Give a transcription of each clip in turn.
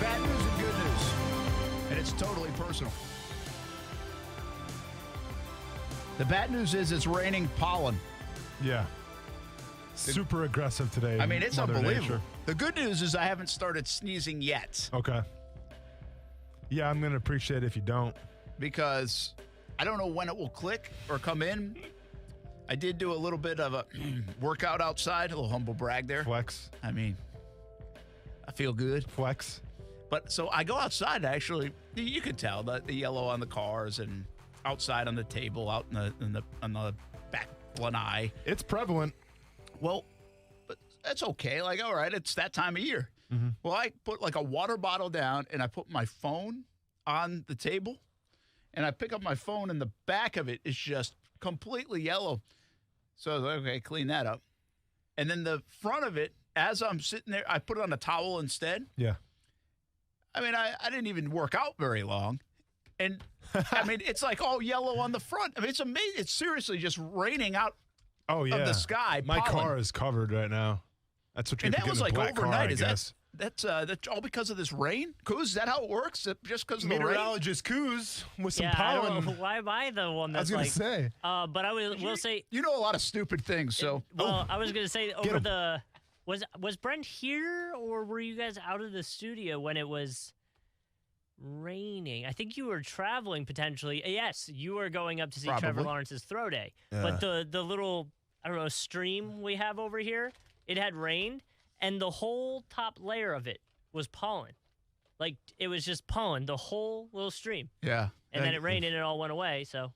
Bad news and good news. And it's totally personal. The bad news is it's raining pollen. Yeah. Super aggressive today. I mean, it's Mother unbelievable. Nature. The good news is I haven't started sneezing yet. Okay. Yeah, I'm going to appreciate it if you don't. Because I don't know when it will click or come in. I did do a little bit of a workout outside, a little humble brag there. Flex. I mean, I feel good. Flex. But so I go outside, actually. You can tell the yellow on the cars and outside on the table, out on the back lanai. It's prevalent. Well, but that's okay. Like, all right, it's that time of year. Mm-hmm. Well, I put like a water bottle down and I put my phone on the table and I pick up my phone and the back of it is just completely yellow. So I was like, okay, clean that up. And then the front of it, as I'm sitting there, I put it on a towel instead. Yeah. I mean, I didn't even work out very long. And, I mean, it's like all yellow on the front. I mean, it's amazing. It's seriously just raining out of the sky. My pollen. car is covered right now. That's what you're getting. And that was like black overnight. Car, Is that's all because of this rain? Coos, is that how it works? Just because of the rain? Meteorologist Coos with some I pollen. don't know. Why am I the one I was that's going to say. but I will say. You know a lot of stupid things, so. Well, I was going to say over the. Was Brent here or were you guys out of the studio when it was raining? I think you were traveling potentially. Yes, you were going up to see Trevor Lawrence's throw day. Yeah. But the little, I don't know, stream we have over here, it had rained. And the whole top layer of it was pollen. Like, it was just pollen, the whole little stream. Yeah. And then it rained and it all went away, so.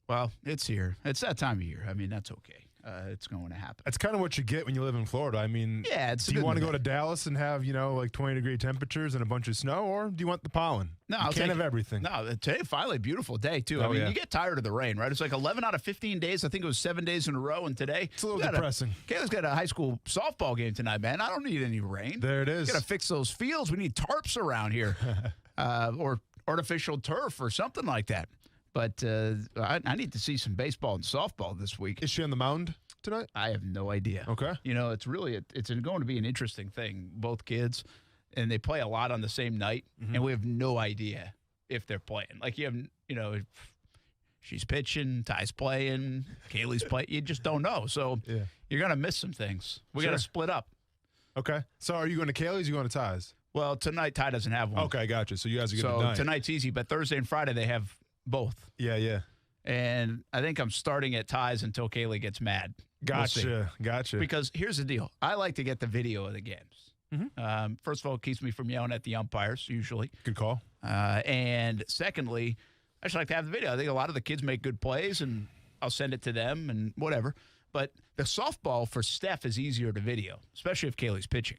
Well, it's here. It's that time of year. I mean, that's okay. It's going to happen. That's kind of what you get when you live in Florida. I mean, yeah, do you want to go to Dallas and have, like 20-degree temperatures and a bunch of snow, or do you want the pollen? No, you can't have everything. No, today finally a beautiful day, too. I mean, you get tired of the rain, right? It's like 11 out of 15 days. I think it was 7 days in a row, and today. It's a little depressing. Kayla's got a high school softball game tonight, man. I don't need any rain. There it is. Got to fix those fields. We need tarps around here or artificial turf or something like that. But I need to see some baseball and softball this week. Is she on the mound tonight? I have no idea. Okay. It's really it's going to be an interesting thing. Both kids, and they play a lot on the same night, and we have no idea if they're playing. Like you have, she's pitching, Ty's playing, Kaylee's playing. You just don't know. So you're going to miss some things. We got to split up. Okay. So are you going to Kaylee's or you going to Ty's? Well, tonight Ty doesn't have one. Okay, gotcha. So you guys are getting So tonight's easy, but Thursday and Friday they have both. Yeah. And I think I'm starting at Ty's until Kaylee gets mad. Gotcha. Because here's the deal. I like to get the video of the games. Mm-hmm. First of all, it keeps me from yelling at the umpires, usually. Good call. And secondly, I just like to have the video. I think a lot of the kids make good plays, and I'll send it to them and whatever. But the softball for Steph is easier to video, especially if Kaylee's pitching.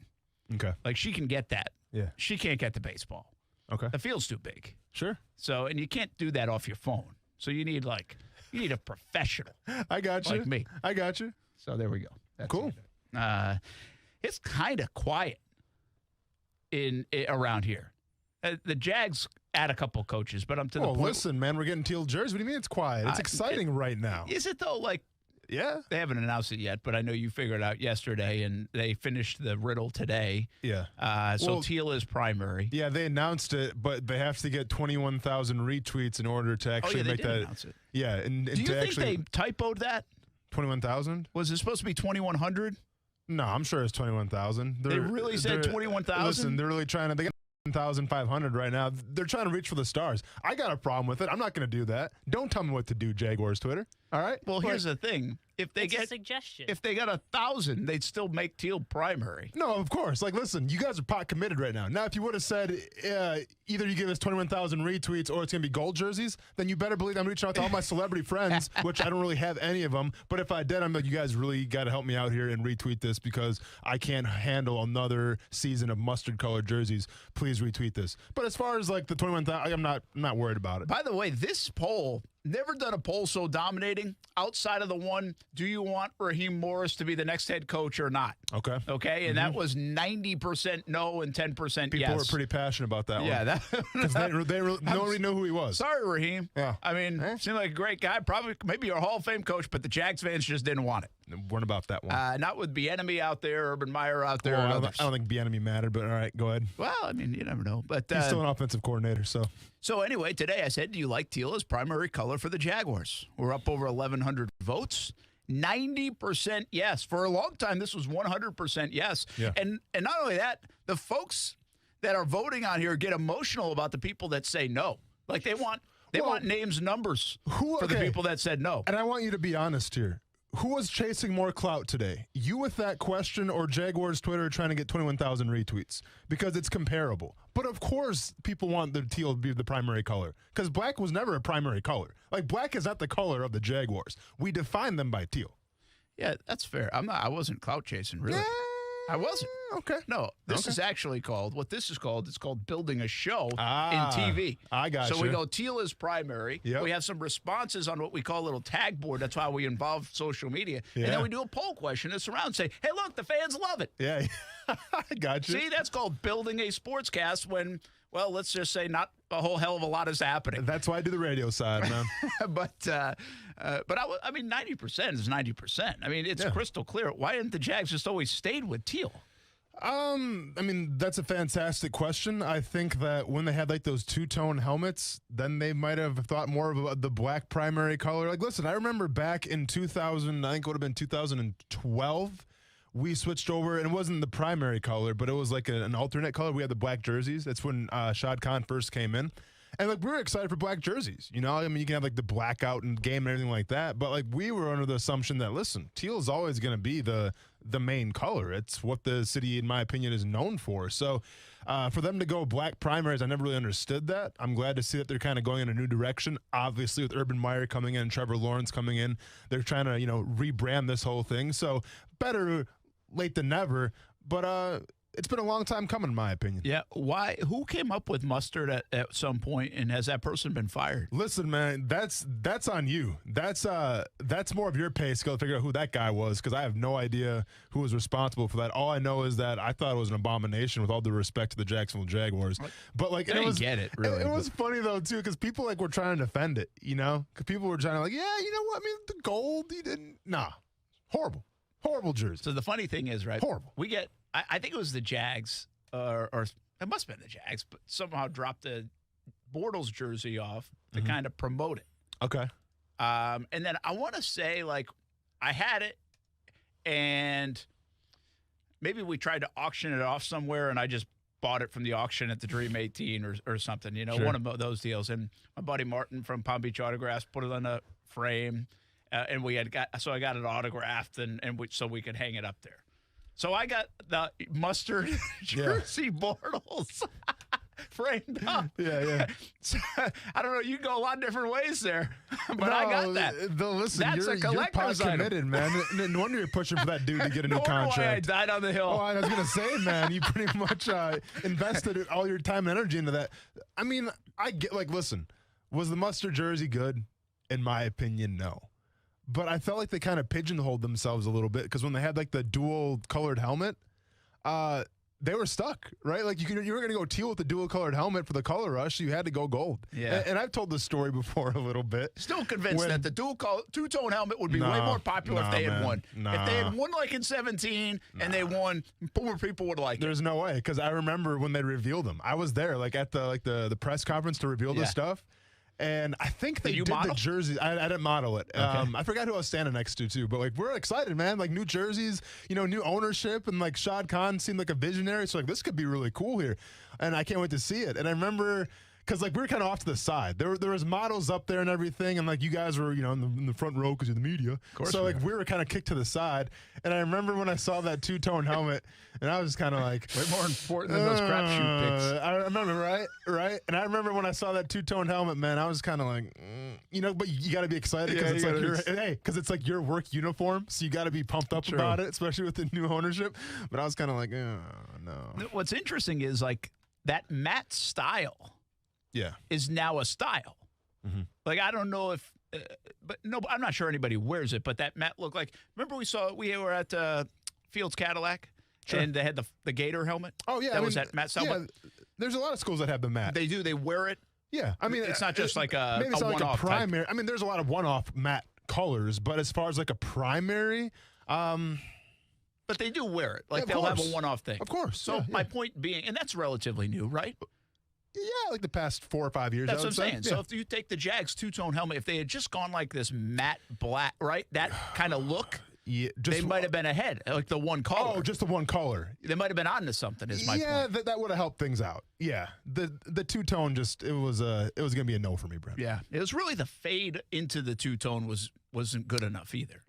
Okay. Like, she can get that. Yeah. She can't get the baseball. Okay. The field's too big. Sure. So, and you can't do that off your phone. So you need a professional. I got you. Like me. I got you. So there we go. That's cool. It's kind of quiet around here. The Jags add a couple coaches, but I'm to the point. Listen, man, we're getting Teal jerseys. What do you mean it's quiet? It's exciting right now. Is it though? Like, yeah, they haven't announced it yet, but I know you figured it out yesterday, and they finished the riddle today. Yeah. So Teal is primary. Yeah, they announced it, but they have to get 21,000 retweets in order to actually make that. Announce it. Yeah, and do you think they typoed that? 21,000? Was it supposed to be 2,100? No, I'm sure it's 21,000. They really said 21,000? Listen, they're really trying to. They got 1,500 right now. They're trying to reach for the stars. I got a problem with it. I'm not going to do that. Don't tell me what to do, Jaguars Twitter. All right? Well, here's the thing. If they a suggestion. If they got 1,000, they'd still make Teal primary. No, of course. Like, listen, you guys are pot committed right now. Now, if you would have said either you give us 21,000 retweets or it's going to be gold jerseys, then you better believe I'm reaching out to all my celebrity friends, which I don't really have any of them. But if I did, I'm like, you guys really got to help me out here and retweet this because I can't handle another season of mustard-colored jerseys. Please retweet this. But as far as like the 21,000, I'm not worried about it. By the way, this poll, never done a poll so dominating outside of the one, do you want Raheem Morris to be the next head coach or not? Okay. Okay, and that was 90% no and 10% yes. People were pretty passionate about that one. Yeah. Because nobody knew who he was. Sorry, Raheem. Yeah. I mean, seemed like a great guy, probably maybe a Hall of Fame coach, but the Jags fans just didn't want it. weren't about that one. Not with Bieniemy out there, Urban Meyer out there. Well, and I don't think Bieniemy mattered, but all right, go ahead. Well, I mean, you never know. But He's still an offensive coordinator, so. So anyway, today I said, do you like teal as primary color for the Jaguars? We're up over 1,100 votes. 90% yes. For a long time, this was 100% yes. Yeah. And not only that, the folks that are voting on here get emotional about the people that say no. Like they want names, numbers for the people that said no. And I want you to be honest here. Who was chasing more clout today? You with that question or Jaguars Twitter trying to get 21,000 retweets? Because it's comparable. But of course, people want the teal to be the primary color because black was never a primary color. Like black is not the color of the Jaguars. We define them by teal. Yeah, that's fair. I wasn't clout chasing, really. I wasn't. Okay. No, this is actually called, what this is called, it's called building a show in TV. I got So we go teal is primary. Yep. We have some responses on what we call a little tag board. That's why we involve social media. Yeah. And then we do a poll question that's around and say, hey, look, the fans love it. Yeah, I got you. See, that's called building a sportscast when, well, let's just say not a whole hell of a lot is happening. That's why I do the radio side, man. but I mean, 90% is 90%. I mean, it's crystal clear. Why didn't the Jags just always stayed with teal? I mean, that's a fantastic question. I think that when they had like those two-tone helmets, then they might have thought more of the black primary color. Like, listen, I remember back in 2000, I think it would have been 2012, we switched over, and it wasn't the primary color, but it was like an alternate color. We had the black jerseys. That's when Shad Khan first came in. And like we were excited for black jerseys, you know. I mean, you can have like the blackout and game and everything like that, but like we were under the assumption that listen, teal is always going to be the main color. It's what the city, in my opinion, is known for. So for them to go black primaries, I never really understood that. I'm glad to see that they're kind of going in a new direction. Obviously, with Urban Meyer coming in, Trevor Lawrence coming in, they're trying to rebrand this whole thing. So better late than never, but it's been a long time coming, in my opinion. Yeah. Why? Who came up with mustard at some point, and has that person been fired? Listen, man, that's on you. That's more of your pay scale to figure out who that guy was, because I have no idea who was responsible for that. All I know is that I thought it was an abomination, with all due respect to the Jacksonville Jaguars. But like, I didn't get it really. It was funny though too, because people like were trying to defend it. Because people were trying to like, yeah, you know what? I mean, the gold, he didn't. Nah, horrible jersey. So the funny thing is, right? Horrible. We get. I think it was the Jags, or it must have been the Jags, but somehow dropped the Bortles jersey off to kind of promote it. Okay. And then I want to say, like, I had it, and maybe we tried to auction it off somewhere, and I just bought it from the auction at the Dream 18 or something, Sure. One of those deals. And my buddy Martin from Palm Beach Autographs put it on a frame, and I got it autographed, so we could hang it up there. So I got the mustard jersey Bortles framed up. Yeah. So, I don't know. You can go a lot of different ways there, but I got that. Listen, That's a collector's you're item. committed, man. No wonder you're pushing for that dude to get a new No wonder contract. why I died on the hill. Oh, I was going to say, man, you pretty much invested all your time and energy into that. I mean, I get, like, listen, was the mustard jersey good? In my opinion, no. But I felt like they kind of pigeonholed themselves a little bit, because when they had like the dual colored helmet, they were stuck, right? Like you were going to go teal with the dual colored helmet for the color rush. So you had to go gold. Yeah. And I've told this story before a little bit. Still convinced that the two-tone helmet would be way more popular if they had won. If they had won like in 17 and they won, more people would like it. There's no way, because I remember when they revealed them. I was there, like at the press conference to reveal this stuff. And I think they did the jerseys. I didn't model it. Okay. I forgot who I was standing next to too. But like, we're excited, man. Like new jerseys, new ownership, and like Shad Khan seemed like a visionary. So like, this could be really cool here, and I can't wait to see it. And I remember, because like we were kind of off to the side. There was models up there and everything, and like you guys were in the front row because you're the media. Of course. So like we were kind of kicked to the side. And I remember when I saw that two-tone helmet, and I was kind of like, way more important than those crapshoot picks. I remember, right. And I remember when I saw that two-tone helmet, man, I was kind of like, but you got to be excited because because it's like your work uniform, so you got to be pumped up about it, especially with the new ownership. But I was kind of like, oh, no. What's interesting is like that matte style. Yeah, is now a style. Mm-hmm. Like, I don't know if, but no, I'm not sure anybody wears it, but that matte look like, remember we were at Fields Cadillac and they had the Gator helmet? Oh, yeah. That was that matte style. Yeah, there's a lot of schools that have the matte. They do. They wear it. Yeah. I mean, it's not just like a maybe it's not one-off like a primary. type. I mean, there's a lot of one-off matte colors, but as far as like a primary, But they do wear it. Like, of they'll have a course. one-off thing. Of course. So yeah, my yeah. point being, and that's relatively new, right? Yeah, like the past 4 or 5 years. That's I what would I'm say. saying. Yeah. So if you take the Jags two-tone helmet, if they had just gone like this matte black, right, that kind of look, Yeah, they might have been ahead, like the one color. Oh, just the one color. They might have been onto something. Is my point. that would have helped things out. Yeah, the two-tone it was gonna be a no for me, Brent. Yeah, it was really the fade into the two-tone wasn't good enough either.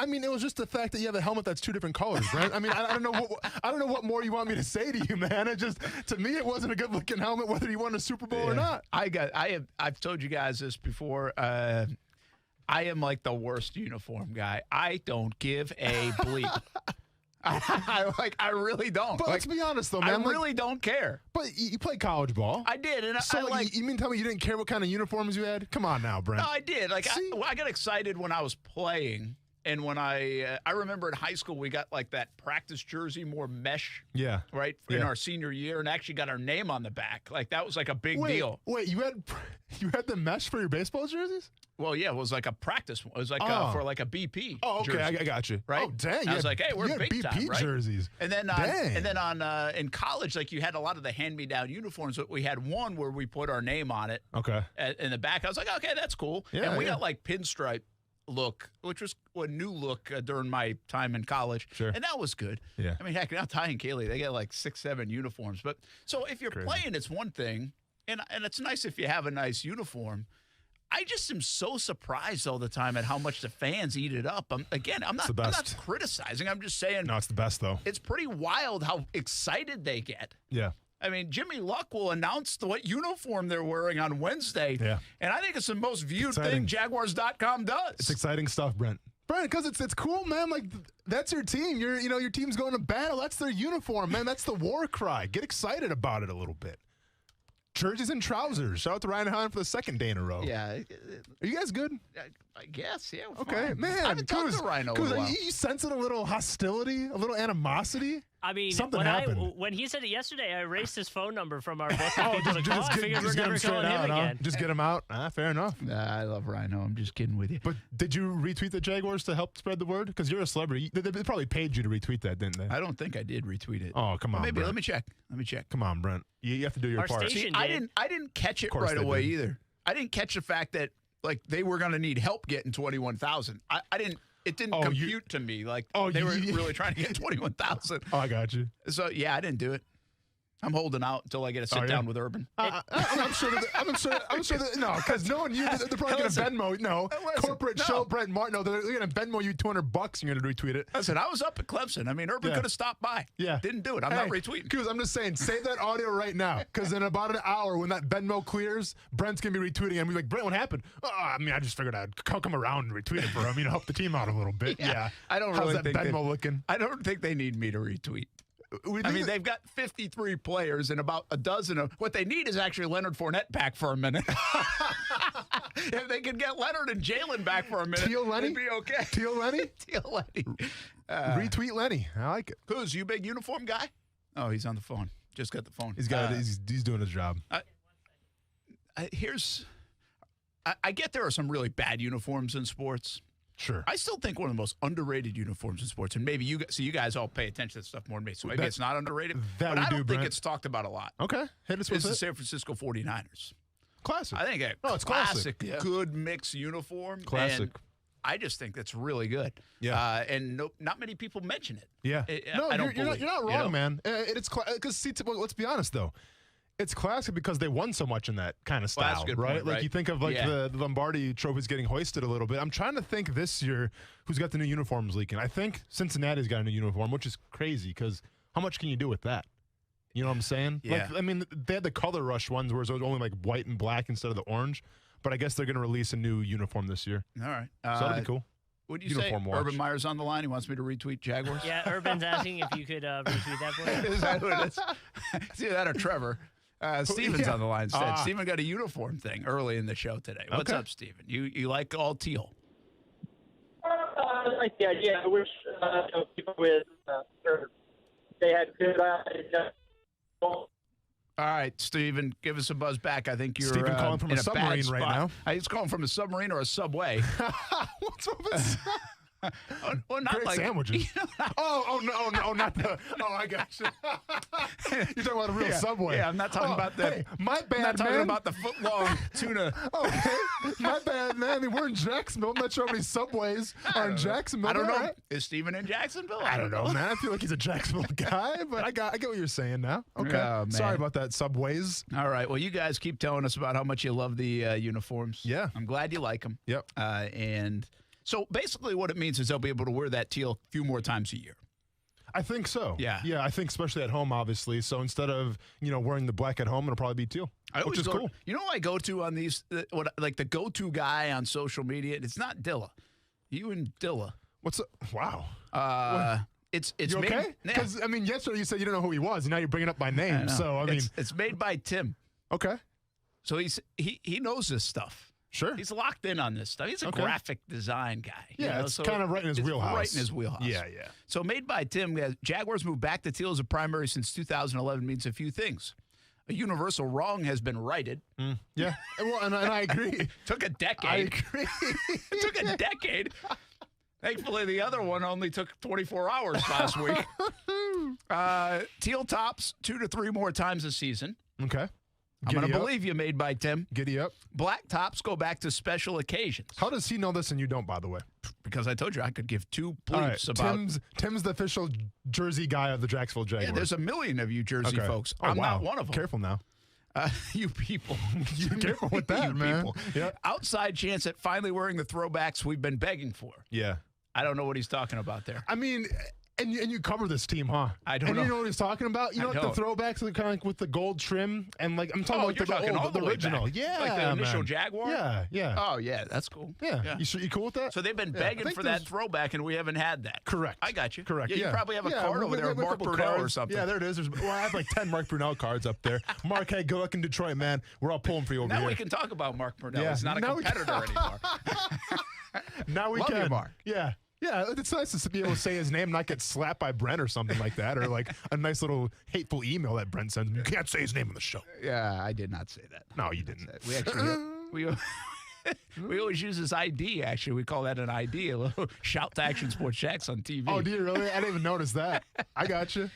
I mean, it was just the fact that you have a helmet that's 2 different colors, Brent. I mean, I don't know what more you want me to say to you, man. It just, to me, it wasn't a good-looking helmet, whether you won a Super Bowl or not. I've told you guys this before. I am like the worst uniform guy. I don't give a bleep. I really don't. But let's be honest, though, man. I really don't care. But you played college ball. I did, and So you mean tell me you didn't care what kind of uniforms you had? Come on now, Brent. No, I did. Like I got excited when I was playing. And when I remember in high school, we got like that practice jersey, more mesh, Yeah. right, in our senior year, and actually got our name on the back. Like that was like a big deal. Wait, you had the mesh for your baseball jerseys? Well, yeah, it was like a practice one. It was like for like a BP. Oh, okay, jersey, I got you. right? Oh, dang! I was like, hey, we're you had big BP time, right? jerseys. And then, Dang. in college, like you had a lot of the hand-me-down uniforms, but we had one where we put our name on it. Okay. In the back, I was like, okay, that's cool. Yeah, and we yeah. got like pinstripe look, which was a new look during my time in college. Sure. And that was good. Yeah. I mean, heck, now Ty and Kaylee, they get like 6, 7 uniforms. But so if you're Crazy. playing, it's one thing, and it's nice if you have a nice uniform. I just am so surprised all the time at how much the fans eat it up. I'm not criticizing. I'm just saying No, it's the best though. it's pretty wild how excited they get. Yeah. I mean, Jimmy Luck will announce what uniform they're wearing on Wednesday. Yeah. And I think it's the most viewed Exciting. thing Jaguars.com does. It's exciting stuff, Brent. Brent, because it's cool, man. Like that's your team. Your team's going to battle. That's their uniform, man. That's the war cry. Get excited about it a little bit. Jerseys and trousers. Shout out to Ryan Hahn for the second day in a row. Yeah. Are you guys good? I guess, yeah. We're Okay, fine. man. I haven't talked to Rhino in a while. You sensing a little hostility, a little animosity? I mean, Something happened. when he said it yesterday, I erased his phone number from our book. Oh, I figured we're get never him straight calling him out, huh? again. Just get him out. Fair enough. Nah, I love Rhino. I'm just kidding with you. But did you retweet the Jaguars to help spread the word? Because you're a celebrity. They probably paid you to retweet that, didn't they? I don't think I did retweet it. Oh, come on, Maybe. Brent. Let me check. Come on, Brent. You have to do your Our part. station- See, did. I didn't catch it Of course right they away did. either. I didn't catch the fact that like they were going to need help getting 21,000. I didn't. It didn't Oh, compute to me like Oh, they were you- really trying to get 21,000. Oh, I got you. So yeah, I didn't do it. I'm holding out until I get a sit yeah? down with Urban. I'm sure that no, because knowing you, they're probably going to Venmo. No, Listen, corporate no. show, Brent Martin. No, they're going to Venmo you $200 and you're going to retweet it. Listen, I was up at Clemson. I mean, Urban Yeah. could have stopped by. Yeah. Didn't do it. I'm not retweeting. Because I'm just saying, save that audio right now. Because in about an hour, when that Venmo clears, Brent's going to be retweeting. And we're like, Brent, what happened? Oh, I mean, I just figured I'd come around and retweet it for him, help the team out a little bit. Yeah. I don't How's really that think Venmo looking? I don't think they need me to retweet. I mean, they've got 53 players and about a dozen of what they need is actually Leonard Fournette back for a minute. If they could get Leonard and Jalen back for a minute, Teal Lenny? it'd be okay. Teal Lenny? Teal Lenny. Retweet Lenny. I like it. Who's you big uniform guy? Oh, he's on the phone. Just got the phone. He's doing his job. I get there are some really bad uniforms in sports. Sure. I still think one of the most underrated uniforms in sports, and maybe you guys all pay attention to stuff more than me, so maybe it's not underrated. that but we I do, don't think Brent. it's talked about a lot. Okay. Hit us with It's the it. San Francisco 49ers. Classic. I think it's classic. good mix uniform. Classic. And I just think that's really good. Yeah. And not many people mention it. Yeah. I don't you're believe not it, wrong, man. It's because let's be honest though. It's classic because they won so much in that kind of style, Well, that's a good right? point, Like right? you think of like Yeah. the Lombardi trophies getting hoisted a little bit. I'm trying to think this year who's got the new uniforms leaking. I think Cincinnati's got a new uniform, which is crazy because how much can you do with that? You know what I'm saying? Yeah. Like, I mean, they had the color rush ones where it was only like white and black instead of the orange. But I guess they're going to release a new uniform this year. All right. So that'll be cool. What do you Uniform say? watch. Urban Meyer's on the line. He wants me to retweet Jaguars. Yeah, Urban's asking if you could retweet that for him. Is that who it is? It's either that or Trevor. Steven's Yeah. on the line instead. Ah. Steven got a uniform thing early in the show today. What's Okay. up, Steven? You like all teal? I like the idea. I wish people with they had good All right, Steven, give us a buzz back. I think you're Steven calling from in a bad submarine right spot. now. He's calling from a submarine or a subway. What's up with Well, not Great like sandwiches. No, not the. Oh, I got you. You're talking about a real Subway. Yeah, I'm not talking about the. Hey, my bad, I'm not talking man. about the foot-long tuna. Okay, my bad, man. I mean, we're in Jacksonville. I'm not sure how many Subways are in Jacksonville. I don't know. Right? Is Steven in Jacksonville? I don't know, man. I feel like he's a Jacksonville guy, but I get what you're saying now. Okay, Oh, man. sorry about that, Subways. All right. Well, you guys keep telling us about how much you love the uniforms. Yeah. I'm glad you like them. Yep. And so basically what it means is they'll be able to wear that teal a few more times a year. I think so. Yeah. Yeah, I think especially at home, obviously. So instead of, wearing the black at home, it'll probably be teal, which is cool. You know who I go to on these, like the go-to guy on social media? It's not Dilla. You and Dilla. What's up? Wow. It's You made, okay? Because, yesterday you said you don't know who he was, and now you're bringing up my I name. know. So, it's made by Tim. okay. So he knows this stuff. Sure. He's locked in on this stuff. He's a graphic design guy. Yeah, it's kind of right in his wheelhouse. Right in his wheelhouse. Yeah, yeah. So made by Tim, Jaguars moved back to teal as a primary since 2011 means a few things. A universal wrong has been righted. Yeah. Well, and I agree. Took a decade. I agree. It took a decade. Thankfully, the other one only took 24 hours last week. Teal tops 2 to 3 more times a season. Okay. I'm going to believe you, made by Tim. Giddy up. Black tops go back to special occasions. How does he know this and you don't, by the way? Because I told you I could give two All bleeps right. about. Tim's the official jersey guy of the Jacksonville Jaguars. Yeah, there's a million of you Jersey folks. Oh, I'm wow. not one of them. Careful now. You people. You careful with that, You man. people. Yeah. Outside chance at finally wearing the throwbacks we've been begging for. Yeah. I don't know what he's talking about there. I mean, and you cover this team, huh? I don't and know. You know what he's talking about? You know, I like the throwbacks, kind of like with the gold trim, and like I'm talking you're about talking all the way original. back. Yeah, Like the initial man. Jaguar? Yeah, yeah. Oh, yeah, that's cool. Yeah. You cool with that? So they've been Yeah, I begging think for that throwback, and we haven't had that. Correct. I got you. Correct. Yeah, you probably have a Yeah, card over there of we have a Mark couple Brunell or cards. something. Yeah, there it is. I have like 10 Mark Brunell cards up there. Mark, hey, good luck in Detroit, man. We're all pulling for you over Now here. we can talk about Mark Brunell. Yeah. He's not a Now we competitor anymore. Now we Love can. you, Mark. Yeah. Yeah, it's nice to be able to say his name and not get slapped by Brent or something like that, or like a nice little hateful email that Brent sends me. You can't say his name on the show. Yeah, I did not say that. No, you didn't. We actually we always use his ID. Actually, we call that an ID. A little shout to Action Sports Shacks on TV. Oh, do you really? I didn't even notice that. I got you.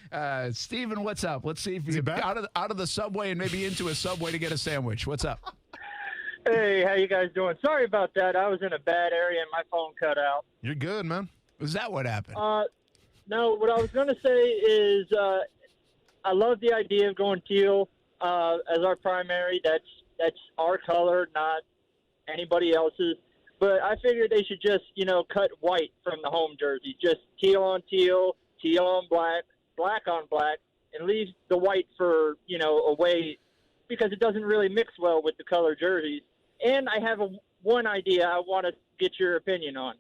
Steven, what's up? Let's see if you he get back? out of the subway and maybe into a Subway to get a sandwich. What's up? Hey, how you guys doing? Sorry about that. I was in a bad area and my phone cut out. You're good, man. Was that what happened? No, what I was going to say is I love the idea of going teal as our primary. That's our color, not anybody else's. But I figured they should just, cut white from the home jersey. Just teal on teal, teal on black, black on black, and leave the white for, away because it doesn't really mix well with the color jerseys. And I have one idea I want to get your opinion on.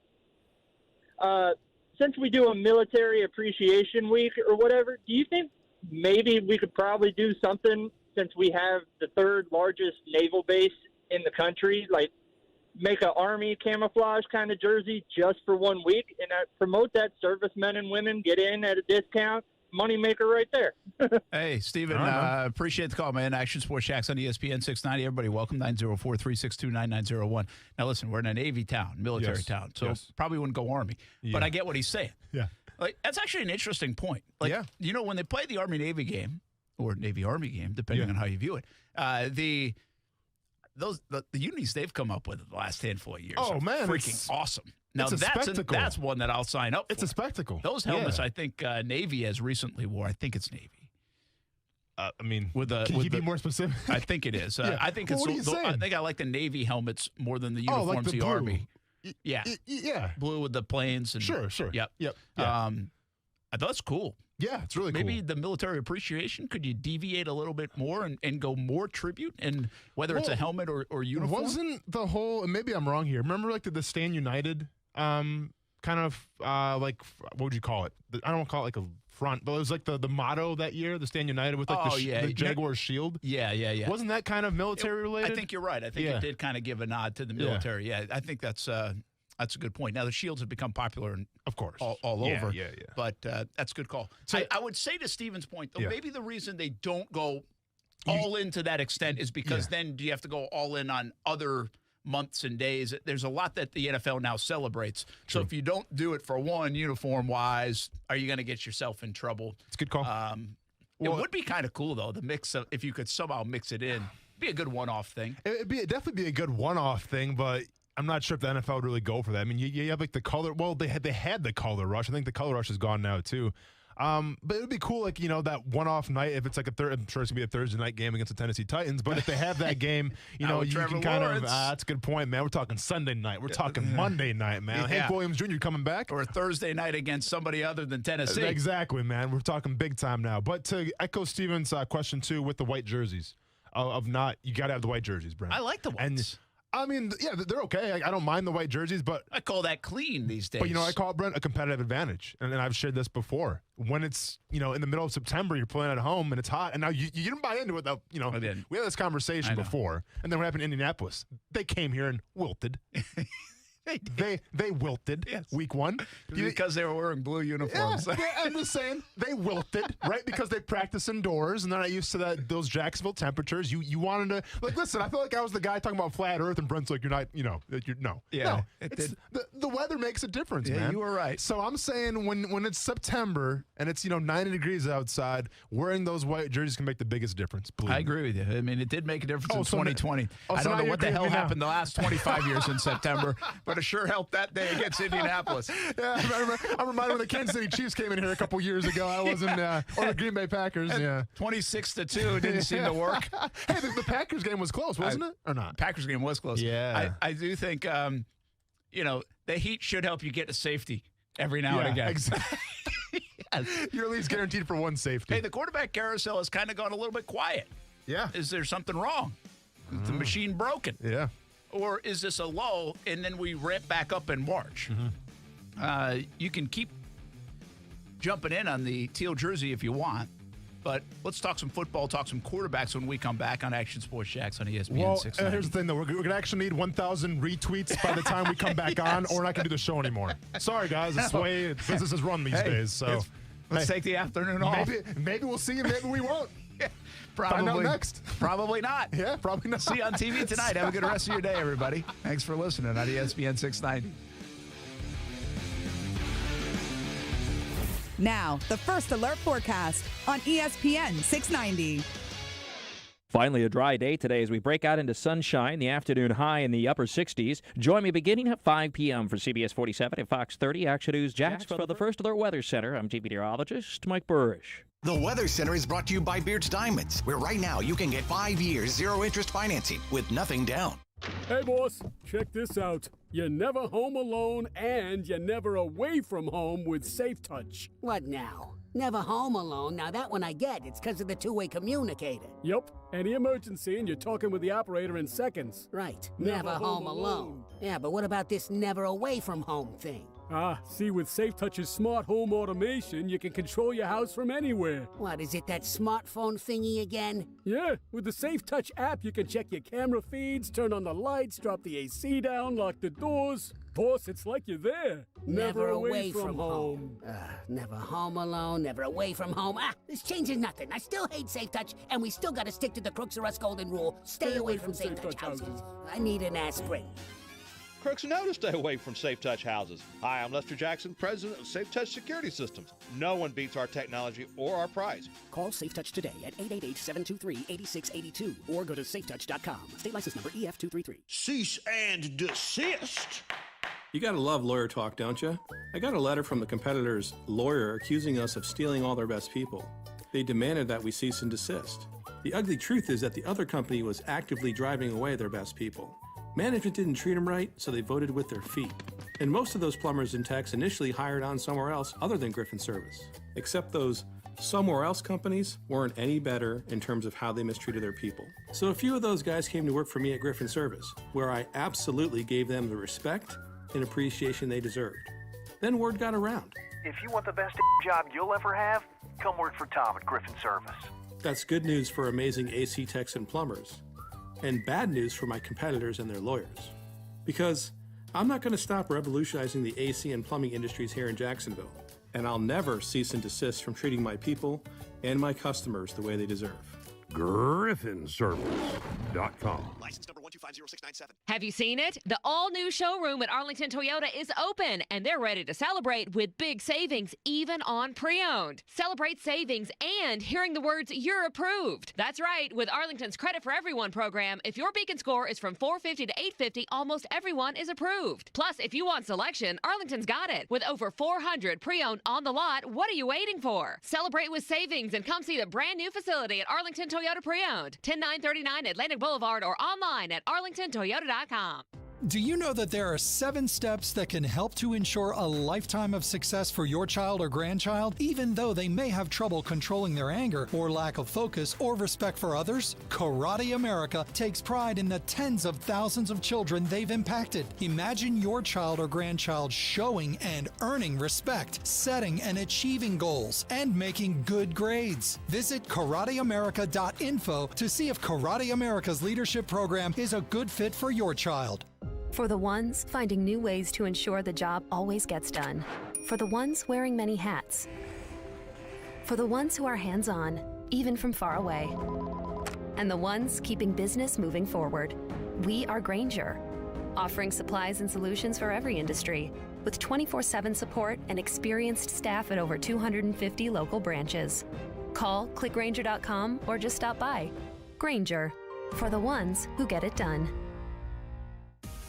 Since we do a military appreciation week or whatever, do you think maybe we could probably do something since we have the third largest naval base in the country, like make an Army camouflage kind of jersey just for 1 week and promote that servicemen and women get in at a discount? Moneymaker right there. Hey, Steven, appreciate the call, man. Action Sports Shacks on ESPN 690. Everybody, welcome, 904-362-9901. Now, listen, we're in a Navy town, military town, so probably wouldn't go Army. Yeah. But I get what he's saying. Yeah. Like, that's actually an interesting point. Like, when they play the Army-Navy game, or Navy-Army game, depending on how you view it, the unis they've come up with in the last handful of years are freaking awesome. Now, it's a spectacle. That's one that I'll sign up for. It's a spectacle. Those helmets, I think Navy has recently wore. I think it's Navy. I mean, can you be more specific? I think it is. I think it's. What are you saying? I think I like the Navy helmets more than the uniforms like the of the blue. Army. Yeah, yeah. Blue with the planes and Sure. Yep. Yeah. I thought it's cool. Yeah, it's really cool. Maybe the military appreciation, could you deviate a little bit more and go more tribute, and whether it's a helmet or uniform? Wasn't the whole, and maybe I'm wrong here, remember like the Stand United kind of like, what would you call it? I don't want to call it like a front, but it was like the motto that year, the Stand United with like the Jaguar shield. Yeah. Wasn't that kind of military related? I think you're right. I think it did kind of give a nod to the military. Yeah, I think that's a good point. Now, the shields have become popular, of course, all over. Yeah. But that's a good call. So, I would say to Steven's point, though, maybe the reason they don't go all in to that extent is because then do you have to go all in on other months and days. There's a lot that the NFL now celebrates. True. So if you don't do it for one, uniform-wise, are you going to get yourself in trouble? It's a good call. It would be kind of cool, though, the mix of, if you could somehow mix it in. Be a good one-off thing. It'd definitely be a good one-off thing, but I'm not sure if the NFL would really go for that. I mean, you have like the color. Well, they had the color rush. I think the color rush is gone now too. But it would be cool, like, that one-off night, if it's like I'm sure it's going to be a Thursday night game against the Tennessee Titans, but if they have that game, you Trevor can kind Lawrence. of, that's a good point, man. We're talking Sunday night. We're talking Monday night, man. Yeah. Hank Williams Jr. coming back. Or Thursday night against somebody other than Tennessee. Exactly, man. We're talking big time now. But to echo Steven's question, too, with the white jerseys, you got to have the white jerseys, Brent. I like the whites. And, I mean, yeah, they're okay. I don't mind the white jerseys, but I call that clean these days. But, I call it, Brent, a competitive advantage. And I've shared this before. When it's, in the middle of September, you're playing at home and it's hot. And now you didn't buy into it, though. I didn't. We had this conversation before. And then what happened in Indianapolis? They came here and wilted. They wilted week one. Because they were wearing blue uniforms. Yeah, I'm just saying, they wilted, right? Because they practice indoors and they're not used to those Jacksonville temperatures. You wanted to, like, listen, I feel like I was the guy talking about flat earth and Brent's like, you're not, no. Yeah. No, the weather makes a difference, man. Yeah, you were right. So I'm saying when it's September and it's, 90 degrees outside, wearing those white jerseys can make the biggest difference. I agree with you. I mean, it did make a difference in so 2020. I don't know what the hell happened the last 25 years in September, but it sure helped that day against Indianapolis. Yeah, I'm reminded when the Kansas City Chiefs came in here a couple years ago. I wasn't, or the Green Bay Packers. Yeah, 26-2 didn't seem to work. Hey, the Packers game was close, wasn't it, or not? Packers game was close. Yeah, I do think the heat should help you get to safety every now and again. Exactly. Yes. You're at least guaranteed for one safety. Hey, the quarterback carousel has kind of gone a little bit quiet. Yeah. Is there something wrong? Is the machine broken? Yeah. Or is this a lull and then we ramp back up in March? Mm-hmm. You can keep jumping in on the teal jersey if you want, but let's talk some football, talk some quarterbacks when we come back on Action Sports Jacks on ESPN 690. Here's the thing, though. We're going to actually need 1,000 retweets by the time we come back on, or we're not going to do the show anymore. Sorry, guys. It's the way business is run these days. So let's take the afternoon off. Maybe we'll see you. Maybe we won't. Probably. Find out next. Probably not. Yeah, probably not. See you on TV tonight. Have a good rest of your day, everybody. Thanks for listening on ESPN 690. Now, the First Alert Forecast on ESPN 690. Finally, a dry day today as we break out into sunshine, the afternoon high in the upper 60s. Join me beginning at 5 p.m. for CBS 47 and Fox 30 Action News Jacks for the First Alert Weather Center. I'm TV meteorologist Mike Burrish. The Weather Center is brought to you by Beards Diamonds, where right now you can get 5 years, zero-interest financing with nothing down. Hey, boss, check this out. You're never home alone and you're never away from home with Safe Touch. What now? Never home alone. Now that one I get. It's because of the two-way communicator. Yup. Any emergency and you're talking with the operator in seconds. Right. Never home alone. Yeah, but what about this never away from home thing? See, with Safe Touch's smart home automation, you can control your house from anywhere. What, is it that smartphone thingy again? Yeah, with the Safe Touch app, you can check your camera feeds, turn on the lights, drop the AC down, lock the doors. Boss, it's like you're there. Never away from home. Never home alone, never away from home. This changes nothing. I still hate Safe Touch, and we still gotta stick to the Crooks or Us golden rule. Stay away from Safe Touch houses. I need an aspirin. Crooks know to stay away from Safe Touch houses. Hi, I'm Lester Jackson, president of Safe Touch Security Systems. No one beats our technology or our price. Call Safe Touch today at 888-723-8682 or go to safetouch.com. State license number EF233. Cease and desist. You gotta love lawyer talk, don't you? I got a letter from the competitor's lawyer accusing us of stealing all their best people. They demanded that we cease and desist. The ugly truth is that the other company was actively driving away their best people. Management didn't treat them right, so they voted with their feet. And most of those plumbers and techs initially hired on somewhere else other than Griffin Service. Except those somewhere else companies weren't any better in terms of how they mistreated their people. So a few of those guys came to work for me at Griffin Service, where I absolutely gave them the respect and appreciation they deserved. Then word got around. If you want the best job you'll ever have, come work for Tom at Griffin Service. That's good news for amazing AC techs and plumbers, and bad news for my competitors and their lawyers. Because I'm not going to stop revolutionizing the AC and plumbing industries here in Jacksonville, and I'll never cease and desist from treating my people and my customers the way they deserve. GriffinService.com. License number 125. Have you seen it? The all-new showroom at Arlington Toyota is open, and they're ready to celebrate with big savings, even on pre-owned. Celebrate savings and hearing the words, "You're approved." That's right. With Arlington's Credit for Everyone program, if your Beacon score is from 450 to 850, almost everyone is approved. Plus, if you want selection, Arlington's got it. With over 400 pre-owned on the lot, what are you waiting for? Celebrate with savings and come see the brand new facility at Arlington Toyota Pre-Owned, 10939 Atlantic Boulevard, or online at arlingtontoyota.com. Do you know that there are 7 steps that can help to ensure a lifetime of success for your child or grandchild, even though they may have trouble controlling their anger or lack of focus or respect for others? Karate America takes pride in the tens of thousands of children they've impacted. Imagine your child or grandchild showing and earning respect, setting and achieving goals, and making good grades. Visit karateamerica.info to see if Karate America's leadership program is a good fit for your child. For the ones finding new ways to ensure the job always gets done. For the ones wearing many hats. For the ones who are hands-on, even from far away. And the ones keeping business moving forward. We are Grainger, offering supplies and solutions for every industry, with 24/7 support and experienced staff at over 250 local branches. Call, click Grainger.com, or just stop by. Grainger, for the ones who get it done.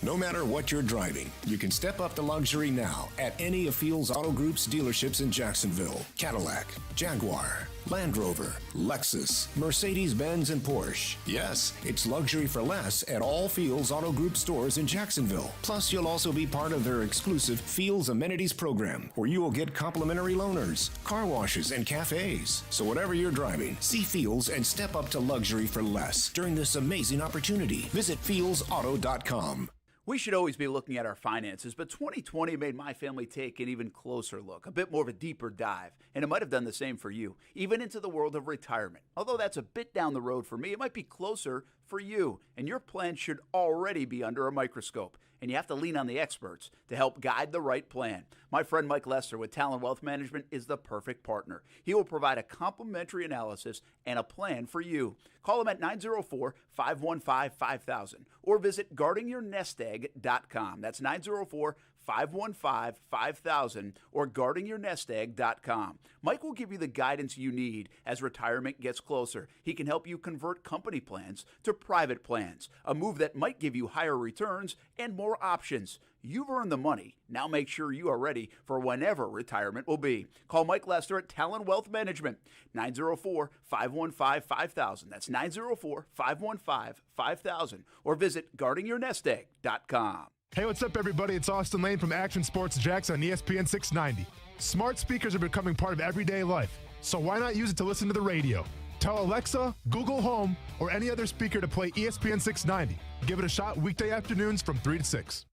No matter what you're driving, you can step up to luxury now at any of Field's Auto Group's dealerships in Jacksonville. Cadillac, Jaguar, Land Rover, Lexus, Mercedes-Benz, and Porsche. Yes, it's luxury for less at all Field's Auto Group stores in Jacksonville. Plus, you'll also be part of their exclusive Field's Amenities program, where you will get complimentary loaners, car washes, and cafes. So whatever you're driving, see Field's and step up to luxury for less during this amazing opportunity. Visit fieldsauto.com. We should always be looking at our finances, but 2020 made my family take an even closer look, a bit more of a deeper dive, and it might have done the same for you, even into the world of retirement. Although that's a bit down the road for me, it might be closer for you, and your plan should already be under a microscope, and you have to lean on the experts to help guide the right plan. My friend Mike Lester with Teal Wealth Management is the perfect partner. He will provide a complimentary analysis and a plan for you. Call him at 904-515-5000 or visit guardingyournestegg.com. That's 904-515-5000 or guardingyournestegg.com. Mike will give you the guidance you need as retirement gets closer. He can help you convert company plans to private plans, a move that might give you higher returns and more options. You've earned the money. Now make sure you are ready for whenever retirement will be. Call Mike Lester at Talon Wealth Management, 904-515-5000. That's 904-515-5000. Or visit guardingyournestegg.com. Hey, what's up, everybody? It's Austin Lane from Action Sports Jacks on ESPN 690. Smart speakers are becoming part of everyday life, so why not use it to listen to the radio? Tell Alexa, Google Home, or any other speaker to play ESPN 690. Give it a shot weekday afternoons from 3 to 6.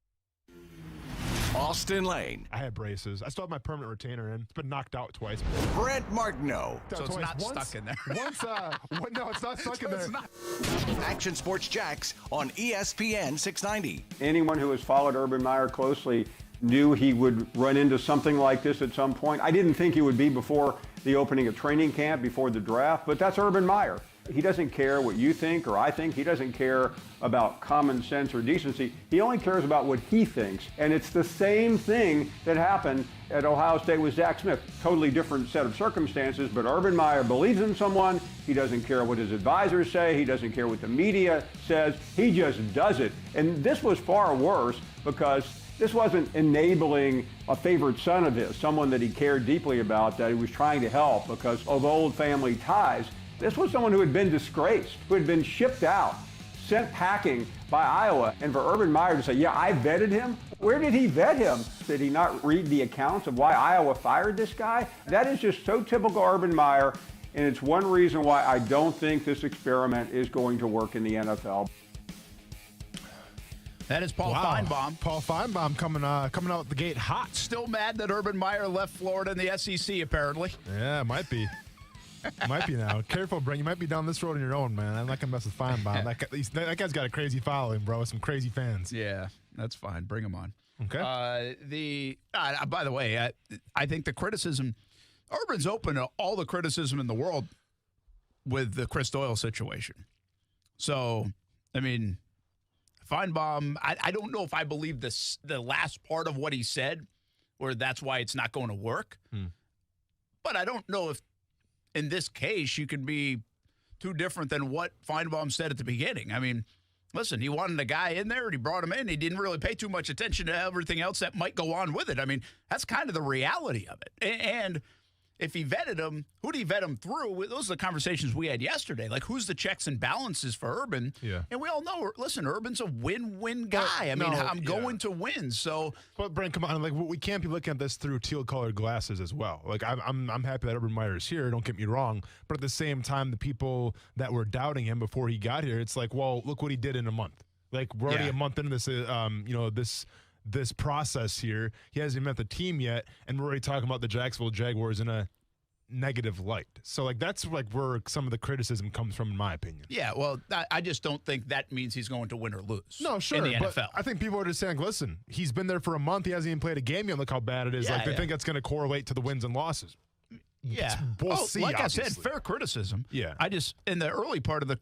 Austin Lane. I had braces. I still have my permanent retainer in. It's been knocked out twice. Brent Martineau. So it's not stuck in there. No, it's not stuck in there. Action Sports Jacks on ESPN 690. Anyone who has followed Urban Meyer closely knew he would run into something like this at some point. I didn't think he would be before the opening of training camp, before the draft, but that's Urban Meyer. He doesn't care what you think or I think. He doesn't care about common sense or decency. He only cares about what he thinks. And it's the same thing that happened at Ohio State with Zach Smith. Totally different set of circumstances, but Urban Meyer believes in someone. He doesn't care what his advisors say. He doesn't care what the media says. He just does it. And this was far worse because this wasn't enabling a favorite son of his, someone that he cared deeply about, that he was trying to help because of old family ties. This was someone who had been disgraced, who had been shipped out, sent packing by Iowa. And for Urban Meyer to say, yeah, I vetted him. Where did he vet him? Did he not read the accounts of why Iowa fired this guy? That is just so typical Urban Meyer. And it's one reason why I don't think this experiment is going to work in the NFL. That is Paul Feinbaum. Paul Feinbaum coming out the gate hot. Still mad that Urban Meyer left Florida in the SEC, apparently. Yeah, might be. Might be now. Careful, Brent. You might be down this road on your own, man. I'm not going to mess with Feinbaum. That guy's got a crazy following, bro. Some crazy fans. Yeah, that's fine. Bring him on. Okay. By the way, I think the criticism, Urban's open to all the criticism in the world with the Chris Doyle situation. So, I mean, Feinbaum, I don't know if I believe the last part of what he said, or that's why it's not going to work. But I don't know if in this case you can be too different than what Feinbaum said at the beginning. I mean, listen, he wanted a guy in there, and he brought him in. He didn't really pay too much attention to everything else that might go on with it. I mean, that's kind of the reality of it. And if he vetted him, who did he vet him through? Those are the conversations we had yesterday. Like, who's the checks and balances for Urban? Yeah. And we all know, listen, Urban's a win-win guy. I'm going to win. So, but Brent, come on, like we can't be looking at this through teal-colored glasses as well. Like, I'm happy that Urban Meyer is here. Don't get me wrong. But at the same time, the people that were doubting him before he got here, it's like, well, look what he did in a month. Like, we're already a month into this. This process here, he hasn't even met the team yet, and we're already talking about the Jacksonville Jaguars in a negative light. So, like, that's like where some of the criticism comes from, in my opinion. Yeah, well, I just don't think that means he's going to win or lose. No, sure, in the but NFL. I think people are just saying, listen, he's been there for a month. He hasn't even played a game yet. Look how bad it is. They think that's going to correlate to the wins and losses. Yeah, we'll see. Like obviously. I said, fair criticism. Yeah, I just in the early part of the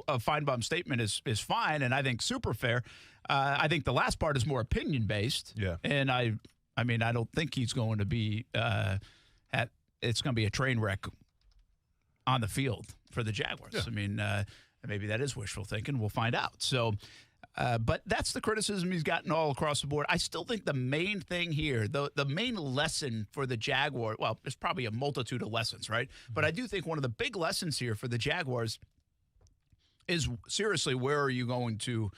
of Feinbaum's statement is fine, and I think super fair. I think the last part is more opinion based. Yeah, and I mean, I don't think he's going to be it's going to be a train wreck on the field for the Jaguars. Yeah. I mean, maybe that is wishful thinking. We'll find out. So. But that's the criticism he's gotten all across the board. I still think the main thing here, the main lesson for the Jaguars, well, there's probably a multitude of lessons, right? But I do think one of the big lessons here for the Jaguars is, seriously, where are you going to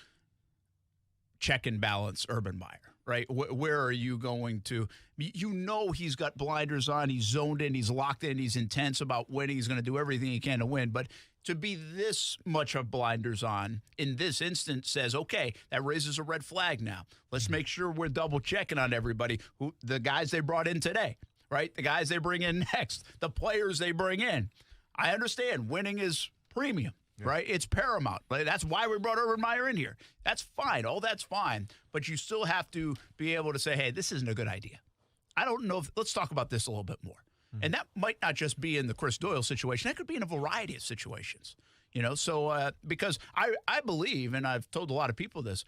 check and balance Urban Meyer, right? Where are you going to – he's got blinders on, he's zoned in, he's locked in, he's intense about winning, he's going to do everything he can to win. But to be this much of blinders on in this instance says, okay, that raises a red flag now. Let's make sure we're double checking on everybody, the guys they brought in today, right? The guys they bring in next, the players they bring in. I understand winning is premium, right? It's paramount. That's why we brought Urban Meyer in here. That's fine. All that's fine. But you still have to be able to say, hey, this isn't a good idea. I don't know. Let's talk about this a little bit more. And that might not just be in the Chris Doyle situation. That could be in a variety of situations, So because I believe, and I've told a lot of people this,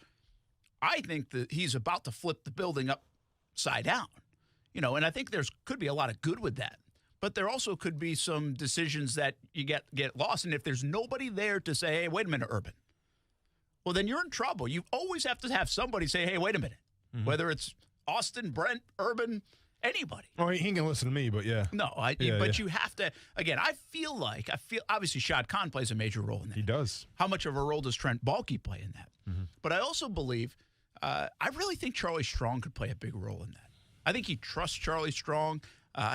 I think that he's about to flip the building upside down, and I think could be a lot of good with that. But there also could be some decisions that you get lost. And if there's nobody there to say, hey, wait a minute, Urban, well, then you're in trouble. You always have to have somebody say, hey, wait a minute, whether it's Austin, Brent, Urban, anybody. Oh, he can listen to me, but yeah. No, you have to. Again, I feel obviously Shad Khan plays a major role in that. He does. How much of a role does Trent Baalke play in that? But I also believe, I really think Charlie Strong could play a big role in that. I think he trusts Charlie Strong.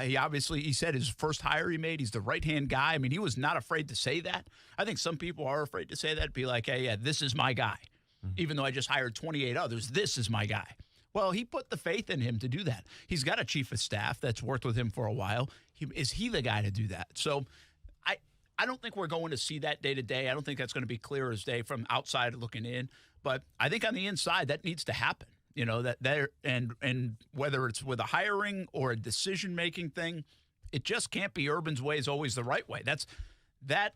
He said his first hire he made, he's the right-hand guy. I mean, he was not afraid to say that. I think some people are afraid to say that, be like, hey, yeah, this is my guy. Even though I just hired 28 others, this is my guy. Well, he put the faith in him to do that. He's got a chief of staff that's worked with him for a while. Is he the guy to do that? So I don't think we're going to see that day to day. I don't think that's going to be clear as day from outside looking in. But I think on the inside, that needs to happen. That there and whether it's with a hiring or a decision-making thing, it just can't be Urban's way is always the right way. That,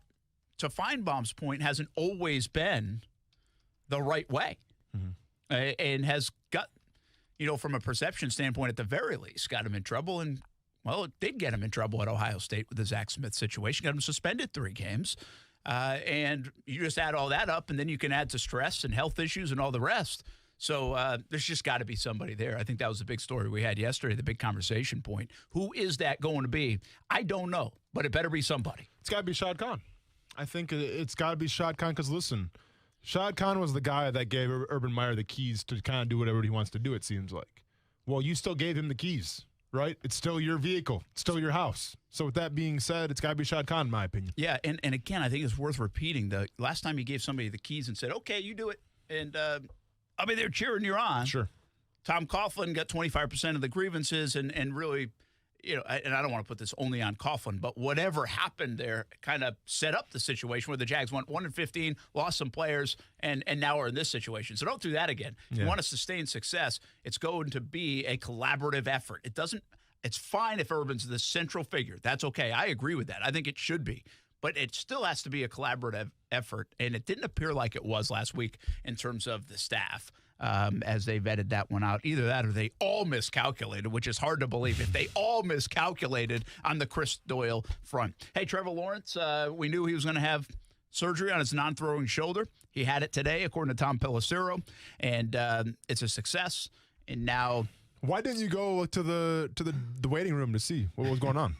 to Feinbaum's point, hasn't always been the right way. And has got, from a perception standpoint, at the very least, got him in trouble. And, well, it did get him in trouble at Ohio State with the Zach Smith situation. Got him suspended 3 games. And you just add all that up, and then you can add to stress and health issues and all the rest. So there's just got to be somebody there. I think that was the big story we had yesterday, the big conversation point. Who is that going to be? I don't know, but it better be somebody. It's got to be Shad Khan. I think it's got to be Shad Khan because, listen, Shad Khan was the guy that gave Urban Meyer the keys to kind of do whatever he wants to do, it seems like. Well, you still gave him the keys, right? It's still your vehicle. It's still your house. So with that being said, it's got to be Shad Khan, in my opinion. Yeah, and again, I think it's worth repeating. The last time he gave somebody the keys and said, okay, you do it, and they're cheering you on. Sure. Tom Coughlin got 25% of the grievances and really, and I don't want to put this only on Coughlin, but whatever happened there kind of set up the situation where the Jags went 1-15, lost some players, and now are in this situation. So don't do that again. If you want to sustain success, it's going to be a collaborative effort. It's fine if Urban's the central figure. That's okay. I agree with that. I think it should be. But it still has to be a collaborative effort, and it didn't appear like it was last week in terms of the staff as they vetted that one out. Either that or they all miscalculated, which is hard to believe if they all miscalculated on the Chris Doyle front. Hey, Trevor Lawrence, we knew he was going to have surgery on his non-throwing shoulder. He had it today, according to Tom Pelissero, and it's a success. And now, why didn't you go to the waiting room to see what was going on?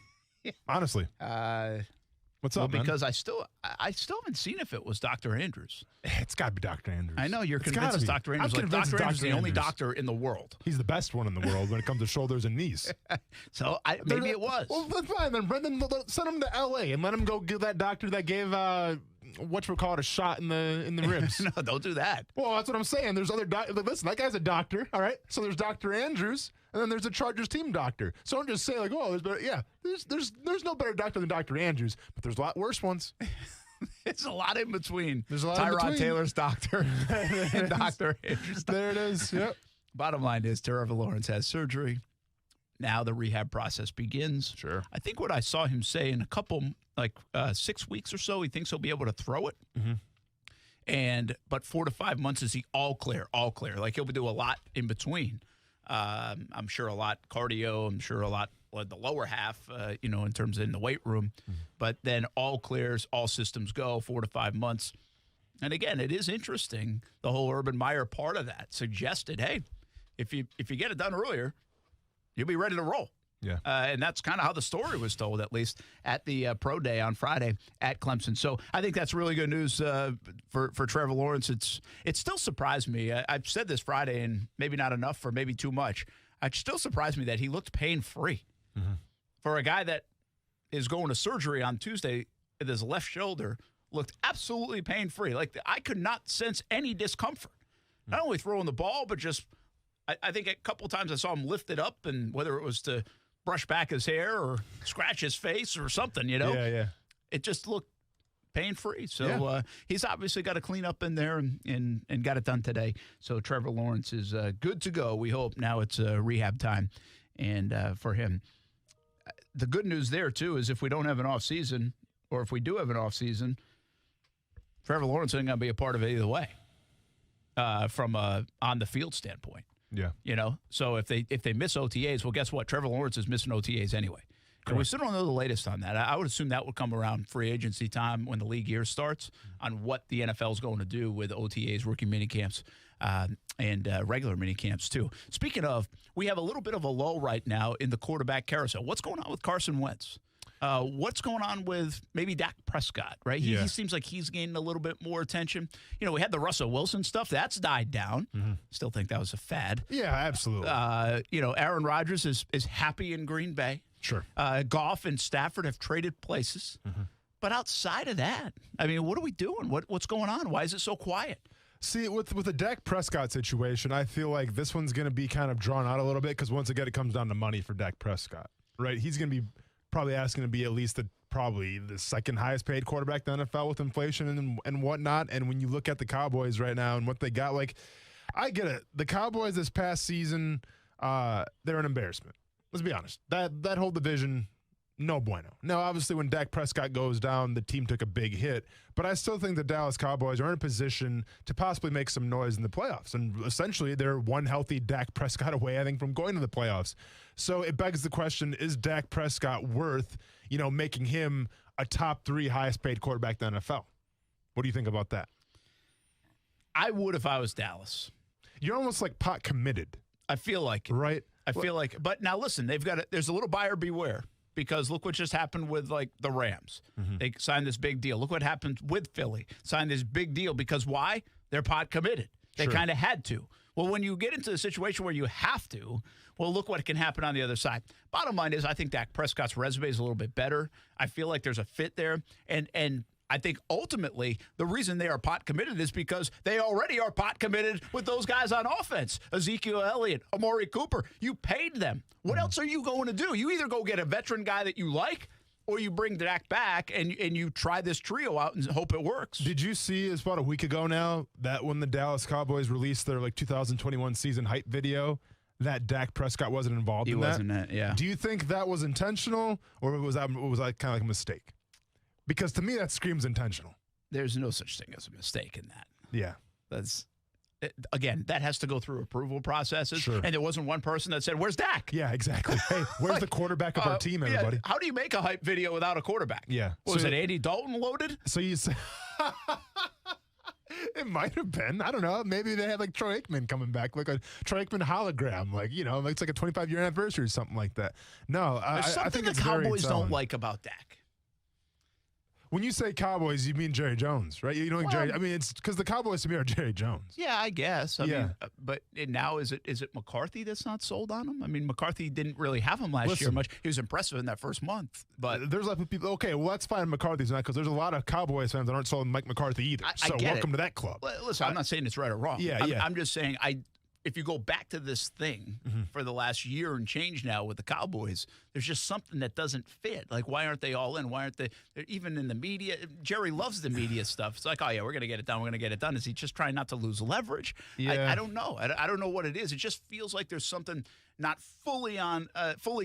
Honestly, what's up, man? Because I still haven't seen if it was Dr. Andrews. It's got to be Dr. Andrews. I know you're convinced it's Dr. Andrews. I'm convinced Dr. Andrews is the only doctor in the world. He's the best one in the world when it comes to shoulders and knees. So maybe it was. Well, that's fine. Then Brendan, send him to L.A. and let him go give that doctor that gave whatchamacallit a shot in the ribs. No, don't do that. Well, that's what I'm saying. There's other listen, that guy's a doctor, all right? So there's Dr. Andrews, and then there's a Chargers team doctor. So don't just say like, oh, there's better. Yeah, there's no better doctor than Dr. Andrews, but there's a lot worse ones. It's a lot in between. There's a lot Tyrod in between. Taylor's doctor and Dr. Andrews. There it is. Yep. Bottom line is Trevor Lawrence has surgery. Now the rehab process begins. Sure. I think what I saw him say in a couple, 6 weeks or so, he thinks he'll be able to throw it. Mm-hmm. But 4 to 5 months is he all clear. Like he'll do a lot in between. I'm sure a lot cardio. I'm sure a lot the lower half, in terms of in the weight room. Mm-hmm. But then all clears, all systems go, 4 to 5 months. And again, it is interesting. The whole Urban Meyer part of that suggested, hey, if you get it done earlier, you'll be ready to roll. Yeah. And that's kind of how the story was told, at least at the pro day on Friday at Clemson. So I think that's really good news for Trevor Lawrence. It still surprised me. I've said this Friday, and maybe not enough or maybe too much. It still surprised me that he looked pain-free. Mm-hmm. For a guy that is going to surgery on Tuesday with his left shoulder, looked absolutely pain-free. Like, I could not sense any discomfort. Not only throwing the ball, but just I think a couple times I saw him lift it up, and whether it was to brush back his hair or scratch his face or something, Yeah. It just looked pain-free. So he's obviously got to clean up in there and got it done today. So Trevor Lawrence is good to go. We hope now it's rehab time and for him. The good news there, too, is if we don't have an off-season, or if we do have an off-season, Trevor Lawrence isn't going to be a part of it either way from a on-the-field standpoint. Yeah. So if they miss OTAs, well, guess what? Trevor Lawrence is missing OTAs anyway. And we still don't know the latest on that. I would assume that would come around free agency time when the league year starts on what the NFL is going to do with OTAs, rookie minicamps, and regular minicamps, too. Speaking of, we have a little bit of a lull right now in the quarterback carousel. What's going on with Carson Wentz? What's going on with maybe Dak Prescott, right? He seems like he's gaining a little bit more attention. We had the Russell Wilson stuff. That's died down. Mm-hmm. Still think that was a fad. Yeah, absolutely. Aaron Rodgers is happy in Green Bay. Sure. Goff and Stafford have traded places. Mm-hmm. But outside of that, I mean, what are we doing? What's going on? Why is it so quiet? See, with the Dak Prescott situation, I feel like this one's going to be kind of drawn out a little bit because once again, it comes down to money for Dak Prescott, right? He's going to be probably asking to be at least probably the second highest paid quarterback in the NFL with inflation and whatnot. And when you look at the Cowboys right now and what they got, like, I get it. The Cowboys this past season, they're an embarrassment. Let's be honest. That whole division, no bueno. Now, obviously, when Dak Prescott goes down, the team took a big hit. But I still think the Dallas Cowboys are in a position to possibly make some noise in the playoffs. And essentially, they're one healthy Dak Prescott away, I think, from going to the playoffs. So it begs the question, is Dak Prescott worth, making him a top 3 highest paid quarterback in the NFL? What do you think about that? I would if I was Dallas. You're almost like pot committed. I feel like it. Right. I feel like it. But now listen, there's a little buyer beware. Because look what just happened with, the Rams. Mm-hmm. They signed this big deal. Look what happened with Philly. Signed this big deal. Because why? They're pot committed. They kind of had to. Well, when you get into a situation where you have to, well, look what can happen on the other side. Bottom line is I think Dak Prescott's resume is a little bit better. I feel like there's a fit there. And I think ultimately the reason they are pot committed is because they already are pot committed with those guys on offense. Ezekiel Elliott, Amari Cooper. You paid them. What else are you going to do? You either go get a veteran guy that you like, or you bring Dak back and you try this trio out and hope it works. Did you see, it's about a week ago now, that when the Dallas Cowboys released their 2021 season hype video, that Dak Prescott wasn't involved in that? He wasn't, yeah. Do you think that was intentional, or was that kind of like a mistake? Because to me, that screams intentional. There's no such thing as a mistake in that. Yeah. Again, that has to go through approval processes. Sure. And there wasn't one person that said, "Where's Dak?" Yeah, exactly. Hey, where's the quarterback of our team, everybody? Yeah. How do you make a hype video without a quarterback? Yeah. Was it Andy Dalton loaded? So you say it might have been. I don't know. Maybe they had like Troy Aikman coming back, like a Troy Aikman hologram, like it's like a 25-year anniversary or something like that. No, I think the it's Cowboys very don't like about Dak. When you say Cowboys, you mean Jerry Jones, right? You know, Jerry. I mean, it's because the Cowboys to me are Jerry Jones. Yeah, I guess. I mean, but now is it McCarthy that's not sold on him? I mean, McCarthy didn't really have him last year much. He was impressive in that first month, but there's a lot of people. Okay, well, that's fine. McCarthy's not, because there's a lot of Cowboys fans that aren't sold on Mike McCarthy either. So welcome to that club. Listen, I'm not saying it's right or wrong. I'm just saying if you go back to this thing for the last year and change now with the Cowboys, there's just something that doesn't fit. Like, why aren't they all in? Why aren't they even in the media? Jerry loves the media stuff. It's like, oh, yeah, we're going to get it done. We're going to get it done. Is he just trying not to lose leverage? Yeah. I don't know. I don't know what it is. It just feels like there's something not fully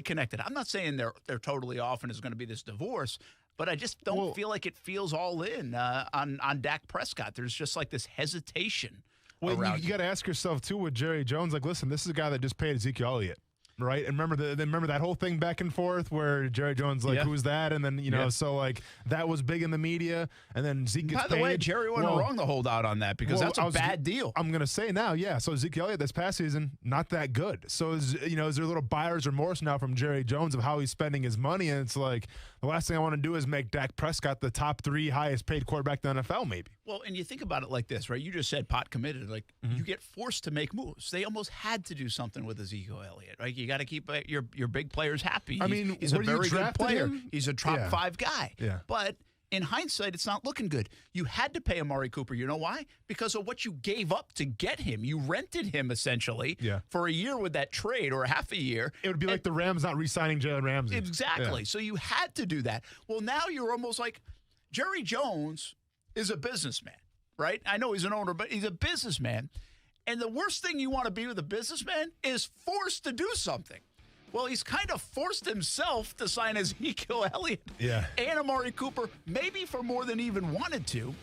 connected. I'm not saying they're totally off and it's going to be this divorce, but I just don't feel like it feels all in on Dak Prescott. There's just like this hesitation. Well, you got to ask yourself, too, with Jerry Jones, like, listen, this is a guy that just paid Ezekiel Elliott, right? And remember that whole thing back and forth where Jerry Jones, like, who's that? And then, so, like, that was big in the media. And then Zeke gets paid. By the way, Jerry wasn't wrong to hold out on that because that's a bad deal. I'm going to say now, so Ezekiel Elliott this past season, not that good. So, is there a little buyer's remorse now from Jerry Jones of how he's spending his money? And it's like, the last thing I want to do is make Dak Prescott the top 3 highest paid quarterback in the NFL, maybe. Well, and you think about it like this, right? You just said pot committed. Like, you get forced to make moves. They almost had to do something with Ezekiel Elliott, right? You got to keep your big players happy. He's a very good player. He's a top 5 guy. Yeah. But in hindsight, it's not looking good. You had to pay Amari Cooper. You know why? Because of what you gave up to get him. You rented him, essentially, for a year with that trade, or half a year. It would be like the Rams not re-signing Jalen Ramsey. Exactly. So you had to do that. Well, now you're almost like Jerry Jones is a businessman, right? I know he's an owner, but he's a businessman. And the worst thing you want to be with a businessman is forced to do something. Well, he's kind of forced himself to sign Ezekiel Elliott and Amari Cooper, maybe for more than he even wanted to.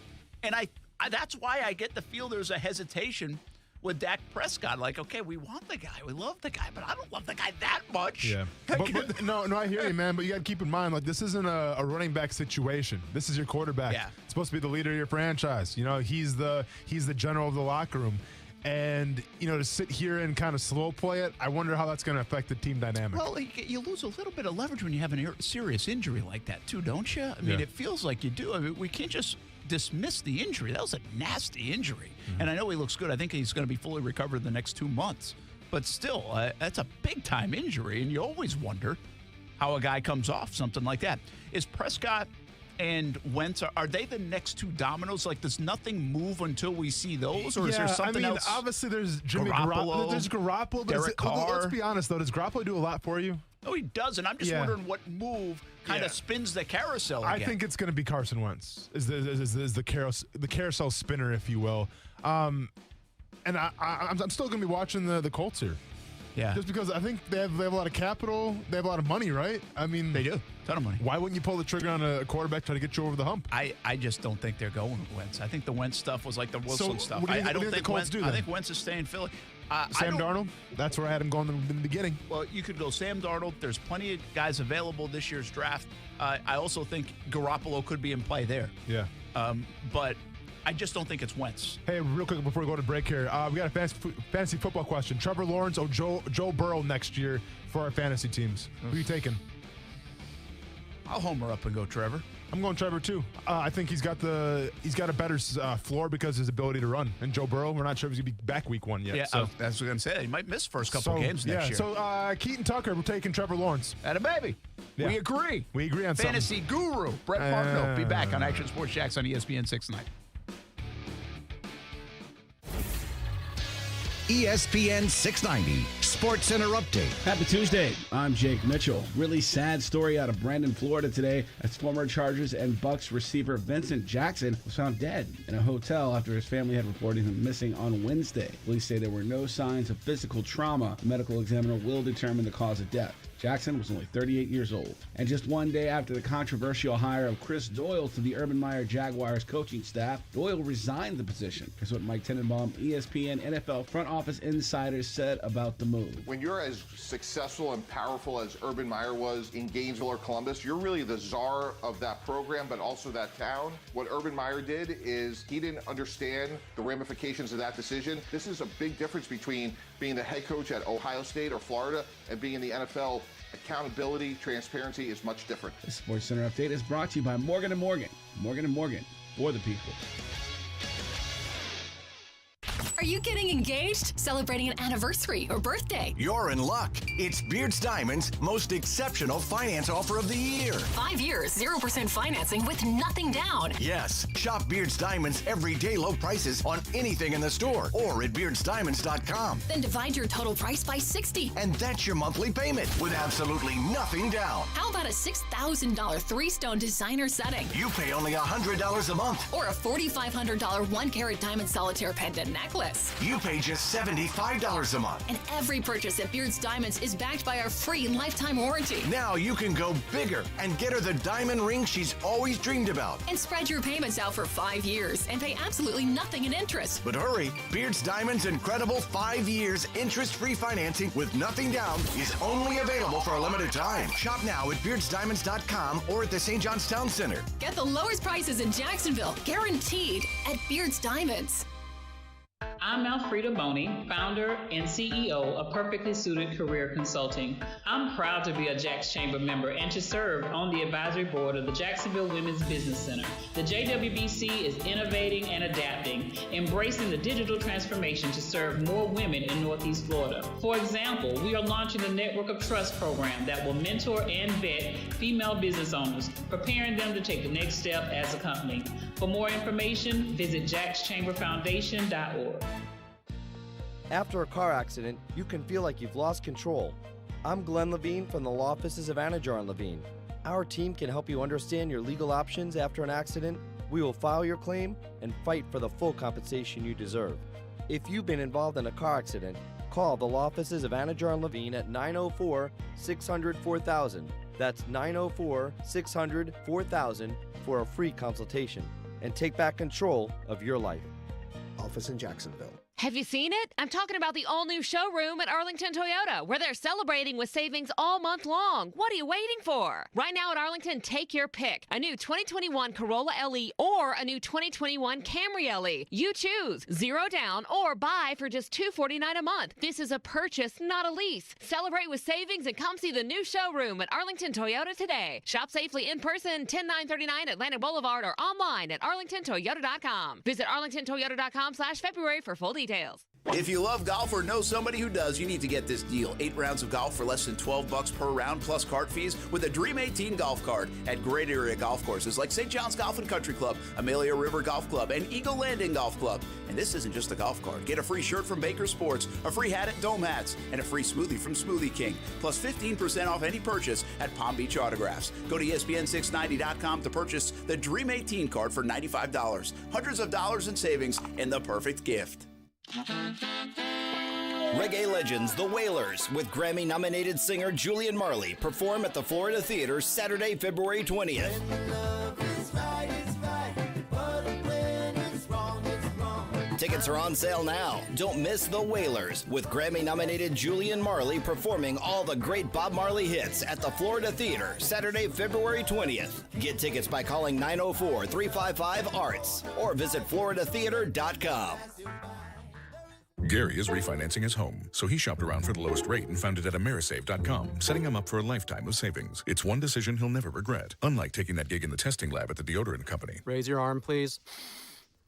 And I that's why I get the feel there's a hesitation with Dak Prescott. Like, okay, we want the guy. We love the guy, but I don't love the guy that much. Yeah. But no, I hear you, man. But you got to keep in mind, like, this isn't a running back situation. This is your quarterback. Yeah. It's supposed to be the leader of your franchise. He's the general of the locker room. And, to sit here and kind of slow play it, I wonder how that's going to affect the team dynamic. Well, you lose a little bit of leverage when you have a serious injury like that, too, don't you? I mean, it feels like you do. I mean, we can't just dismiss the injury. That was a nasty injury. And I know he looks good. I think he's going to be fully recovered in the next 2 months. But still, that's a big-time injury, and you always wonder how a guy comes off something like that. Is Prescott and Wentz, are they the next 2 dominoes? Like, does nothing move until we see those? Or is there something else? Obviously, there's Jimmy Garoppolo. There's Garoppolo. Derek Carr. Let's be honest, though. Does Garoppolo do a lot for you? No, he doesn't. I'm just wondering what move kind of spins the carousel again. I think it's going to be Carson Wentz is the carousel spinner, if you will. And I'm still going to be watching the Colts here. Yeah. Just because I think they have a lot of capital. They have a lot of money, right? I mean, they do. Ton of money. Why wouldn't you pull the trigger on a quarterback trying to get you over the hump? I just don't think they're going with Wentz. I think the Wentz stuff was like the Wilson stuff. I don't think Wentz do. I think Wentz is staying in Philly. Sam Darnold? That's where I had him going in the beginning. Well, you could go Sam Darnold. There's plenty of guys available this year's draft. I also think Garoppolo could be in play there. Yeah. But I just don't think it's Wentz. Hey, real quick before we go to break here, we got a fantasy football question. Trevor Lawrence or Joe Burrow next year for our fantasy teams? Who are you taking? I'll homer up and go Trevor. I'm going Trevor too. I think he's got a better floor because of his ability to run. And Joe Burrow, we're not sure if he's going to be back week 1 yet. Yeah, so. that's what I'm going to say. He might miss first couple games next year. So Keaton Tucker, we're taking Trevor Lawrence. Atta baby. Yeah. We agree. We agree on fantasy something. Guru Brett Martineau. Be back on Action Sports Jacks on ESPN 690. ESPN 690 Sports Center Update. Happy Tuesday. I'm Jake Mitchell. Really sad story out of Brandon, Florida today as former Chargers and Bucks receiver Vincent Jackson was found dead in a hotel after his family had reported him missing on Wednesday. Police say there were no signs of physical trauma. A medical examiner will determine the cause of death. Jackson was only 38 years old. And just one day after the controversial hire of Chris Doyle to the Urban Meyer Jaguars coaching staff, Doyle resigned the position. Here's what Mike Tenenbaum, ESPN NFL front office insider, said about the move. When you're as successful and powerful as Urban Meyer was in Gainesville or Columbus, you're really the czar of that program, but also that town. What Urban Meyer did is he didn't understand the ramifications of that decision. This is a big difference between being the head coach at Ohio State or Florida and being in the NFL. Accountability, transparency is much different. The Sports Center update is brought to you by Morgan & Morgan. Morgan & Morgan, for the people. Are you getting engaged? Celebrating an anniversary or birthday? You're in luck. It's Beards Diamond's most exceptional finance offer of the year. 5 years, 0% financing with nothing down. Yes. Shop Beards Diamond's everyday low prices on anything in the store or at beardsdiamonds.com. Then divide your total price by 60. And that's your monthly payment with absolutely nothing down. How about a $6,000 3-stone designer setting? You pay only $100 a month. Or a $4,500 1-carat diamond solitaire pendant necklace. You pay just $75 a month. And every purchase at Beards Diamonds is backed by our free lifetime warranty. Now you can go bigger and get her the diamond ring she's always dreamed about. And spread your payments out for 5 years and pay absolutely nothing in interest. But hurry, Beards Diamond's incredible 5 years interest-free financing with nothing down is only available for a limited time. Shop now at beardsdiamonds.com or at the St. John's Town Center. Get the lowest prices in Jacksonville, guaranteed, at Beards Diamonds. I'm Alfreda Boney, founder and CEO of Perfectly Suited Career Consulting. I'm proud to be a Jacks Chamber member and to serve on the advisory board of the Jacksonville Women's Business Center. The JWBC is innovating and adapting, embracing the digital transformation to serve more women in Northeast Florida. For example, we are launching the Network of Trust program that will mentor and vet female business owners, preparing them to take the next step as a company. For more information, visit jackschamberfoundation.org. After a car accident, you can feel like you've lost control. I'm Glenn Levine from the law offices of Anajar and Levine. Our team can help you understand your legal options after an accident. We will file your claim and fight for the full compensation you deserve. If you've been involved in a car accident, call the law offices of Anajar and Levine at 904-600-4000. That's 904-600-4000 for a free consultation. And take back control of your life. Office in Jacksonville. Have you seen it? I'm talking about the all-new showroom at Arlington Toyota, where they're celebrating with savings all month long. What are you waiting for? Right now at Arlington, take your pick. A new 2021 Corolla LE or a new 2021 Camry LE. You choose. 0 down or buy for just $249 a month. This is a purchase, not a lease. Celebrate with savings and come see the new showroom at Arlington Toyota today. Shop safely in person, 10939 Atlantic Boulevard, or online at arlingtontoyota.com. Visit arlingtontoyota.com/February for full details. If you love golf or know somebody who does, you need to get this deal. 8 rounds of golf for less than $12 per round plus cart fees with a Dream 18 golf card at great area golf courses like St. John's Golf and Country Club, Amelia River Golf Club, and Eagle Landing Golf Club. And this isn't just a golf card. Get a free shirt from Baker Sports, a free hat at Dome Hats, and a free smoothie from Smoothie King, plus 15% off any purchase at Palm Beach Autographs. Go to ESPN690.com to purchase the Dream 18 card for $95. Hundreds of dollars in savings and the perfect gift. Reggae legends, the Wailers, with Grammy-nominated singer Julian Marley, perform at the Florida Theater Saturday, February 20th. Tickets are on sale now. Don't miss the Wailers, with Grammy-nominated Julian Marley performing all the great Bob Marley hits at the Florida Theater Saturday, February 20th. Get tickets by calling 904-355-ARTS or visit floridatheater.com. Gary is refinancing his home, so he shopped around for the lowest rate and found it at Amerisave.com, setting him up for a lifetime of savings. It's one decision he'll never regret, unlike taking that gig in the testing lab at the deodorant company. Raise your arm, please.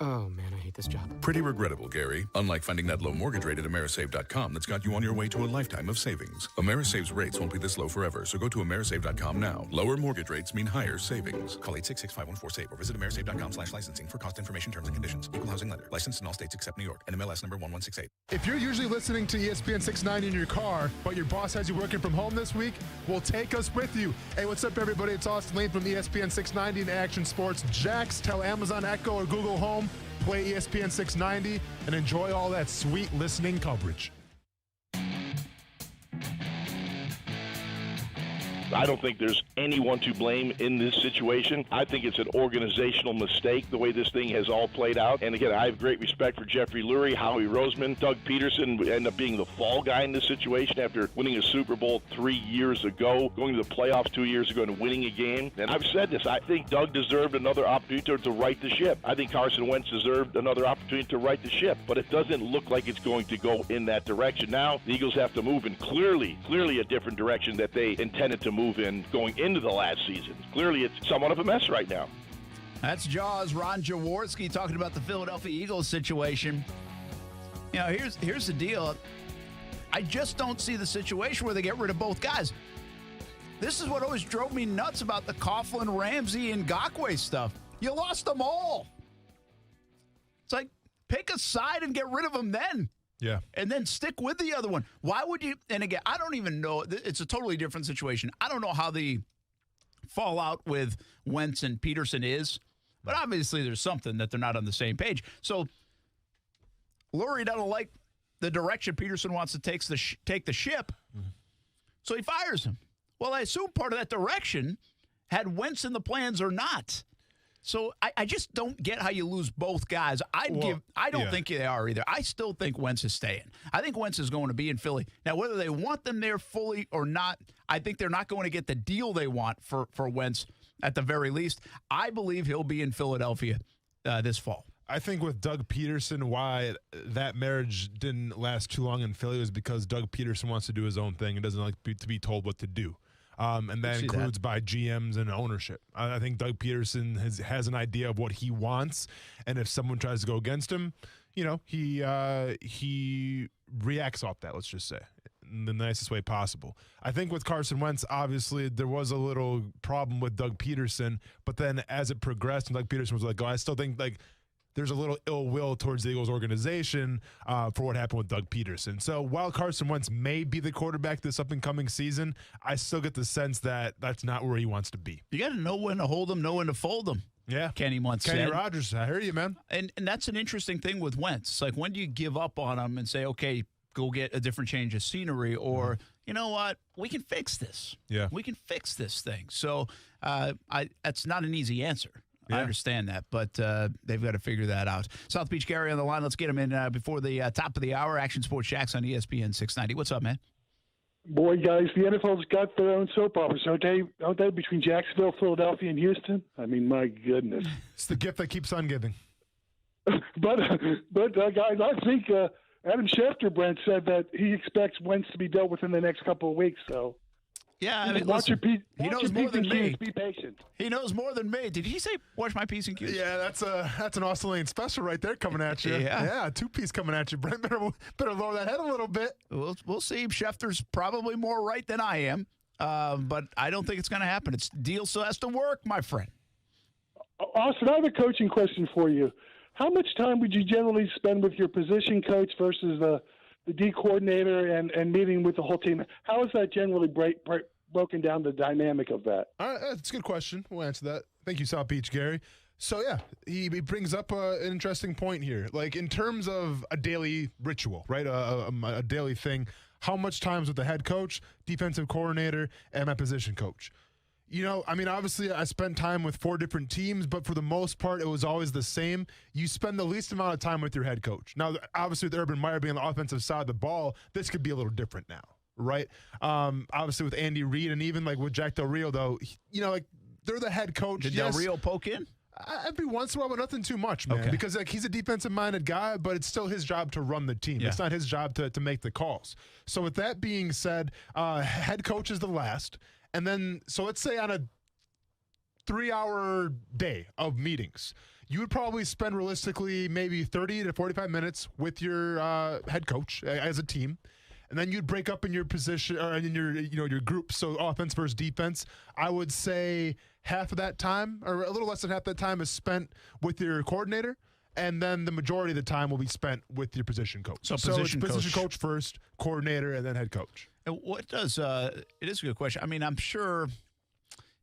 Oh, man, I hate this job. Pretty regrettable, Gary. Unlike finding that low mortgage rate at Amerisave.com that's got you on your way to a lifetime of savings. Amerisave's rates won't be this low forever, so go to Amerisave.com now. Lower mortgage rates mean higher savings. Call 866-514-SAVE or visit Amerisave.com/licensing for cost information, terms, and conditions. Equal housing lender. Licensed in all states except New York. NMLS number 1168. If you're usually listening to ESPN 690 in your car, but your boss has you working from home this week, well, take us with you. Hey, what's up, everybody? It's Austin Lane from ESPN 690 and Action Sports Jacks. Tell Amazon Echo or Google Home, play ESPN 690, and enjoy all that sweet listening coverage. I don't think there's anyone to blame in this situation. I think it's an organizational mistake, the way this thing has all played out. And again, I have great respect for Jeffrey Lurie, Howie Roseman. Doug Peterson ended up being the fall guy in this situation after winning a Super Bowl 3 years ago, going to the playoffs 2 years ago and winning a game. And I've said this, I think Doug deserved another opportunity to right the ship. I think Carson Wentz deserved another opportunity to right the ship, but it doesn't look like it's going to go in that direction. Now, the Eagles have to move in clearly a different direction that they intended to move in going into the last season. Clearly, it's somewhat of a mess right now. That's Jaws, Ron Jaworski, talking about the Philadelphia Eagles situation. You know, here's the deal. I just don't see the situation where they get rid of both guys. This is what always drove me nuts about the Coughlin, Ramsey, and Ngakoue stuff. You lost them all. It's like, pick a side and get rid of them then. Yeah. And then stick with the other one. Why would you? And again, I don't even know. It's a totally different situation. I don't know how the fallout with Wentz and Peterson is, but obviously there's something that they're not on the same page. So Lurie doesn't like the direction Peterson wants to take the ship, so he fires him. Well, I assume part of that direction had Wentz in the plans or not. So I just don't get how you lose both guys. I don't think they are either. I still think Wentz is staying. I think Wentz is going to be in Philly. Now, whether they want them there fully or not, I think they're not going to get the deal they want for Wentz at the very least. I believe he'll be in Philadelphia this fall. I think with Doug Peterson, why that marriage didn't last too long in Philly was because Doug Peterson wants to do his own thing and doesn't like to be told what to do. And that includes by GMs and ownership. I think Doug Peterson has an idea of what he wants, and if someone tries to go against him, he reacts off that, let's just say, in the nicest way possible. I think with Carson Wentz, obviously, there was a little problem with Doug Peterson, but then as it progressed, and Doug Peterson was like, I still think, there's a little ill will towards the Eagles organization for what happened with Doug Peterson. So while Carson Wentz may be the quarterback this up-and-coming season, I still get the sense that that's not where he wants to be. You got to know when to hold them, know when to fold them. Yeah. Kenny Kenny Rogers, I hear you, man. And that's an interesting thing with Wentz. It's like, when do you give up on him and say, okay, go get a different change of scenery, or, you know what, we can fix this. Yeah. We can fix this thing. So that's not an easy answer. Yeah. I understand that, but they've got to figure that out. South Beach Gary on the line. Let's get him in before the top of the hour. Action Sports Jax on ESPN 690. What's up, man? Boy, guys, the NFL's got their own soap operas, don't they? Between Jacksonville, Philadelphia, and Houston. I mean, my goodness. It's the gift that keeps on giving. But guys, I think Adam Schefter, Brent, said that he expects Wentz to be dealt with in the next couple of weeks. So. Yeah, I mean, watch listen, he knows more than me. Be patient. He knows more than me. Did he say watch my P's and Q's? Yeah, that's an Austin Lane special right there coming at you. Yeah, 2-piece coming at you. Brent better lower that head a little bit. We'll see. Schefter's probably more right than I am, but I don't think it's going to happen. It's deal still has to work, my friend. Austin, I have a coaching question for you. How much time would you generally spend with your position coach versus the D coordinator and meeting with the whole team? How is that generally broken down, the dynamic of that? That's a good question. We'll answer that. Thank you, South Beach Gary. So, yeah, he brings up an interesting point here. Like, in terms of a daily ritual, right, a daily thing, how much time's with the head coach, defensive coordinator, and my position coach? You know, I mean, obviously I spent time with 4 different teams, but for the most part, it was always the same. You spend the least amount of time with your head coach. Now, obviously, with Urban Meyer being on the offensive side of the ball, this could be a little different now, right? Obviously, with Andy Reid and even like with Jack Del Rio, though, they're the head coach. Did Del Rio poke in? Every once in a while, but nothing too much, man. Okay. Because he's a defensive-minded guy, but it's still his job to run the team. Yeah. It's not his job to make the calls. So with that being said, head coach is the last. And then, so let's say on a 3-hour day of meetings, you would probably spend realistically maybe 30 to 45 minutes with your head coach as a team. And then you'd break up in your position or in your group. So offense versus defense. I would say half of that time, or a little less than half that time, is spent with your coordinator. And then the majority of the time will be spent with your position coach. So it's position coach first, coordinator, and then head coach. And what does it is a good question. I mean, I'm sure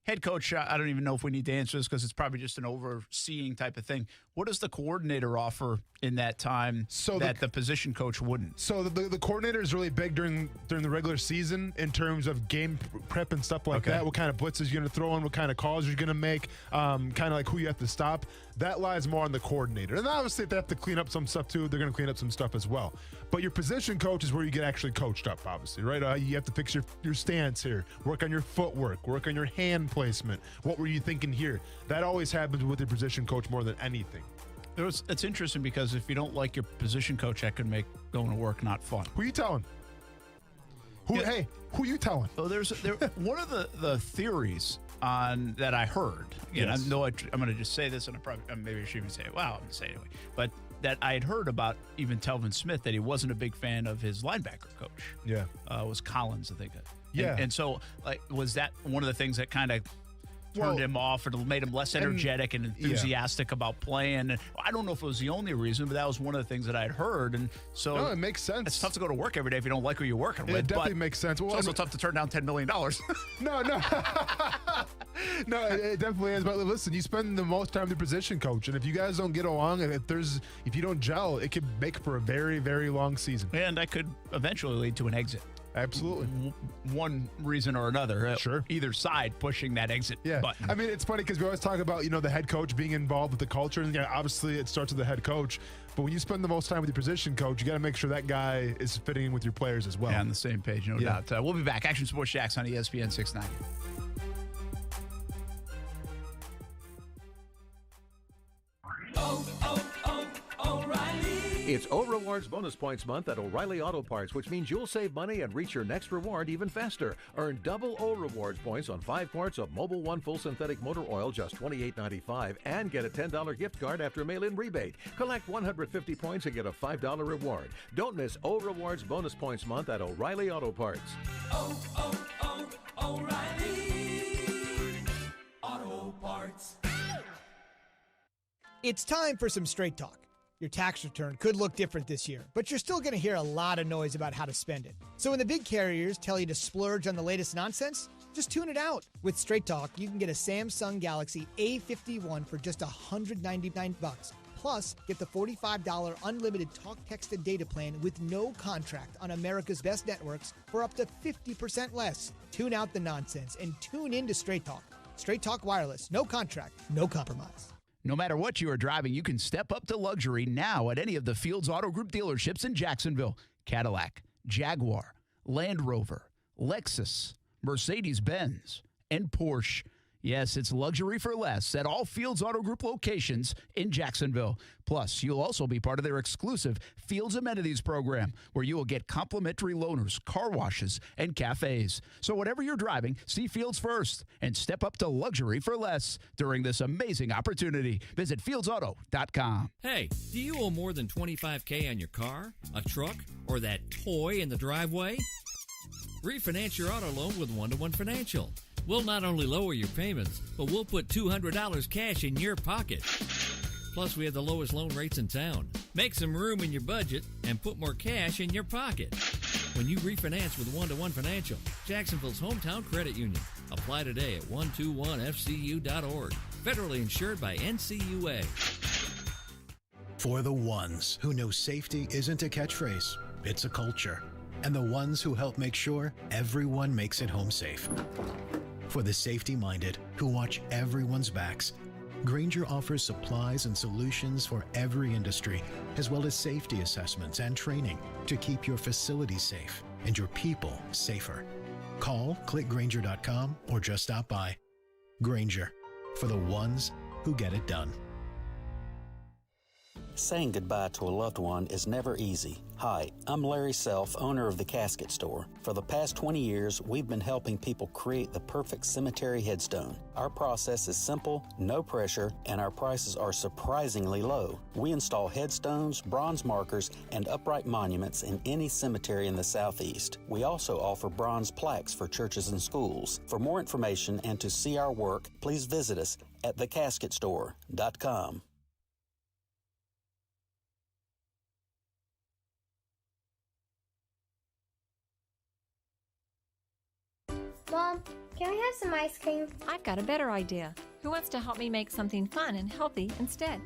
Head coach, I don't even know if we need to answer this because it's probably just an overseeing type of thing. What does the coordinator offer in that time that the position coach wouldn't? So the coordinator is really big during the regular season in terms of game prep and stuff like that. What kind of blitzes you're going to throw in, what kind of calls you're going to make, kind of like who you have to stop. That lies more on the coordinator. And obviously, if they have to clean up some stuff too, they're going to clean up some stuff as well. But your position coach is where you get actually coached up, obviously, right? You have to fix your stance here, work on your footwork, work on your hand placement. What were you thinking here? That always happens with your position coach more than anything. It's interesting because if you don't like your position coach, that could make going to work not fun. Who you telling? Hey, who you telling? So one of the theories on that I heard, and I know I'm going to just say this, and maybe I should even say it. Wow, I'm going to say it anyway. But that I had heard about even Telvin Smith, that he wasn't a big fan of his linebacker coach. Yeah. Was Collins, I think. Yeah. And so, was that one of the things that kind of turned him off or made him less energetic and enthusiastic about playing? And I don't know if it was the only reason, but that was one of the things that I had heard. And so it makes sense. It's tough to go to work every day if you don't like who you're working with. It definitely makes sense. It's also tough to turn down $10 million. No. No, it definitely is. But listen, you spend the most time with the position coach, and if you guys don't get along, and if you don't gel, it could make for a very, very long season. And that could eventually lead to an exit. Absolutely. One reason or another. Sure. Either side pushing that exit button. I mean, it's funny because we always talk about, the head coach being involved with the culture. And obviously it starts with the head coach. But when you spend the most time with your position coach, you got to make sure that guy is fitting in with your players as well. Yeah, on the same page, no doubt. We'll be back. Action Sports Jacks on ESPN 690. It's O Rewards Bonus Points Month at O'Reilly Auto Parts, which means you'll save money and reach your next reward even faster. Earn double O Rewards points on 5 quarts of Mobil 1 full synthetic motor oil, just $28.95, and get a $10 gift card after mail-in rebate. Collect 150 points and get a $5 reward. Don't miss O Rewards Bonus Points Month at O'Reilly Auto Parts. O'Reilly Auto Parts. It's time for some straight talk. Your tax return could look different this year, but you're still going to hear a lot of noise about how to spend it. So when the big carriers tell you to splurge on the latest nonsense, just tune it out. With Straight Talk, you can get a Samsung Galaxy A51 for just $199. Plus, get the $45 unlimited talk, text, and data plan with no contract on America's best networks for up to 50% less. Tune out the nonsense and tune in to Straight Talk. Straight Talk Wireless. No contract, no compromise. No matter what you are driving, you can step up to luxury now at any of the Fields Auto Group dealerships in Jacksonville. Cadillac, Jaguar, Land Rover, Lexus, Mercedes-Benz, and Porsche. Yes, it's luxury for less at all Fields Auto Group locations in Jacksonville. Plus, you'll also be part of their exclusive Fields Amenities program, where you will get complimentary loaners, car washes, and cafes. So whatever you're driving, see Fields first and step up to luxury for less during this amazing opportunity. Visit fieldsauto.com. Hey, do you owe more than $25K on your car, a truck, or that toy in the driveway? Refinance your auto loan with One-to-One Financial. We'll not only lower your payments, but we'll put $200 cash in your pocket. Plus, we have the lowest loan rates in town. Make some room in your budget and put more cash in your pocket. When you refinance with One-to-One Financial, Jacksonville's hometown credit union. Apply today at 121fcu.org. Federally insured by NCUA. For the ones who know safety isn't a catchphrase, it's a culture. And the ones who help make sure everyone makes it home safe. For the safety-minded who watch everyone's backs, Grainger offers supplies and solutions for every industry, as well as safety assessments and training to keep your facilities safe and your people safer. Call, click Grainger.com, or just stop by. Grainger, for the ones who get it done. Saying goodbye to a loved one is never easy. Hi, I'm Larry Self, owner of the Casket Store. For the past 20 years, we've been helping people create the perfect cemetery headstone. Our process is simple, no pressure, and our prices are surprisingly low. We install headstones, bronze markers, and upright monuments in any cemetery in the Southeast. We also offer bronze plaques for churches and schools. For more information and to see our work, please visit us at thecasketstore.com. Mom, can I have some ice cream? I've got a better idea. Who wants to help me make something fun and healthy instead?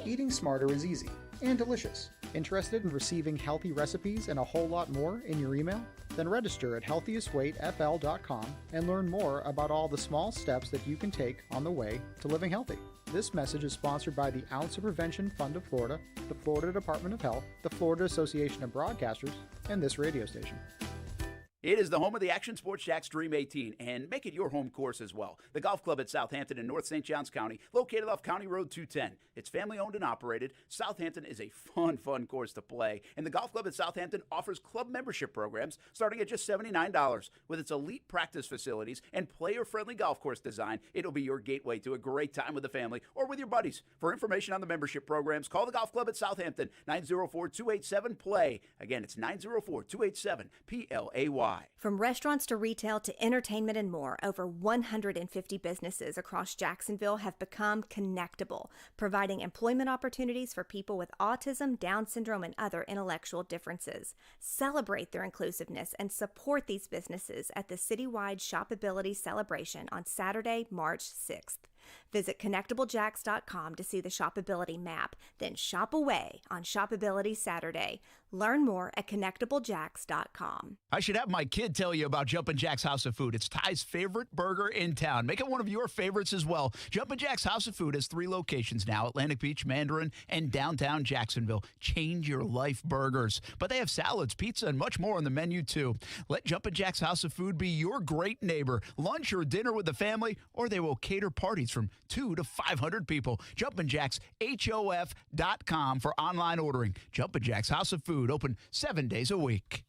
Eating smarter is easy and delicious. Interested in receiving healthy recipes and a whole lot more in your email? Then register at healthiestweightfl.com and learn more about all the small steps that you can take on the way to living healthy. This message is sponsored by the Ounce of Prevention Fund of Florida, the Florida Department of Health, the Florida Association of Broadcasters, and this radio station. It is the home of the Action Sports Jack's Dream 18, and make it your home course as well. The Golf Club at Southampton in North St. Johns County, located off County Road 210. It's family-owned and operated. Southampton is a fun course to play, and the Golf Club at Southampton offers club membership programs starting at just $79. With its elite practice facilities and player-friendly golf course design, it'll be your gateway to a great time with the family or with your buddies. For information on the membership programs, call the Golf Club at Southampton, 904-287-PLAY. Again, it's 904-287-PLAY. From restaurants to retail to entertainment and more, over 150 businesses across Jacksonville have become connectable, providing employment opportunities for people with autism, Down syndrome, and other intellectual differences. Celebrate their inclusiveness and support these businesses at the citywide Shopability Celebration on Saturday, March 6th. Visit connectablejacks.com to see the Shopability map, then shop away on Shopability Saturday. Learn more at connectablejacks.com. I should have my kid tell you about Jumpin' Jack's House of Food. It's Ty's favorite burger in town. Make it one of your favorites as well. Jumpin' Jack's House of Food has 3 locations now, Atlantic Beach, Mandarin, and downtown Jacksonville. Change your life burgers. But they have salads, pizza, and much more on the menu, too. Let Jumpin' Jack's House of Food be your great neighbor. Lunch or dinner with the family, or they will cater parties from 2 to 500 people. Jumpin' Jack's, HOF.com for online ordering. Jumpin' Jack's House of Food, open 7 days a week.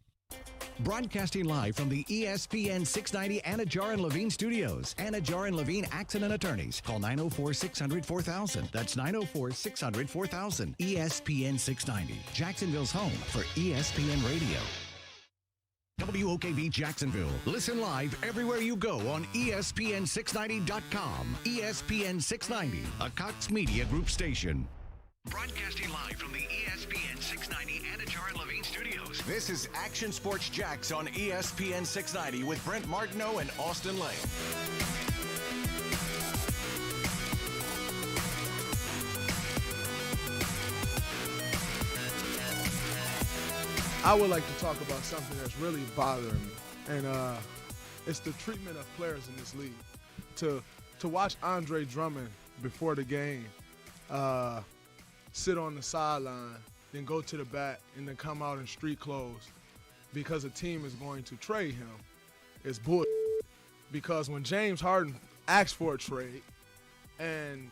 Broadcasting live from the ESPN 690 Anajar and Levine studios. Anajar and Levine Accident Attorneys. Call 904-600-4000. That's 904-600-4000. ESPN 690. Jacksonville's home for ESPN Radio. WOKV Jacksonville. Listen live everywhere you go on ESPN690.com. ESPN 690, a Cox Media Group station. Broadcasting live from the ESPN 690 Anajar and Levine studios. This is Action Sports Jacks on ESPN 690 with Brent Martineau and Austin Lane. I would like to talk about something that's really bothering me, and it's the treatment of players in this league. To watch Andre Drummond before the game sit on the sideline, then go to the bat, and then come out in street clothes because a team is going to trade him is bull. Because when James Harden asked for a trade and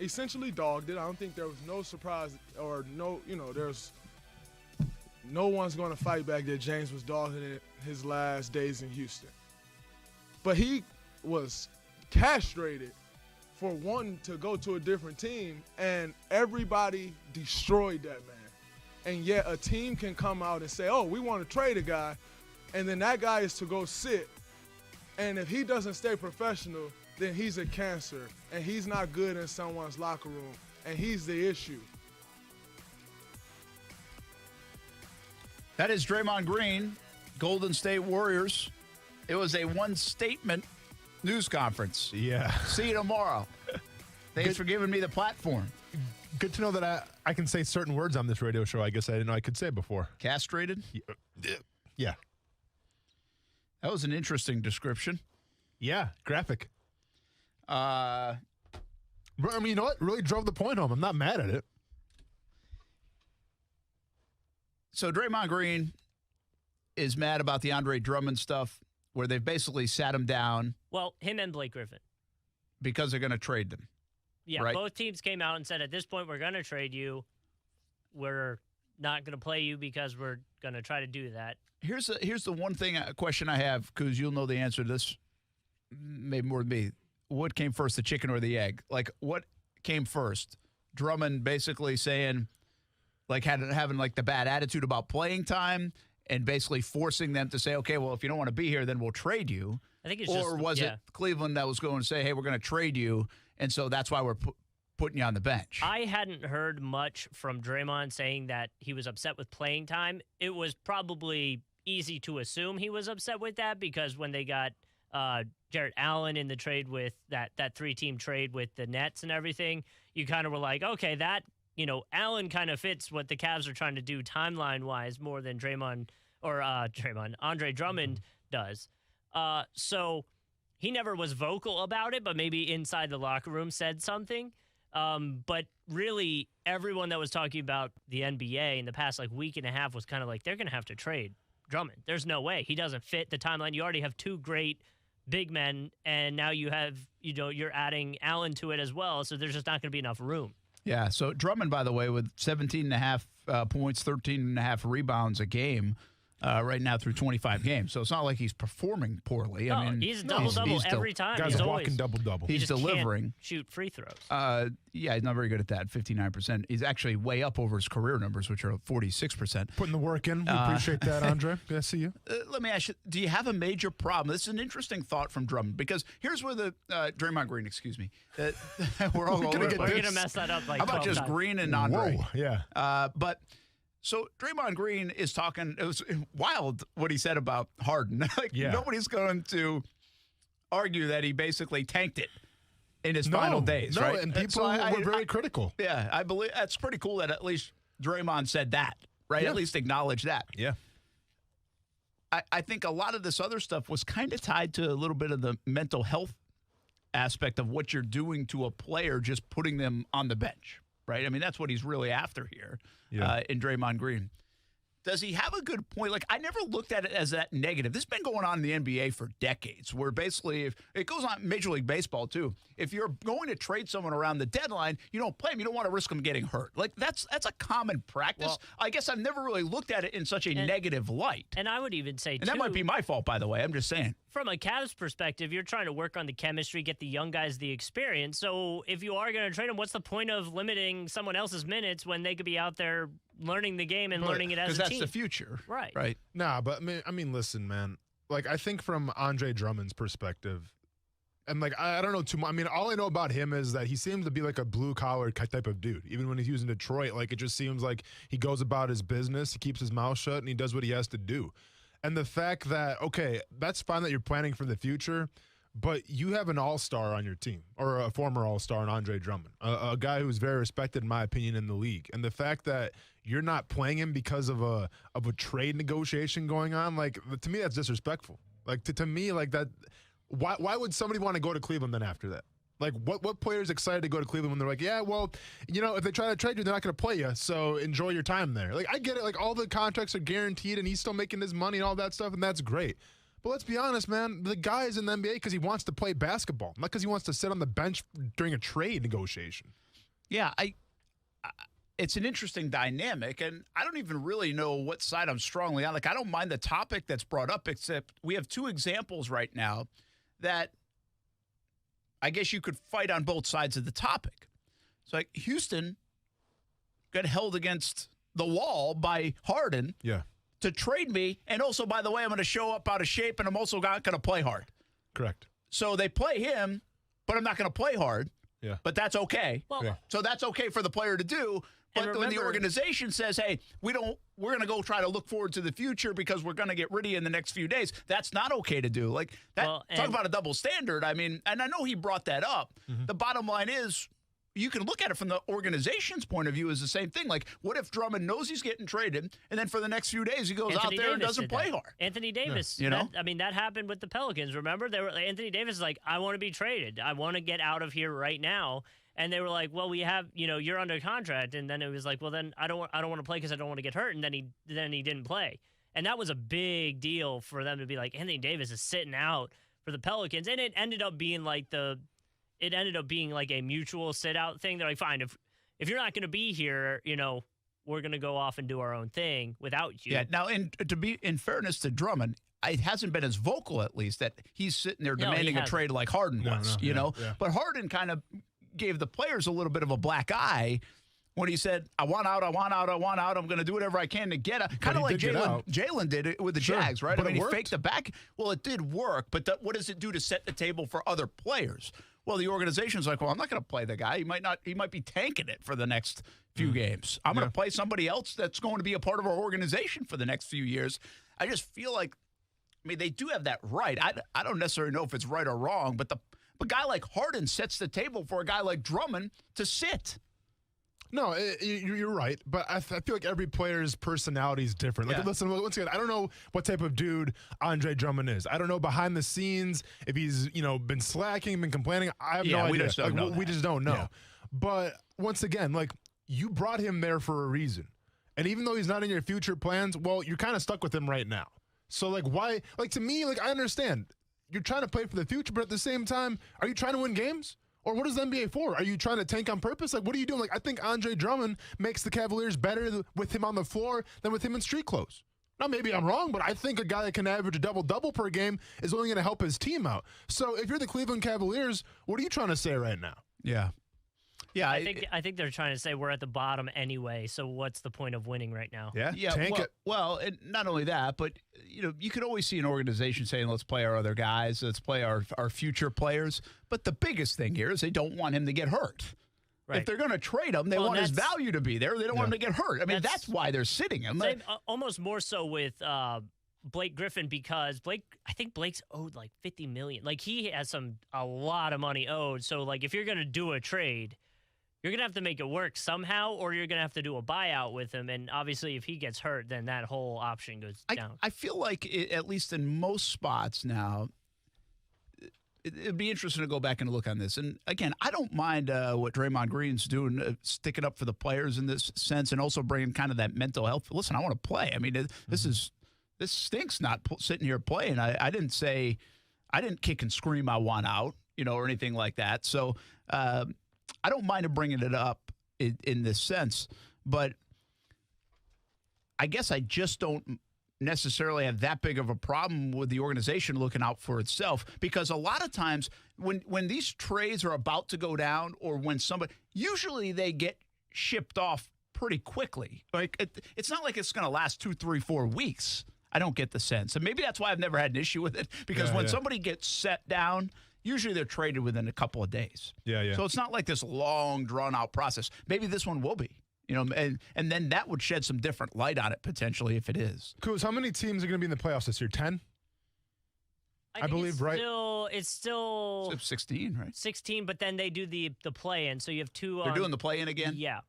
essentially dogged it, I don't think there was no surprise or there's no one's going to fight back that James was dogging it his last days in Houston. But he was castrated for wanting to go to a different team, and everybody destroyed that man. And yet a team can come out and say, oh, we want to trade a guy, and then that guy is to go sit. And if he doesn't stay professional, then he's a cancer, and he's not good in someone's locker room, and he's the issue. That is Draymond Green, Golden State Warriors. It was a one-statement news conference. Yeah. See you tomorrow. Thanks for giving me the platform. Good to know that I can say certain words on this radio show I guess I didn't know I could say before. Castrated? Yeah. That was an interesting description. Yeah, graphic. I mean, you know what? Really drove the point home. I'm not mad at it. So Draymond Green is mad about the Andre Drummond stuff, where they've basically sat him down. Well, him and Blake Griffin. Because they're going to trade them. Yeah, right? Both teams came out and said, at this point, we're going to trade you. We're not going to play you because we're going to try to do that. Here's the one question I have, because you'll know the answer to this, maybe more than me. What came first, the chicken or the egg? Like, what came first? Drummond basically saying, like, having like the bad attitude about playing time and basically forcing them to say, okay, well, if you don't want to be here, then we'll trade you. I think it's or was it Cleveland that was going to say, hey, we're going to trade you, and so that's why we're putting you on the bench? I hadn't heard much from Draymond saying that he was upset with playing time. It was probably easy to assume he was upset with that because when they got Jarrett Allen in the trade with that 3-team trade with the Nets and everything, you kind of were like, okay, that, Allen kind of fits what the Cavs are trying to do timeline-wise more than Andre Drummond does. So he never was vocal about it, but maybe inside the locker room said something. But really, everyone that was talking about the NBA in the past week and a half was kind of like, they're going to have to trade Drummond. There's no way. He doesn't fit the timeline. You already have 2 great big men, and now you have, you're adding Allen to it as well, so there's just not going to be enough room. Yeah, so Drummond, by the way, with 17.5 points, 13.5 rebounds a game right now through 25 games. So it's not like he's performing poorly. I mean, he's double-double every time. Guy's a walking double-double. He's delivering. Can't shoot free throws. Yeah, he's not very good at that, 59%. He's actually way up over his career numbers, which are 46%. Putting the work in. We appreciate that, Andre. Good to see you. Let me ask you, do you have a major problem? This is an interesting thought from Drummond, because here's where the Draymond Green, excuse me. We're all going to mess that up How about just times. Green and Andre? Whoa, yeah. So Draymond Green is talking. It was wild what he said about Harden. Nobody's going to argue that he basically tanked it in his final days, right? And people were very critical. Yeah, I believe that's pretty cool that at least Draymond said that, right? Yeah. At least acknowledge that. Yeah. I think a lot of this other stuff was kind of tied to a little bit of the mental health aspect of what you're doing to a player, just putting them on the bench, right? I mean, that's what he's really after here. In Draymond Green. Does he have a good point? I never looked at it as that negative. This has been going on in the NBA for decades, where basically, if it goes on Major League Baseball too, if you're going to trade someone around the deadline, you don't play them. You don't want to risk them getting hurt. That's a common practice. Well, I guess I've never really looked at it in such a negative light. And I would even say, and that might be my fault, by the way. I'm just saying. From a Cavs perspective, you're trying to work on the chemistry, get the young guys the experience. So if you are going to trade them, what's the point of limiting someone else's minutes when they could be out there learning the game and learning it as a team? Because that's the future. Right. Nah, but I mean, listen, man. I think from Andre Drummond's perspective, and I don't know too much. I mean, all I know about him is that he seems to be a blue-collar type of dude. Even when he's using Detroit, it just seems like he goes about his business, he keeps his mouth shut, and he does what he has to do. And the fact that, okay, that's fine that you're planning for the future, but you have an all-star on your team, or a former all-star in Andre Drummond, a guy who's very respected, in my opinion, in the league. And the fact that you're not playing him because of a trade negotiation going on, to me, that's disrespectful. To me, that, why would somebody want to go to Cleveland then after that? What player's excited to go to Cleveland when they're like, yeah, well, if they try to trade you, they're not going to play you, so enjoy your time there. I get it. All the contracts are guaranteed, and he's still making his money and all that stuff, and that's great. But let's be honest, man. The guy is in the NBA because he wants to play basketball, not because he wants to sit on the bench during a trade negotiation. Yeah, it's an interesting dynamic, and I don't even really know what side I'm strongly on. I don't mind the topic that's brought up, except we have 2 examples right now that I guess you could fight on both sides of the topic. It's Houston got held against the wall by Harden to trade me, and also, by the way, I'm going to show up out of shape, and I'm also not going to play hard. Correct. So they play him, but I'm not going to play hard. Yeah. But that's okay. Well, So that's okay for the player to do. But when the organization says, hey, we're going to go try to look forward to the future because we're going to get rid of you in the next few days, that's not okay to do. Talk about a double standard. I mean, and I know he brought that up. Mm-hmm. The bottom line is, you can look at it from the organization's point of view as the same thing. What if Drummond knows he's getting traded, and then for the next few days he goes out there and doesn't play hard? Anthony Davis, that happened with the Pelicans. Remember, Anthony Davis is I want to be traded. I want to get out of here right now. And they were like, well, we have, you're under contract. And then it was like, well, then I don't want to play because I don't want to get hurt. And then he didn't play. And that was a big deal for them to be like, Anthony Davis is sitting out for the Pelicans. And it ended up being like a mutual sit out thing. They're like, fine, if you're not going to be here, we're going to go off and do our own thing without you. Yeah. Now, to be in fairness to Drummond, it hasn't been as vocal, at least, that he's sitting there demanding a trade like Harden was, Yeah. But Harden kind of gave the players a little bit of a black eye when he said, I want out. I'm going to do whatever I can to get out. Kind of like Jalen did it with the Jags, right? But he worked. faked the back. Well, it did work, but what does it do to set the table for other players? Well, the organization's like, well, I'm not going to play the guy. He might be tanking it for the next few games. I'm going to play somebody else that's going to be a part of our organization for the next few years. I just feel like, I mean, they do have that right. I don't necessarily know if it's right or wrong, but a guy like Harden sets the table for a guy like Drummond to sit. No, you're right, but I feel like every player's personality is different. Like, listen, once again, I don't know what type of dude Andre Drummond is. I don't know behind the scenes if he's been slacking, been complaining. I have no idea. We just don't know. Yeah. But once again, like, you brought him there for a reason, and even though he's not in your future plans, well, you're kind of stuck with him right now. So like, why? Like, to me, like, I understand you're trying to play for the future, but at the same time, are you trying to win games? Or what is the NBA for? Are you trying to tank on purpose? Like, what are you doing? Like, I think Andre Drummond makes the Cavaliers better with him on the floor than with him in street clothes. Now, maybe I'm wrong, but I think a guy that can average a double-double per game is only going to help his team out. So if you're the Cleveland Cavaliers, what are you trying to say right now? Yeah. Yeah, I think they're trying to say we're at the bottom anyway, so what's the point of winning right now? Yeah. Tank it. Well, and not only that, but you could always see an organization saying, "Let's play our other guys, let's play our future players." But the biggest thing here is they don't want him to get hurt. Right. If they're going to trade him, they want his value to be there. They don't want him to get hurt. I mean, that's why they're sitting him. Almost more so with Blake Griffin, because I think Blake's owed like $50 million. Like, he has a lot of money owed. So like, if you're going to do a trade, you're going to have to make it work somehow, or you're going to have to do a buyout with him. And obviously, if he gets hurt, then that whole option goes down. I feel like, at least in most spots now, it'd be interesting to go back and look on this. And again, I don't mind what Draymond Green's doing, sticking up for the players in this sense, and also bringing kind of that mental health. Listen, I want to play. I mean, this stinks not sitting here playing. I didn't kick and scream I want out, or anything like that. So, I don't mind him bringing it up in this sense, but I guess I just don't necessarily have that big of a problem with the organization looking out for itself, because a lot of times when these trades are about to go down, or when usually they get shipped off pretty quickly. Like, it's not like it's going to last 2, 3, 4 weeks. I don't get the sense. And maybe that's why I've never had an issue with it, because when somebody gets set down, usually they're traded within a couple of days. Yeah. So it's not like this long, drawn-out process. Maybe this one will be, and then that would shed some different light on it, potentially, if it is. Kuz, how many teams are going to be in the playoffs this year? 10? I believe, right? It's still 16, right? 16, but then they do the play-in, so you have two. They're doing the play-in again? Yeah.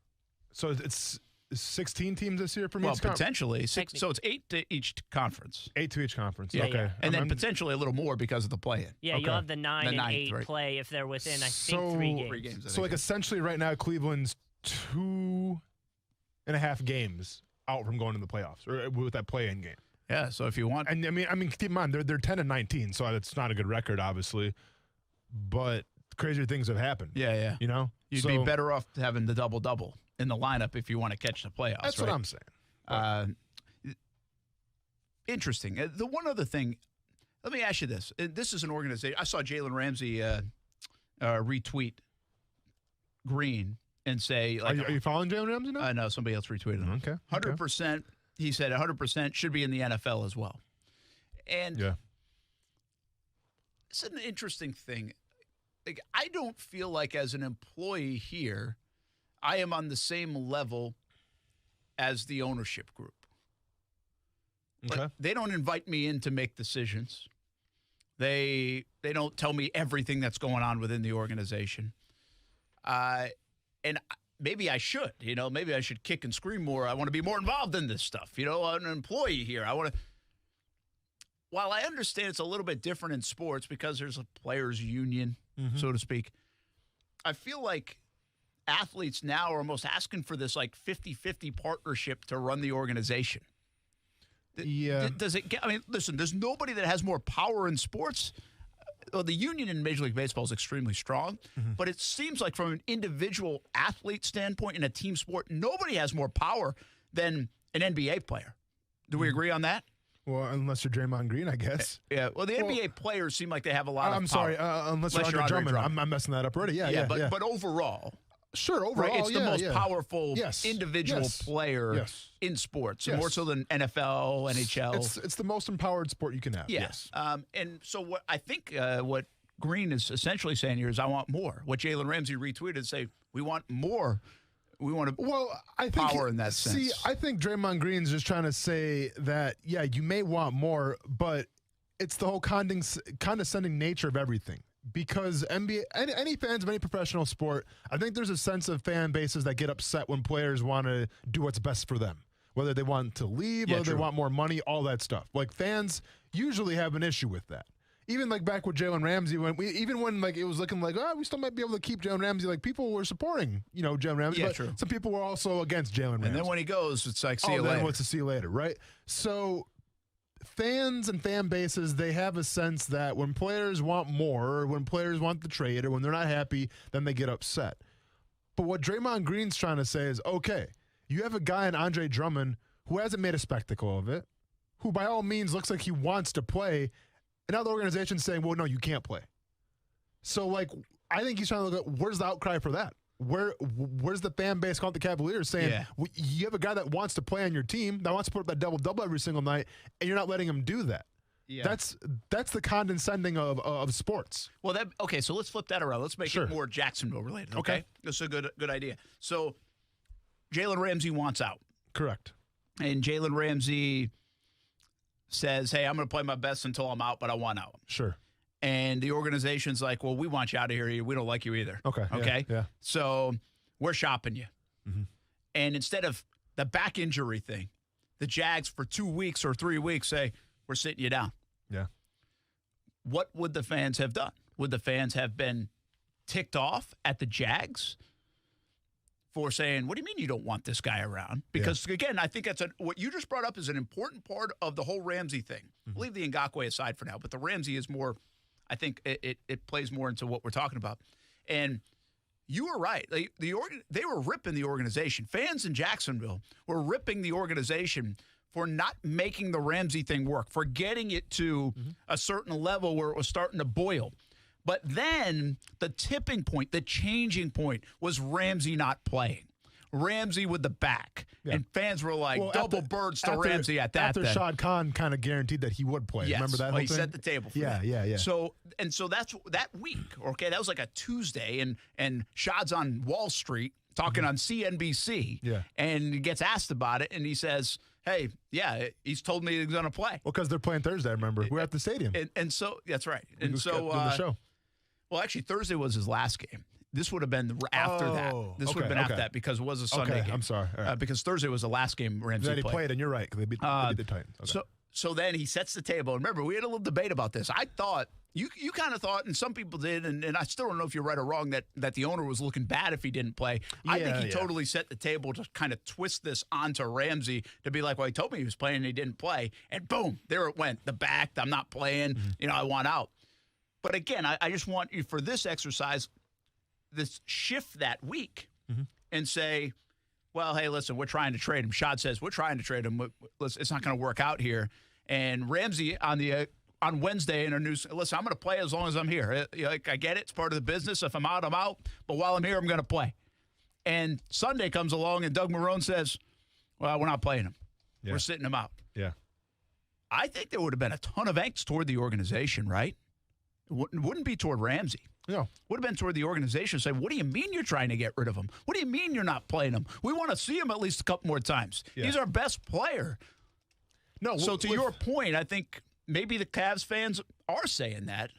So it's 16 teams this year from each potentially. So it's 8 to each conference. 8 to each conference. Yeah, okay. Yeah. And then potentially a little more because of the play-in. Yeah, okay. You'll have the 9 and 8 right? play if they're within, I think, 3 games. So, like, essentially right now, Cleveland's 2.5 games out from going to the playoffs, or with that play-in game. Yeah, so if you want... And, I mean, keep in mind, they're 10-19, so it's not a good record, obviously. But crazier things have happened. Yeah. You'd be better off having the double-double in the lineup if you want to catch the playoffs. That's right? what I'm saying. Interesting. The one other thing, let me ask you this. This is an organization. I saw Jalen Ramsey retweet Green and say, like, are you following Jalen Ramsey now? No, somebody else retweeted him. Okay. 100%. He said 100% should be in the NFL as well. And it's an interesting thing. Like, I don't feel like as an employee here, I am on the same level as the ownership group. Okay. Like, they don't invite me in to make decisions. They don't tell me everything that's going on within the organization. And maybe I should, maybe I should kick and scream more. I want to be more involved in this stuff. I'm an employee here. I want to. While I understand it's a little bit different in sports because there's a players' union, so to speak, I feel like athletes now are almost asking for this like 50-50 partnership to run the organization. Yeah. Does it get? I mean, listen, there's nobody that has more power in sports. Well, the union in Major League Baseball is extremely strong, but it seems like from an individual athlete standpoint in a team sport, nobody has more power than an NBA player. Do we agree on that? Well, unless you're Draymond Green, I guess. Yeah. Well, the NBA players seem like they have a lot of power. I'm sorry. Unless you're Andre Drummond. I'm messing that up already. Yeah. But overall. Sure, overall, right? It's the most powerful individual player in sports, more so than NFL, NHL. It's the most empowered sport you can have. Yes. And so what I think what Green is essentially saying here is I want more. What Jalen Ramsey retweeted say, we want more I think power in that sense. See, I think Draymond Green's just trying to say that you may want more, but it's the whole condescending nature of everything. Because NBA, any fans of any professional sport, I think there's a sense of fan bases that get upset when players want to do what's best for them. Whether they want to leave, whether they want more money, all that stuff. Like, fans usually have an issue with that. Even like back with Jalen Ramsey, when it was looking like, we still might be able to keep Jalen Ramsey. Like, people were supporting, Jalen Ramsey. But some people were also against Jalen Ramsey. And then when he goes, it's like, see you later. Then what's to see you later, right? So fans and fan bases, they have a sense that when players want more, or when players want the trade, or when they're not happy, then they get upset. But what Draymond Green's trying to say is, okay, you have a guy in Andre Drummond who hasn't made a spectacle of it, who by all means looks like he wants to play, and now the organization's saying, well, no, you can't play. So, like, I think he's trying to look at, where's the outcry for that? Where's the fan base called the Cavaliers saying, you have a guy that wants to play on your team, that wants to put up that double-double every single night, and you're not letting him do that. Yeah. That's the condescending of sports. Well, so let's flip that around. Let's make it more Jacksonville related. Okay. That's a good idea. So Jalen Ramsey wants out. Correct. And Jalen Ramsey says, hey, I'm going to play my best until I'm out, but I want out. Sure. And the organization's like, well, we want you out of here. We don't like you either. Okay. Yeah. So we're shopping you. Mm-hmm. And instead of the back injury thing, the Jags for 2 weeks or 3 weeks say, we're sitting you down. Yeah. What would the fans have done? Would the fans have been ticked off at the Jags for saying, what do you mean you don't want this guy around? Because, again, I think what you just brought up is an important part of the whole Ramsey thing. Mm-hmm. Leave the Ngakoue aside for now, but the Ramsey is more, I think it plays more into what we're talking about. And you were right. They were ripping the organization. Fans in Jacksonville were ripping the organization for not making the Ramsey thing work, for getting it to a certain level where it was starting to boil. But then the tipping point, the changing point was Ramsey not playing. Ramsey with the back. Yeah. And fans were like, double birds to Ramsey at that. After Shad Khan kind of guaranteed that he would play. Yes. Remember that whole he thing? set the table for that. Yeah. So that's that week, okay? That was like a Tuesday, and Shad's on Wall Street talking on CNBC. Yeah. And he gets asked about it, and he says, hey, he's told me he's going to play. Well, because they're playing Thursday, remember. We're at the stadium. And so, that's right. And so, doing the show. Well, actually, Thursday was his last game. This would have been after that. This would have been after that because it was a Sunday game. I'm sorry. All right. Because Thursday was the last game Ramsey then he played. And you're right, because they beat the Titans. Okay. So then he sets the table. And remember, we had a little debate about this. I thought, you kind of thought, and some people did, and I still don't know if you're right or wrong, that the owner was looking bad if he didn't play. I think he totally set the table to kind of twist this onto Ramsey to be like, well, he told me he was playing and he didn't play. And boom, there it went. The back, I'm not playing. I want out. But again, I just want you for this exercise, this shift that week and say, well, hey, listen, we're trying to trade him. Shad says, we're trying to trade him. It's not going to work out here. And Ramsey on Wednesday in our news, listen, I'm going to play as long as I'm here. I get it. It's part of the business. If I'm out, I'm out. But while I'm here, I'm going to play. And Sunday comes along and Doug Marrone says, well, we're not playing him. Yeah. We're sitting him out. Yeah. I think there would have been a ton of angst toward the organization, right? It wouldn't be toward Ramsey. No. Would have been toward the organization. Say, what do you mean you're trying to get rid of him? What do you mean you're not playing him? We want to see him at least a couple more times. Yeah. He's our best player. No. So to your point, I think maybe the Cavs fans are saying that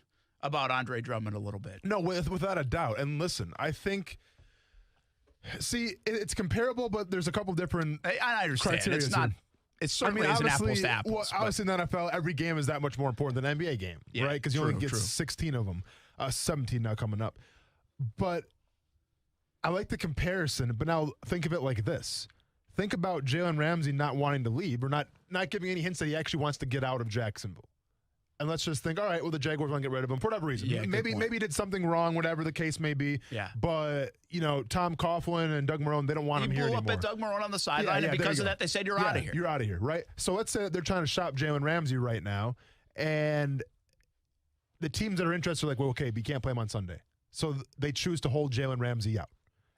about Andre Drummond a little bit. No, without a doubt. And listen, I think, it's comparable, but there's a couple different I understand. criteria. It's not. It certainly isn't apples to apples. Well, obviously, in the NFL, every game is that much more important than an NBA game, right? Because you only get 16 of them, 17 now coming up. But I like the comparison, but now think of it like this. Think about Jalen Ramsey not wanting to leave or not giving any hints that he actually wants to get out of Jacksonville. And let's just think, all right, well, the Jaguars want to get rid of him for whatever reason. Yeah, maybe he did something wrong, whatever the case may be. Yeah. But, Tom Coughlin and Doug Marrone, they don't want him here anymore. He blew up at Doug Marrone on the sideline, and because of that, they said, you're out of here. You're out of here, right? So let's say that they're trying to shop Jalen Ramsey right now, and the teams that are interested are like, well, okay, but you can't play him on Sunday. So they choose to hold Jalen Ramsey out.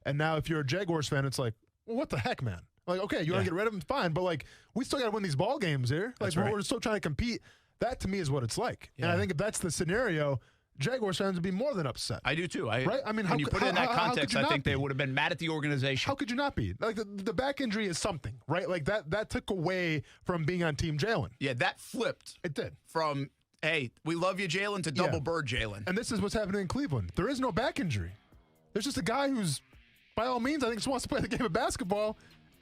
And now if you're a Jaguars fan, it's like, well, what the heck, man? Like, okay, you want to get rid of him? Fine. But, like, we still got to win these ball games here. Like, we're still trying to compete. That, to me, is what it's like. Yeah. And I think if that's the scenario, Jaguars fans would be more than upset. I do too. Right? I mean, when you put it in that context, I think they would have been mad at the organization. How could you not be? Like the back injury is something, right? Like that took away from being on Team Jalen. Yeah, that flipped. It did. From, hey, we love you, Jalen, to double bird Jalen. And this is what's happening in Cleveland. There is no back injury. There's just a guy who's, by all means, I think just wants to play the game of basketball,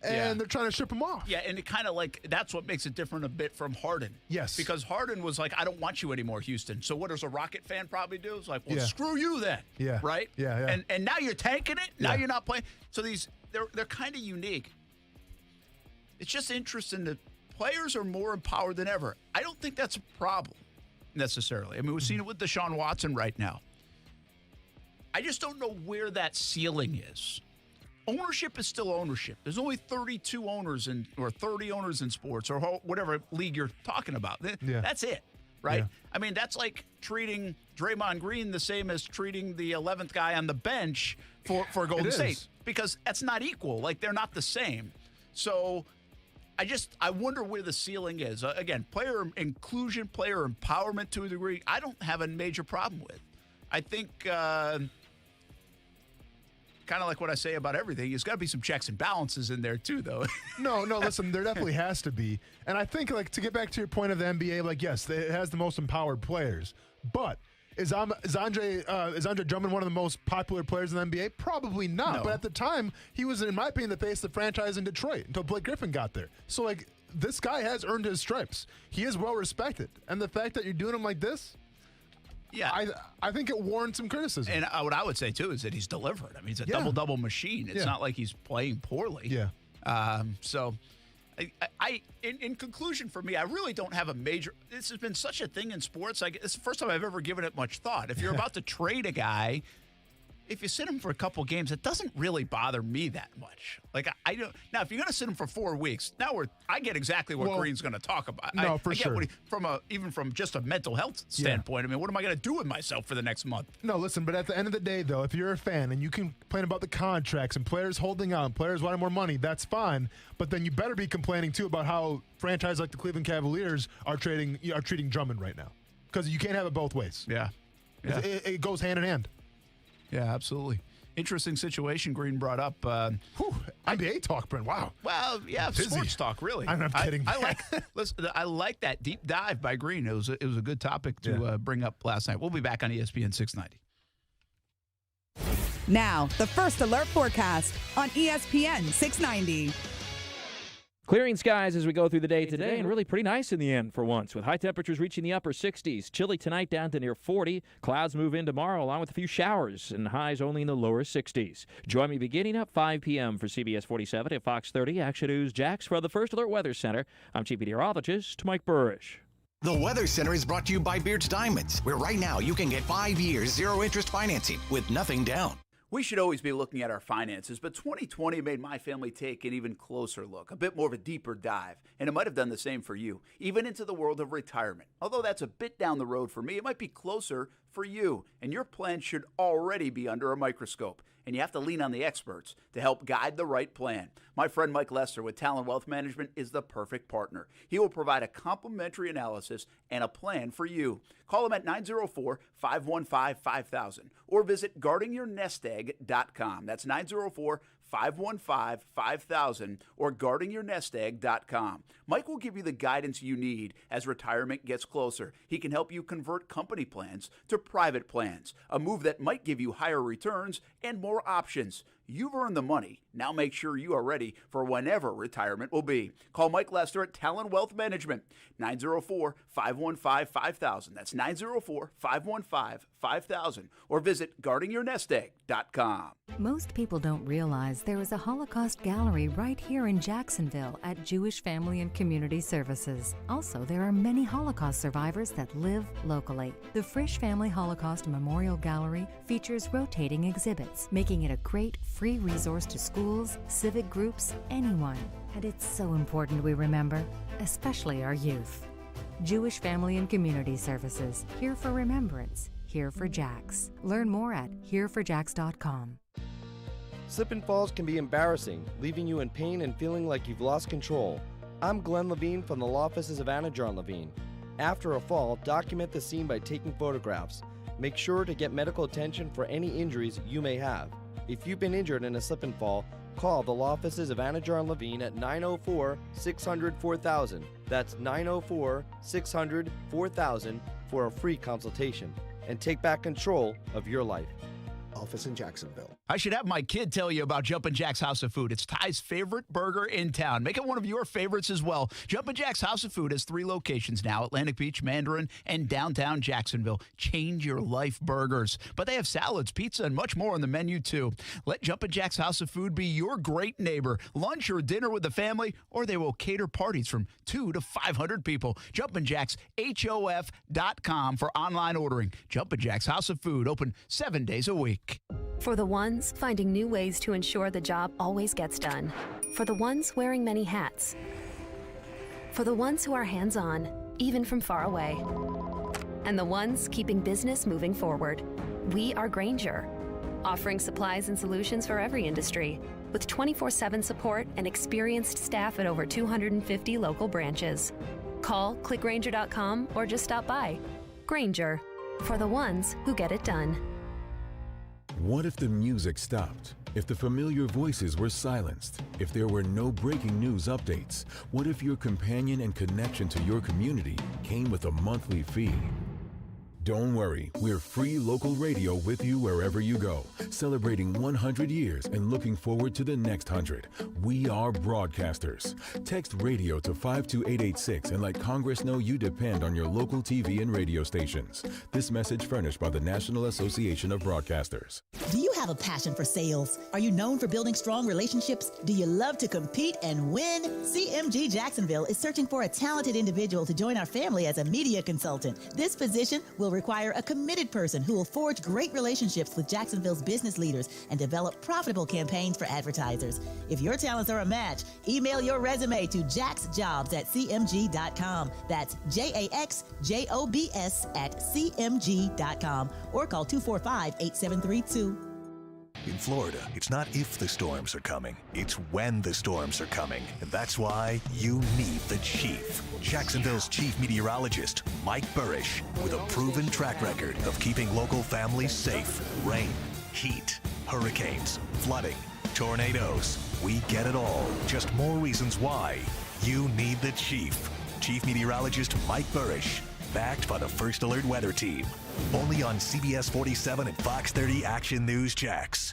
and they're trying to ship him off. Yeah, and it kind of like, that's what makes it different a bit from Harden. Yes. Because Harden was like, I don't want you anymore, Houston. So what does a Rocket fan probably do? It's like, well, Yeah. screw you then. Yeah. Right? Yeah. And now you're tanking it? Now Yeah. you're not playing? So they're kind of unique. It's just interesting that players are more empowered than ever. I don't think that's a problem necessarily. I mean, we've seen it with Deshaun Watson right now. I just don't know where that ceiling is. Ownership is still ownership. There's only 32 owners or 30 owners in sports or whatever league you're talking about. That's it, right? Yeah. I mean, that's like treating Draymond Green the same as treating the 11th guy on the bench for Golden State, because that's not equal. Like, they're not the same. So I wonder where the ceiling is. Again, player inclusion, player empowerment to a degree, I don't have a major problem with. I think kind of like what I say about everything, there's got to be some checks and balances in there too, though. No, listen, there definitely has to be. And I think, like, to get back to your point of the NBA, like, yes, it has the most empowered players. But is Andre Drummond one of the most popular players in the NBA? Probably not. No. But at the time, he was, in my opinion, the face of the franchise in Detroit until Blake Griffin got there. So, like, this guy has earned his stripes. He is well respected. And the fact that you're doing him like this, yeah, I think it warrants some criticism. And what I would say, too, is that he's delivered. I mean, he's a double-double machine. It's not like he's playing poorly. Yeah. So, in conclusion for me, I really don't have a major – this has been such a thing in sports. It's the first time I've ever given it much thought. If you're about to trade a guy – if you sit him for a couple games, it doesn't really bother me that much. Like, I don't. Now, if you're going to sit him for 4 weeks, now I get exactly what Green's going to talk about. No, I sure. Get even from just a mental health standpoint. I mean, what am I going to do with myself for the next month? No, listen, but at the end of the day, though, if you're a fan and you complain about the contracts and players holding out and players wanting more money, that's fine. But then you better be complaining, too, about how franchises like the Cleveland Cavaliers are treating Drummond right now. Because you can't have it both ways. Yeah. It goes hand in hand. Yeah, absolutely. Interesting situation Green brought up. NBA talk, Brent. Wow. Well, yeah, sports talk, really. I'm kidding. I like that deep dive by Green. It was a good topic to bring up last night. We'll be back on ESPN 690. Now, the First Alert forecast on ESPN 690. Clearing skies as we go through the day today, and really pretty nice in the end for once, with high temperatures reaching the upper 60s. Chilly tonight down to near 40. Clouds move in tomorrow along with a few showers, and highs only in the lower 60s. Join me beginning at 5 p.m. for CBS 47 at Fox 30 Action News Jax for the First Alert Weather Center. I'm Chief Meteorologist Mike Burrish. The Weather Center is brought to you by Beards Diamonds, where right now you can get 5 years, zero-interest financing with nothing down. We should always be looking at our finances, but 2020 made my family take an even closer look, a bit more of a deeper dive, and it might have done the same for you, even into the world of retirement. Although that's a bit down the road for me, it might be closer for you, and your plan should already be under a microscope, and you have to lean on the experts to help guide the right plan. My friend Mike Lester with Talon Wealth Management is the perfect partner. He will provide a complimentary analysis and a plan for you. Call him at 904-515-5000 or visit guardingyournestegg.com. That's 904-515-5000 or guardingyournestegg.com. Mike will give you the guidance you need as retirement gets closer. He can help you convert company plans to private plans, a move that might give you higher returns and more options. You've earned the money. Now make sure you are ready for whenever retirement will be. Call Mike Lester at Talon Wealth Management, 904-515-5000. That's 904-515-5000. Or visit guardingyournestegg.com. Most people don't realize there is a Holocaust gallery right here in Jacksonville at Jewish Family and Community Services. Also, there are many Holocaust survivors that live locally. The Frisch Family Holocaust Memorial Gallery features rotating exhibits, making it a great free resource to schools, civic groups, anyone. And it's so important we remember, especially our youth. Jewish Family and Community Services, here for remembrance, here for Jax. Learn more at hereforjax.com. Slip and falls can be embarrassing, leaving you in pain and feeling like you've lost control. I'm Glenn Levine from the law offices of Anajar and Levine. After a fall, document the scene by taking photographs. Make sure to get medical attention for any injuries you may have. If you've been injured in a slip and fall, call the law offices of Anajar and Levine at 904-600-4000. That's 904-600-4000 for a free consultation. And take back control of your life. Office in Jacksonville. I should have my kid tell you about Jumpin' Jack's House of Food. It's Ty's favorite burger in town. Make it one of your favorites as well. Jumpin' Jack's House of Food has 3 locations now, Atlantic Beach, Mandarin, and downtown Jacksonville. Change your life burgers. But they have salads, pizza, and much more on the menu, too. Let Jumpin' Jack's House of Food be your great neighbor. Lunch or dinner with the family, or they will cater parties from 200 to 500 people. Jumpin' Jack's, HOF.com for online ordering. Jumpin' Jack's House of Food, open 7 days a week. For the ones finding new ways to ensure the job always gets done. For the ones wearing many hats. For the ones who are hands-on, even from far away. And the ones keeping business moving forward. We are Grainger, offering supplies and solutions for every industry, with 24/7 support and experienced staff at over 250 local branches. Call, clickgrainger.com, or just stop by. Grainger, for the ones who get it done. What if the music stopped? If the familiar voices were silenced? If there were no breaking news updates? What if your companion and connection to your community came with a monthly fee? Don't worry, we're free local radio with you wherever you go, celebrating 100 years and looking forward to the next 100. We are broadcasters. Text radio to 52886 and let Congress know you depend on your local TV and radio stations. This message furnished by the National Association of Broadcasters. Do you have a passion for sales? Are you known for building strong relationships? Do you love to compete and win? CMG Jacksonville is searching for a talented individual to join our family as a media consultant. This position will require a committed person who will forge great relationships with Jacksonville's business leaders and develop profitable campaigns for advertisers. If your talents are a match, email your resume to jaxjobs@cmg.com. That's JAXJOBS@cmg.com or call 245-8732. In Florida, it's not if the storms are coming, it's when the storms are coming. And that's why you need the Chief. Jacksonville's chief meteorologist, Mike Burrish, with a proven track record of keeping local families safe. Rain, heat, hurricanes, flooding, tornadoes. We get it all. Just more reasons why you need the Chief. Chief Meteorologist Mike Burrish, backed by the First Alert Weather Team. Only on CBS 47 and Fox 30 Action News Jax.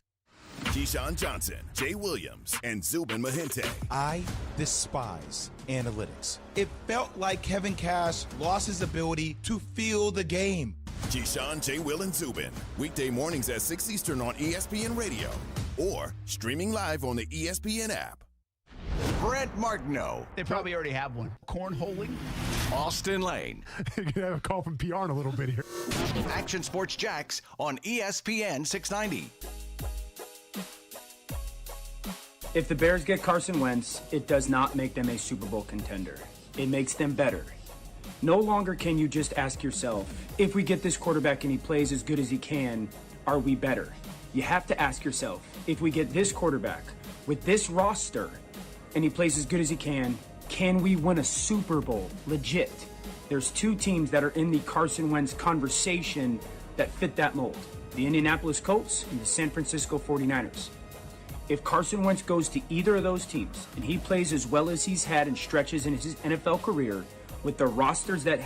Keyshawn Johnson, Jay Williams, and Zubin Mahente. I despise analytics. It felt like Kevin Cash lost his ability to feel the game. Keyshawn, Jay, Will, and Zubin. Weekday mornings at 6 Eastern on ESPN Radio or streaming live on the ESPN app. Brent Martineau. They probably already have one. Cornholing. Austin Lane. You're going to have a call from PR in a little bit here. Action Sports Jax on ESPN 690. If the Bears get Carson Wentz, it does not make them a Super Bowl contender. It makes them better. No longer can you just ask yourself, if we get this quarterback and he plays as good as he can, are we better? You have to ask yourself, if we get this quarterback with this roster and he plays as good as he can we win a Super Bowl? Legit. There's 2 teams that are in the Carson Wentz conversation that fit that mold. The Indianapolis Colts and the San Francisco 49ers. If Carson Wentz goes to either of those teams and he plays as well as he's had in stretches in his NFL career with the rosters that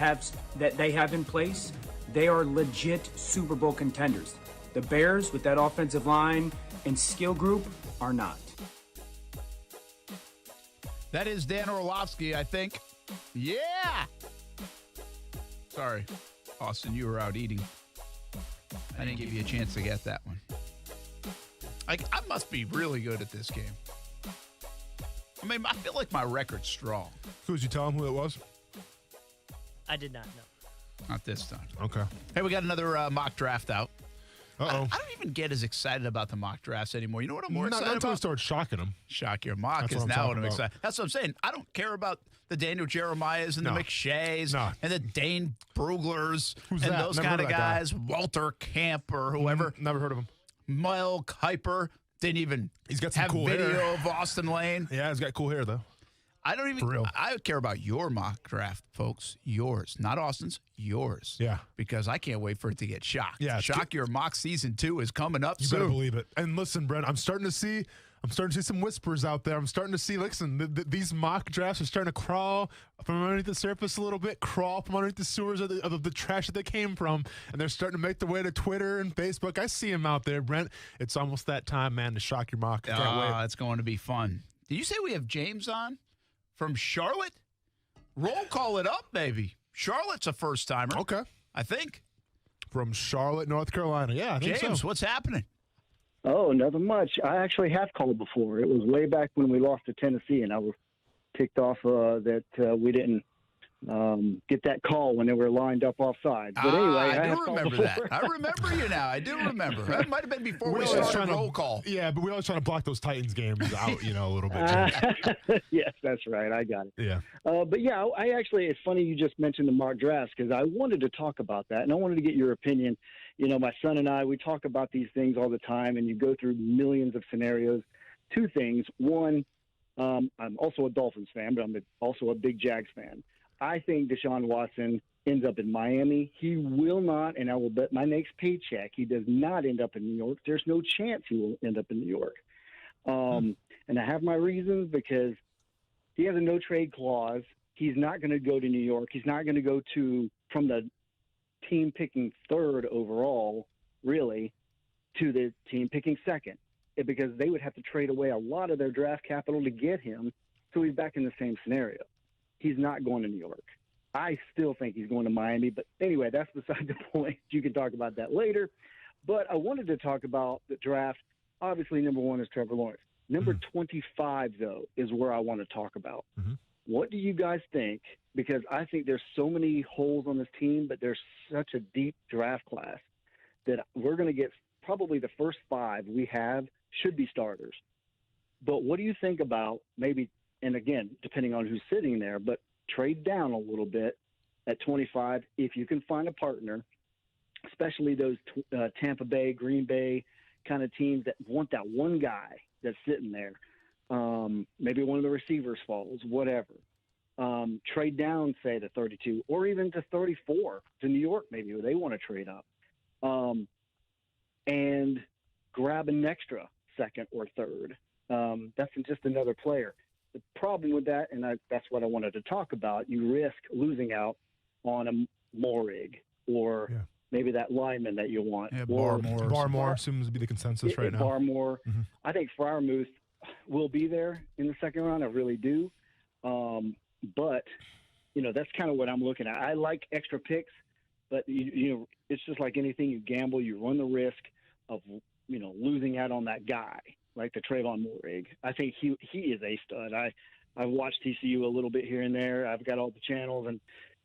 they have in place, they are legit Super Bowl contenders. The Bears, with that offensive line and skill group, are not. That is Dan Orlovsky, I think. Yeah! Sorry, Austin, you were out eating. I didn't give you a chance to get that one. I must be really good at this game. I mean, I feel like my record's strong. Did you tell him who it was? I did not know. Not this time. Okay. Hey, we got another mock draft out. Uh-oh. I don't even get as excited about the mock drafts anymore. You know what I'm more excited Not until about? I start shocking them. Shock your mock That's is what I'm now what I'm talking about. excited. That's what I'm saying. I don't care about the Daniel Jeremiahs and No. the McShays No. and the Dane Bruglers Who's and that? those Never kind heard of of that guy. guys. Walter Camp or whoever. Never heard of him. Mel Kiper didn't even He's got some have cool video hair. of Austin Lane. Yeah, he's got cool hair, though. I don't even. For real. I care about your mock draft, folks. Yours, not Austin's. Yours. Yeah. Because I can't wait for it to get shocked. Yeah. Shock Your Mock Season 2 is coming up You soon. better believe it. And listen, Brent, I'm starting to see some whispers out there. I'm starting to see, listen, these mock drafts are starting to crawl from underneath the surface a little bit, crawl from underneath the sewers of the trash that they came from, and they're starting to make their way to Twitter and Facebook. I see them out there, Brent. It's almost that time, man, to shock your mock. I can't wait. It's going to be fun. Did you say we have James on from Charlotte? Roll call it up, baby. Charlotte's a first-timer. Okay. I think. From Charlotte, North Carolina. Yeah, I think James, so. what's happening? Oh, nothing much. I actually have called before. It was way back when we lost to Tennessee, and I was ticked off that we didn't get that call when they were lined up offside. But anyway, I have do called remember before. that. I remember you now. I do remember. That might have been before we always started trying roll call. Yeah, but we always trying to block those Titans games out, a little bit. Yes, that's right. I got it. Yeah. But yeah, I actually, it's funny you just mentioned the mock drafts because I wanted to talk about that, and I wanted to get your opinion. My son and I, we talk about these things all the time, and you go through millions of scenarios. Two things. One, I'm also a Dolphins fan, but I'm also a big Jags fan. I think Deshaun Watson ends up in Miami. He will not, and I will bet my next paycheck, he does not end up in New York. There's no chance he will end up in New York. And I have my reasons because he has a no-trade clause. He's not going to go to New York. He's not going to go from the team picking third overall, really, to the team picking second, because they would have to trade away a lot of their draft capital to get him. So he's back in the same scenario. He's not going to New York. I still think he's going to Miami. But anyway, that's beside the point. You can talk about that later. But I wanted to talk about the draft. Obviously, number one is Trevor Lawrence. Number 25, though, is where I want to talk about. What do you guys think? Because I think there's so many holes on this team, but there's such a deep draft class that we're going to get probably the first 5 we have should be starters. But what do you think about maybe, and again, depending on who's sitting there, but trade down a little bit at 25 if you can find a partner, especially those Tampa Bay, Green Bay kind of teams that want that one guy that's sitting there. Maybe one of the receivers falls, whatever. Trade down, say, to 32 or even to 34 to New York, maybe, where they want to trade up. And grab an extra second or third. That's just another player. The problem with that, and that's what I wanted to talk about, you risk losing out on a Morig or maybe that lineman that you want. Yeah, Barmore seems to be the consensus right now. Barmore. I think Freiermuth will be there in the second round. I really do. But, that's kind of what I'm looking at. I like extra picks, but, it's just like anything. You gamble, you run the risk of, losing out on that guy, like the Trayvon Morig. I think he is a stud. I've watched TCU a little bit here and there. I've got all the channels, and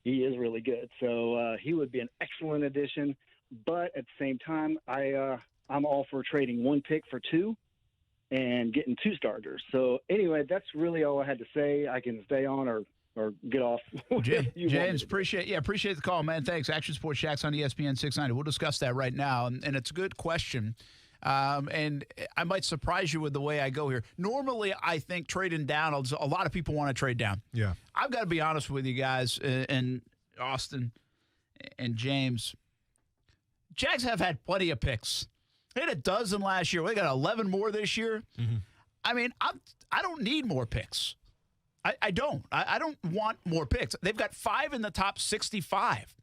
he is really good. So he would be an excellent addition. But at the same time, I'm all for trading one pick for 2 and getting 2 starters. So anyway, that's really all I had to say. I can stay on or get off. James, appreciate the call, man. Thanks. Action Sports Shacks on ESPN 690. We'll discuss that right now, and it's a good question. And I might surprise you with the way I go here. Normally, I think trading down, a lot of people want to trade down. Yeah. I've got to be honest with you guys, and Austin and James. Jags have had plenty of picks. They had a dozen last year. We got 11 more this year. I mean, I don't need more picks. I don't. I don't want more picks. They've got 5 in the top 65.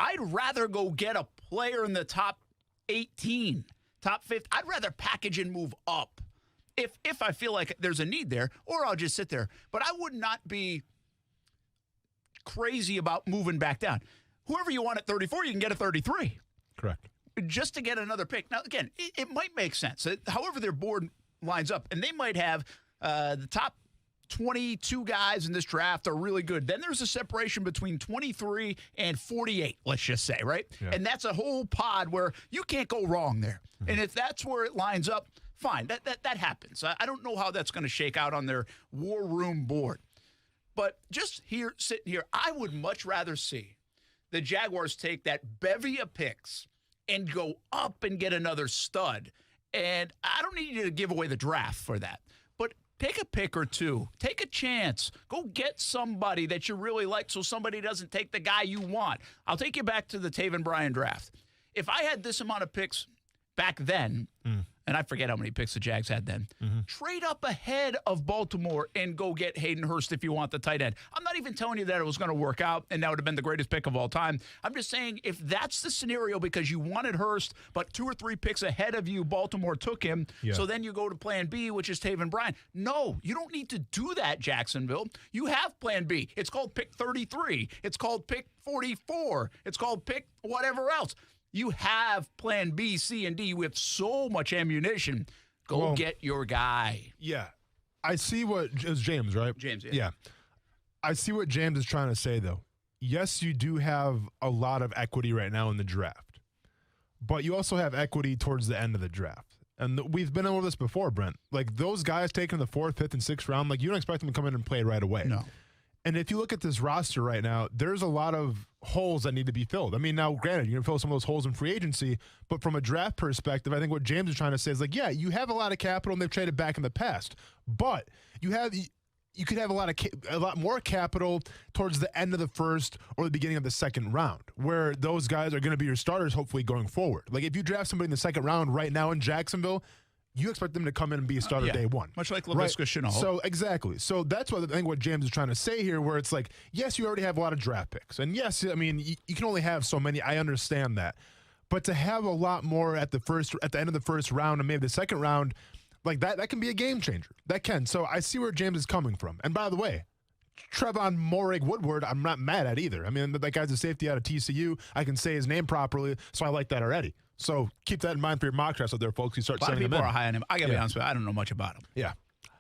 I'd rather go get a player in the top 18, top 50. I'd rather package and move up if I feel like there's a need there, or I'll just sit there. But I would not be crazy about moving back down. Whoever you want at 34, you can get at 33. Correct. Just to get another pick. Now, again, it might make sense. However their board lines up, and they might have the top 22 guys in this draft are really good. Then there's a separation between 23 and 48, let's just say, right? Yeah. And that's a whole pod where you can't go wrong there. And if that's where it lines up, fine. That happens. I don't know how that's going to shake out on their war room board. But just sitting here, I would much rather see the Jaguars take that bevy of picks and go up and get another stud. And I don't need you to give away the draft for that. But Take a pick or two. Take a chance. Go get somebody that you really like so somebody doesn't take the guy you want. I'll take you back to the Taven Bryan draft. If I had this amount of picks back then, and I forget how many picks the Jags had then, trade up ahead of Baltimore and go get Hayden Hurst if you want the tight end. I'm not even telling you that it was going to work out and that would have been the greatest pick of all time. I'm just saying if that's the scenario because you wanted Hurst, but 2 or 3 picks ahead of you, Baltimore took him, so then you go to plan B, which is Taven Bryan. No, you don't need to do that, Jacksonville. You have plan B. It's called pick 33. It's called pick 44. It's called pick whatever else. You have plan B, C, and D with so much ammunition. Go get your guy. Yeah. I see what it's James, right? James, yeah. Yeah. I see what James is trying to say, though. Yes, you do have a lot of equity right now in the draft, but you also have equity towards the end of the draft. And we've been over this before, Brent. Like, those guys taking the 4th, 5th, and 6th round, like, you don't expect them to come in and play right away. No. And if you look at this roster right now, there's a lot of holes that need to be filled. I mean, now, granted, you're going to fill some of those holes in free agency, but from a draft perspective, I think what James is trying to say is, like, yeah, you have a lot of capital and they've traded back in the past, but you could have a lot more capital towards the end of the first or the beginning of the second round, where those guys are going to be your starters, hopefully, going forward. Like, if you draft somebody in the second round right now in Jacksonville, you expect them to come in and be a starter day one. Much like Laviska Shenault. So, exactly. So, that's what I think what James is trying to say here, where it's like, yes, you already have a lot of draft picks. And yes, I mean, you can only have so many. I understand that. But to have a lot more at the end of the first round and maybe the second round, like that can be a game changer. That can. So, I see where James is coming from. And by the way, Trevon Moehrig-Woodward, I'm not mad at either. I mean, that guy's a safety out of TCU. I can say his name properly, so I like that already. So keep that in mind for your mock drafts out there, folks. You start sending them in. People are high on him. I got to be honest with you, I don't know much about him. Yeah.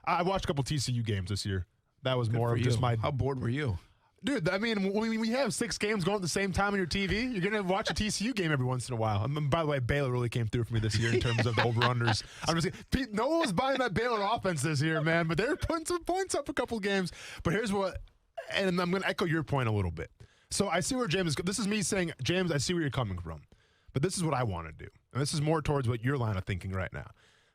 I watched a couple TCU games this year. That was more of just my... How bored were you? Dude, I mean, when we have 6 games going at the same time on your TV, you're going to watch a TCU game every once in a while. And by the way, Baylor really came through for me this year in terms of the over-unders. I'm just saying, no one was buying that Baylor offense this year, man, but they're putting some points up a couple games. But here's what... And I'm going to echo your point a little bit. So I see where James is... This is me saying, James, I see where you're coming from. But this is what I want to do. And this is more towards what your line of thinking right now.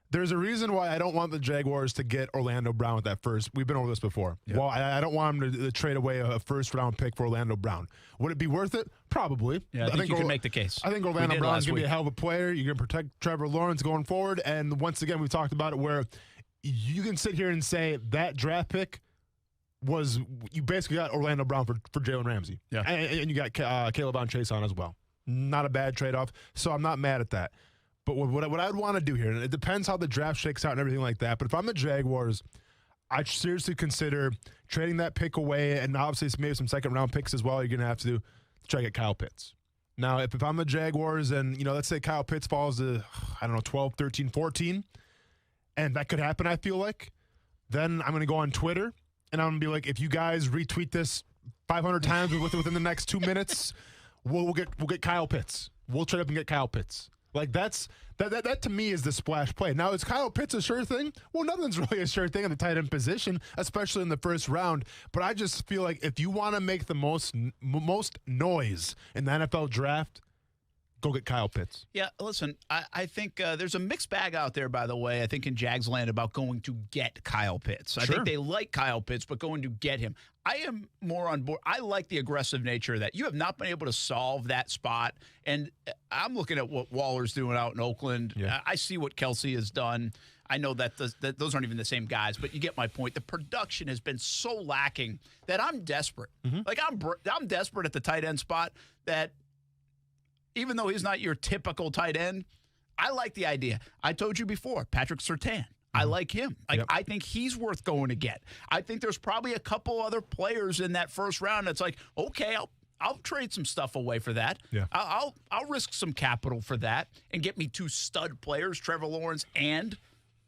There's a reason why I don't want the Jaguars to get Orlando Brown with that first. We've been over this before. Yep. Well, I don't want them to trade away a first-round pick for Orlando Brown. Would it be worth it? Probably. Yeah, I think you can make the case. I think Orlando Brown's going to be a hell of a player. You're going to protect Trevor Lawrence going forward. And once again, we've talked about it where you can sit here and say that draft pick was – you basically got Orlando Brown for Jalen Ramsey. Yeah. And you got Caleb on Chase on as well. Not a bad trade-off, so I'm not mad at that. But what I would want to do here, and it depends how the draft shakes out and everything like that, but if I'm the Jaguars, I'd seriously consider trading that pick away, and obviously maybe some second-round picks as well you're going to have to do to try to get Kyle Pitts. Now, if I'm the Jaguars and, let's say Kyle Pitts falls to, 12, 13, 14, and that could happen, I feel like, then I'm going to go on Twitter, and I'm going to be like, if you guys retweet this 500 times within the next 2 minutes, we'll get Kyle Pitts. We'll trade up and get Kyle Pitts. Like that to me is the splash play. Now, is Kyle Pitts a sure thing? Well, nothing's really a sure thing in the tight end position, especially in the first round. But I just feel like if you want to make the most noise in the NFL draft, go get Kyle Pitts. Yeah, listen, I think there's a mixed bag out there, by the way, I think in Jags land about going to get Kyle Pitts. I think they like Kyle Pitts, but going to get him. I am more on board. I like the aggressive nature of that. You have not been able to solve that spot, and I'm looking at what Waller's doing out in Oakland. Yeah. I see what Kelsey has done. I know that those aren't even the same guys, but you get my point. The production has been so lacking that I'm desperate. Mm-hmm. Like, I'm desperate at the tight end spot that even though he's not your typical tight end, I like the idea. I told you before, Patrick Surtain. I like him. I think he's worth going to get. I think there's probably a couple other players in that first round that's like, okay, I'll trade some stuff away for that. Yeah. I'll risk some capital for that and get me 2 stud players, Trevor Lawrence and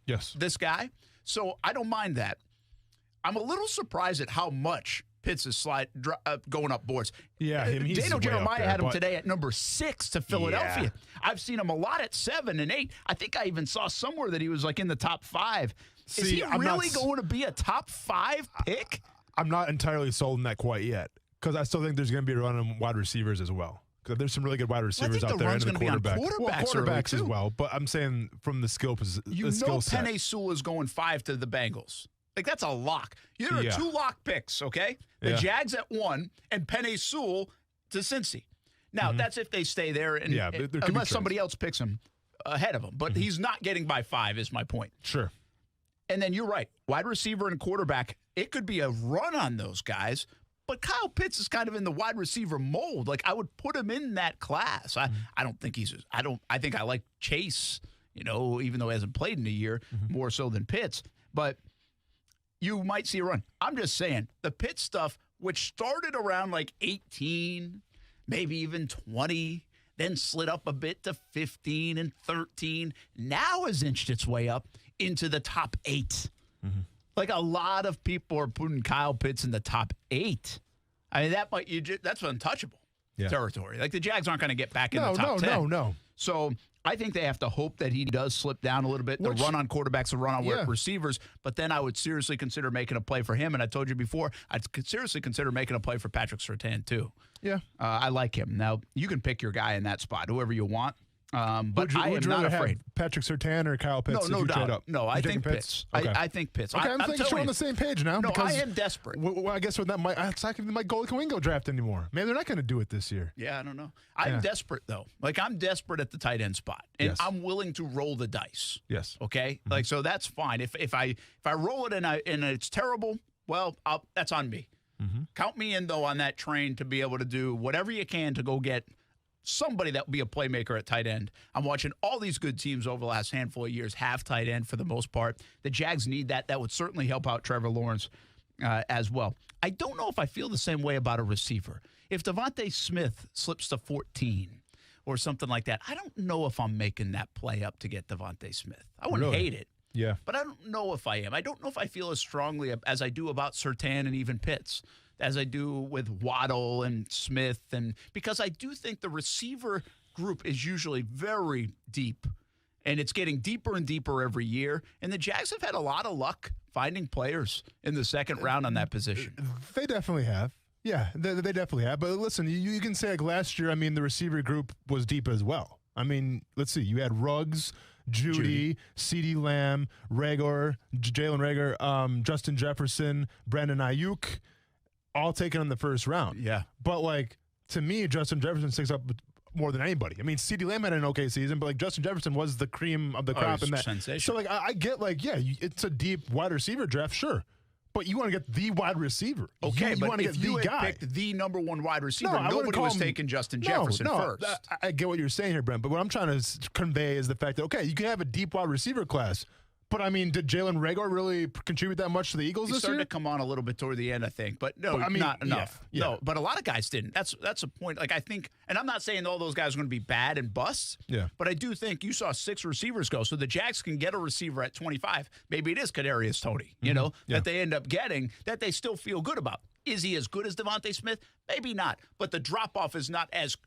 this guy. So I don't mind that. I'm a little surprised at how much Pitts is going up boards. Yeah, Daniel Jeremiah had him today at number 6 to Philadelphia. Yeah. I've seen him a lot at 7 and 8. I think I even saw somewhere that he was like in the top 5. Is he really going to be a top 5 pick? I'm not entirely sold on that quite yet because I still think there's going to be a run on wide receivers as well. Because there's some really good wide receivers out there and the quarterback. Quarterbacks as well. But I'm saying from the skill position. Penei Sewell is going 5 to the Bengals. Like, that's a lock. There are 2 lock picks, okay? The Jags at 1 and Penei Sewell to Cincy. Now, that's if they stay there, and unless somebody else picks him ahead of him. But he's not getting by 5 is my point. Sure. And then you're right. Wide receiver and quarterback, it could be a run on those guys. But Kyle Pitts is kind of in the wide receiver mold. Like, I would put him in that class. I don't think I think I like Chase, even though he hasn't played in a year, more so than Pitts. But you might see a run. I'm just saying, the Pitts stuff, which started around like 18, maybe even 20, then slid up a bit to 15 and 13, now has inched its way up into the top 8. Like, a lot of people are putting Kyle Pitts in the top 8. I mean, that's untouchable territory. Like, the Jags aren't going to get back in the top 10. No. So I think they have to hope that he does slip down a little bit. The run on quarterbacks, the run on receivers. But then I would seriously consider making a play for him. And I told you before, I'd seriously consider making a play for Patrick Surtain, too. Yeah. I like him. Now, you can pick your guy in that spot, whoever you want. But I am not afraid. Patrick Surtain or Kyle Pitts? No doubt. No, I think Pitts. Okay. I think Pitts. Okay, I'm thinking we're on the same page now. No, because I am desperate. Well, I guess with that, it's like Mike Golick and Wingo draft anymore. Man, they're not going to do it this year. Yeah, I don't know. I'm desperate, though. Like, I'm desperate at the tight end spot, and I'm willing to roll the dice. Yes. Okay? Like, so that's fine. If I roll it and it's terrible, well, that's on me. Count me in, though, on that train to be able to do whatever you can to go get somebody that will be a playmaker at tight end. I'm watching all these good teams over the last handful of years have tight end for the most part. The Jags need that. That would certainly help out Trevor Lawrence as well. I don't know if I feel the same way about a receiver. If Devontae Smith slips to 14 or something like that, I don't know if I'm making that play up to get Devontae Smith. I wouldn't hate it. Yeah. But I don't know if I am. I don't know if I feel as strongly as I do about Surtain and even Pitts, as I do with Waddle and Smith, and because I do think the receiver group is usually very deep, and it's getting deeper and deeper every year. And the Jags have had a lot of luck finding players in the second round on that position. They definitely have. Yeah, they definitely have. But listen, you can say like last year, I mean, the receiver group was deep as well. I mean, let's see. You had Ruggs, Judy, CeeDee Lamb, Jalen Reagor, Justin Jefferson, Brandon Ayuk, all taken in the first round. Yeah. But, like, to me, Justin Jefferson sticks up more than anybody. I mean, CeeDee Lamb had an okay season, but, like, Justin Jefferson was the cream of the crop in that. Sensation. So, like, I get, like, it's a deep wide receiver draft, sure. But you want to get the wide receiver. Okay, you but want to if get you the had guy. picked the number one wide receiver, nobody was taking Justin Jefferson first. I get what you're saying here, Brent, but what I'm trying to convey is the fact that, okay, you can have a deep wide receiver class, but, I mean, did Jalen Reagor really contribute that much to the Eagles this year? He started to come on a little bit toward the end, I think. But, no, I mean, not enough. Yeah. No, but a lot of guys didn't. That's a point. Like, I think, and I'm not saying all those guys are going to be bad and busts, but I do think you saw 6 receivers go. So the Jags can get a receiver at 25. Maybe it is Kadarius Toney, that they end up getting that they still feel good about. Is he as good as Devontae Smith? Maybe not. But the drop-off is not as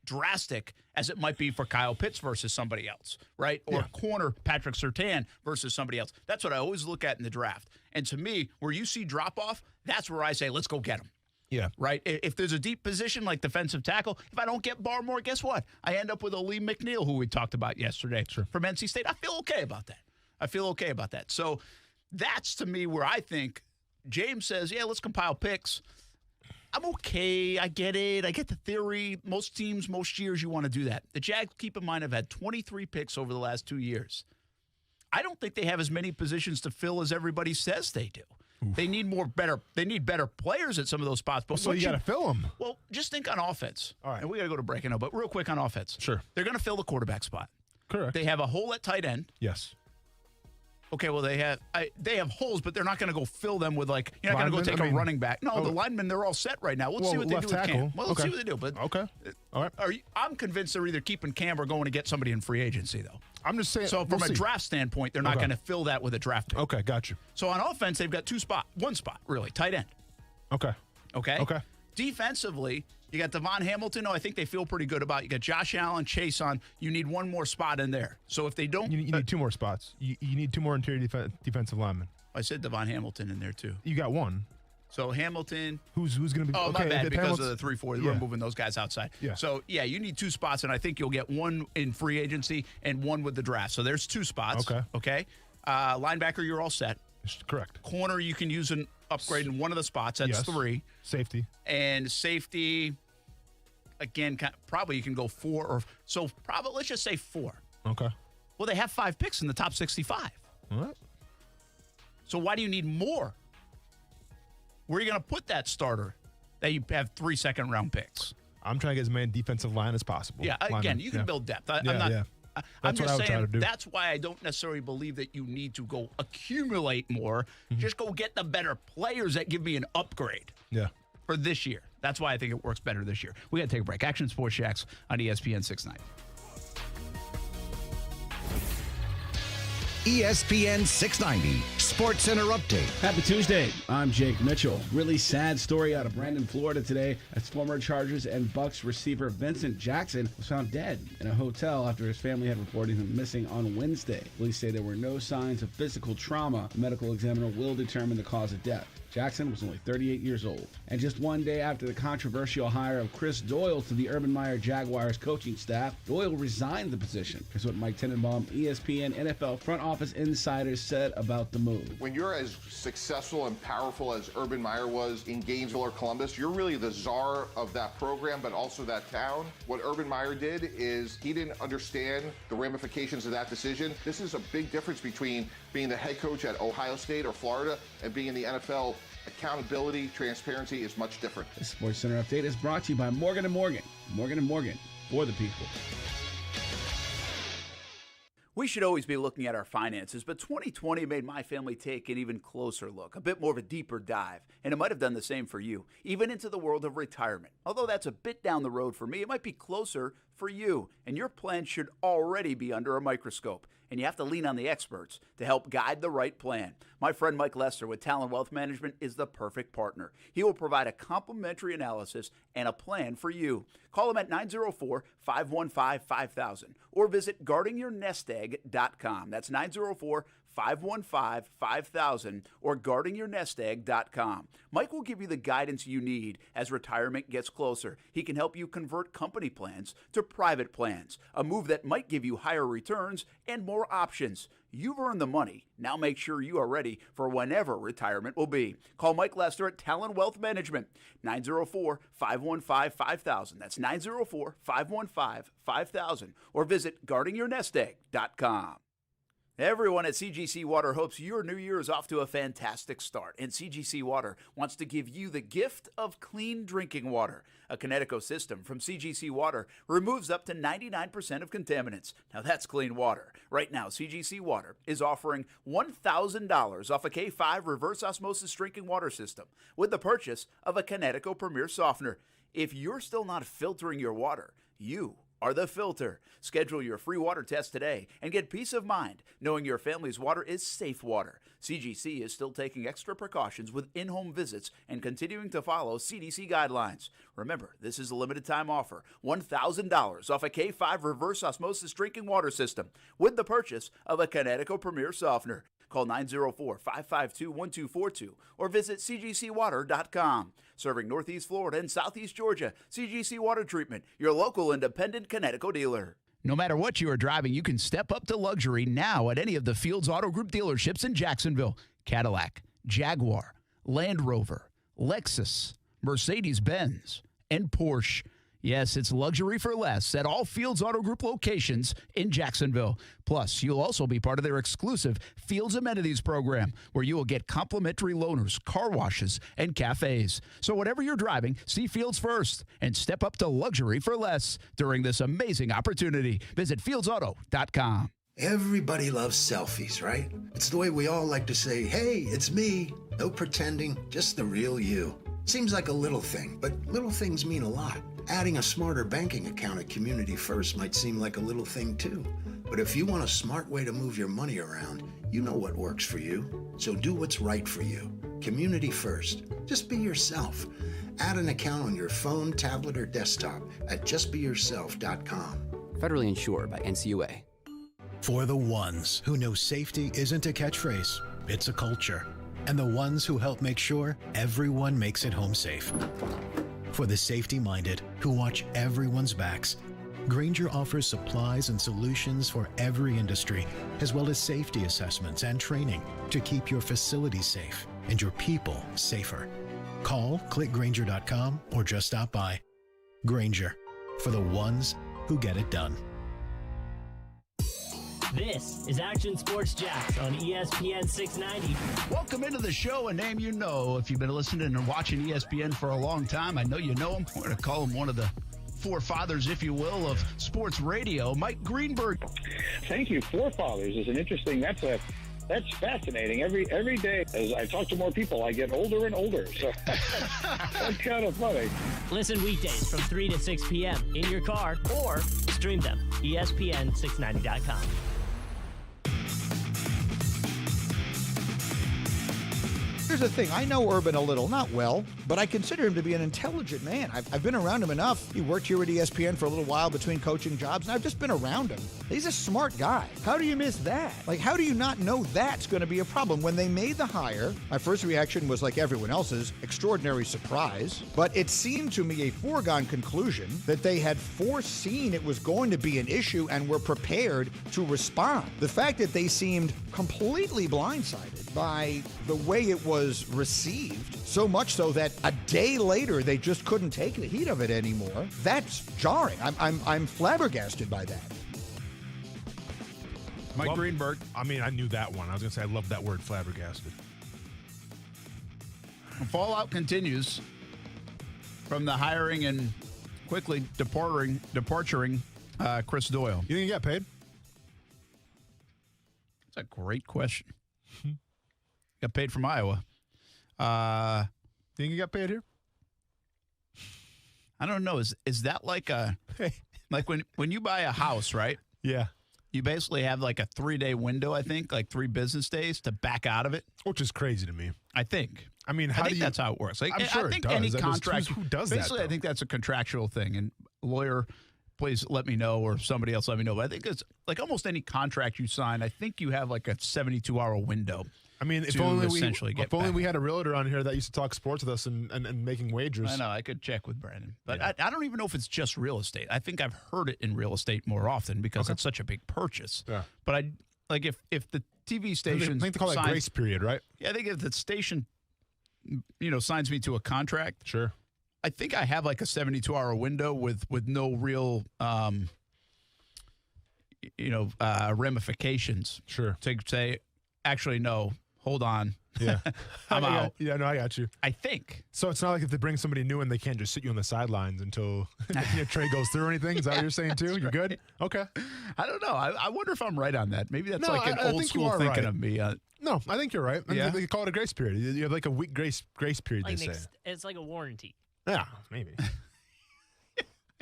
drastic as it might be for Kyle Pitts versus somebody else, right? Or corner Patrick Surtain versus somebody else. That's what I always look at in the draft. And to me, where you see drop-off, that's where I say, let's go get him. Yeah. Right? If there's a deep position like defensive tackle, if I don't get Barmore, guess what? I end up with Aleem McNeil, who we talked about yesterday from NC State. I feel okay about that. So that's, to me, where I think James says, let's compile picks. I'm okay. I get it. I get the theory. Most teams, most years, you want to do that. The Jags, keep in mind, have had 23 picks over the last 2 years. I don't think they have as many positions to fill as everybody says they do. Oof. They need better players at some of those spots. But so you got to fill them. Well, just think on offense. All right. And we got to go to break now, but real quick on offense. Sure. They're going to fill the quarterback spot. Correct. They have a hole at tight end. Yes. Okay, well, they have holes, but they're not going to go fill them with, like, you're not going to go take a running back. No, the linemen, they're all set right now. Let's see what they do with Cam. Well, let's see what they do. But okay. All right. I'm convinced they're either keeping Cam or going to get somebody in free agency, though. I'm just saying. So from a draft standpoint, they're not going to fill that with a draft pick. Okay, got you. So on offense, they've got one spot, really, tight end. Okay. Okay? Defensively, you got Devon Hamilton, who I think they feel pretty good about. You got Josh Allen, Chase on. You need one more spot in there. So if they don't... You need 2 more spots. You need 2 more interior defensive linemen. I said Devon Hamilton in there, too. You got 1. So Hamilton... Who's going to be... Oh, my bad, because of the 3-4. We're moving those guys outside. Yeah. So, you need 2 spots, and I think you'll get 1 in free agency and 1 with the draft. So there's 2 spots. Okay. Linebacker, you're all set. Correct. Corner, you can use an upgrade in one of the spots. That's 3. Safety. And safety, again, probably you can go 4 or so. Probably let's just say 4. Okay. Well, they have 5 picks in the top 65. What? So why do you need more? Where are you going to put that starter that you have 3 second-round picks? I'm trying to get as many defensive line as possible. Yeah, again, you can build depth. I'm That's just what I would try to saying do. that's why I don't necessarily believe that you need to go accumulate more. Just go get the better players that give me an upgrade. Yeah. For this year. That's why I think it works better this year. We got to take a break. Action Sports Shacks on ESPN 690. ESPN 690 Sports Center Update. Happy Tuesday. I'm Jake Mitchell. Really sad story out of Brandon, Florida today as former Chargers and Bucks receiver Vincent Jackson was found dead in a hotel after his family had reported him missing on Wednesday. Police say there were no signs of physical trauma. A medical examiner will determine the cause of death. Jackson was only 38 years old. And just one day after the controversial hire of Chris Doyle to the Urban Meyer Jaguars coaching staff, Doyle resigned the position. Here's what Mike Tenenbaum, ESPN NFL front office insiders said about the move. When you're as successful and powerful as Urban Meyer was in Gainesville or Columbus, you're really the czar of that program, but also that town. What Urban Meyer did is he didn't understand the ramifications of that decision. This is a big difference between being the head coach at Ohio State or Florida and being in the NFL. Accountability, transparency is much different. The Sports Center Update is brought to you by Morgan & Morgan. Morgan & Morgan, for the people. We should always be looking at our finances, but 2020 made my family take an even closer look, a bit more of a deeper dive, and it might have done the same for you, even into the world of retirement. Although that's a bit down the road for me, it might be closer for you, and your plan should already be under a microscope, and you have to lean on the experts to help guide the right plan. My friend Mike Lester with Talon Wealth Management is the perfect partner. He will provide a complimentary analysis and a plan for you. Call him at 904-515-5000 or visit guardingyournestegg.com. That's 904-515-5000 or guardingyournestegg.com. Mike will give you the guidance you need as retirement gets closer. He can help you convert company plans to private plans, a move that might give you higher returns and more options. You've earned the money. Now make sure you are ready for whenever retirement will be. Call Mike Lester at Talon Wealth Management, 904-515-5000. That's 904-515-5000 or visit guardingyournestegg.com. Everyone at CGC Water hopes your new year is off to a fantastic start, and CGC Water wants to give you the gift of clean drinking water. A Connecticut system from CGC Water removes up to 99% of contaminants. Now that's clean water. Right now, CGC Water is offering $1,000 off a K5 reverse osmosis drinking water system with the purchase of a Connecticut Premier Softener. If you're still not filtering your water, you are the filter. Schedule your free water test today and get peace of mind knowing your family's water is safe water. CGC is still taking extra precautions with in-home visits and continuing to follow CDC guidelines. Remember, this is a limited time offer. $1,000 off a K5 reverse osmosis drinking water system with the purchase of a Connecticut Premier Softener. Call 904-552-1242 or visit cgcwater.com. Serving Northeast Florida and Southeast Georgia, CGC Water Treatment, your local independent Connecticut dealer. No matter what you are driving, you can step up to luxury now at any of the Fields Auto Group dealerships in Jacksonville. Cadillac, Jaguar, Land Rover, Lexus, Mercedes-Benz, and Porsche. Yes, it's luxury for less at all Fields Auto Group locations in Jacksonville. Plus, you'll also be part of their exclusive Fields Amenities program, where you will get complimentary loaners, car washes, and cafes. So whatever you're driving, see Fields first and step up to luxury for less during this amazing opportunity. Visit fieldsauto.com. Everybody loves selfies, right? It's the way we all like to say, hey, it's me. No pretending, just the real you. Seems like a little thing, but little things mean a lot. Adding a smarter banking account at Community First might seem like a little thing too. But if you want a smart way to move your money around, you know what works for you. So do what's right for you. Community First. Just be yourself. Add an account on your phone, tablet, or desktop at justbeyourself.com. Federally insured by NCUA. For the ones who know safety isn't a catchphrase, it's a culture. And the ones who help make sure everyone makes it home safe. For the safety-minded who watch everyone's backs Grainger offers supplies and solutions for every industry, as well as safety assessments and training to keep your facilities safe and your people safer. Call, click Grainger.com, or just stop by. Grainger, for the ones who get it done. This is Action Sports Jacks on ESPN 690. Welcome into the show, a name you know. If you've been listening and watching ESPN for a long time, I know you know him. We're going to call him one of the forefathers, if you will, of sports radio, Mike Greenberg. Thank you. Forefathers is an interesting, that's fascinating. Every day, as I talk to more people, I get older and older. So that's kind of funny. Listen weekdays from 3 to 6 p.m. in your car or stream them. ESPN690.com. Here's the thing. I know Urban a little, not well, but I consider him to be an intelligent man. I've been around him enough. He worked here at ESPN for a little while between coaching jobs, and I've just been around him. He's a smart guy. How do you miss that? Like, how do you not know that's going to be a problem? When they made the hire, my first reaction was like everyone else's, extraordinary surprise. But it seemed to me a foregone conclusion that they had foreseen it was going to be an issue and were prepared to respond. The fact that they seemed completely blindsided by the way it was received, so much so that a day later they just couldn't take the heat of it anymore. That's jarring. I'm flabbergasted by that. Mike Greenberg. I mean, I knew that one. I was going to say I love that word, flabbergasted. Fallout continues from the hiring and quickly departuring Chris Doyle. You think he got paid? That's a great question. Got paid from Iowa. Think he got paid here? I don't know. Is that like a like when you buy a house, right? Yeah. You basically have like a 3-day window, I think, like 3 business days to back out of it. Which is crazy to me. I think. I mean, that's how it works. Like, I'm sure I think it does. any contract, who does that? basically, I think that's a contractual thing. And lawyer, please let me know, or somebody else let me know. But I think it's like almost any contract you sign, I think you have like a 72-hour window. I mean, if only we had a realtor on here that used to talk sports with us and making wagers. I know. I could check with Brandon. But yeah. I don't even know if it's just real estate. I think I've heard it in real estate more often because it's such a big purchase. Yeah. But I like if the TV station, I think they call it grace period, right? Yeah, I think if the station, signs me to a contract. Sure. I think I have like a 72-hour window with no real, ramifications. Sure. To say, actually, no. Hold on. Yeah. I'm out. Yeah, no, I got you. I think. So it's not like if they bring somebody new and they can't just sit you on the sidelines until your trade goes through or anything? Is that what you're saying, too? You're good? Okay. I don't know. I wonder if I'm right on that. Maybe that's like an old school thinking right. of me. No, I think you're right. Yeah. They call it a grace period. You have like a week grace period, Like they say. it's like a warranty. Yeah, maybe.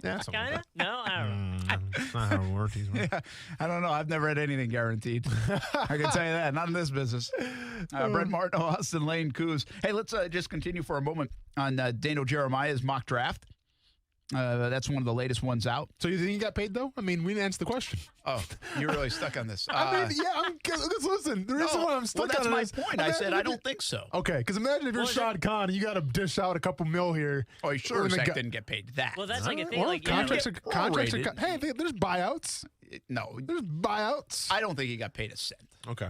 Yeah, kind of? No, I don't know. That's not how it works. Yeah, I don't know. I've never had anything guaranteed. I can tell you that. Not in this business. Brent Martin, Austin Lane, Coos. Hey, let's just continue for a moment on Daniel Jeremiah's mock draft. That's one of the latest ones out. So you think he got paid, though? I mean, we didn't answer the question. Oh, you're really stuck on this. Listen, the reason why I'm stuck that's on my it is, point. I said I don't think so. Okay, because imagine if you're Shad Khan and you got to dish out a couple mil here. Oh, you sure Zach didn't get paid that. Well, that's like a thing. Well, like contracts are hey, there's buyouts. No. There's buyouts. I don't think he got paid a cent. Okay.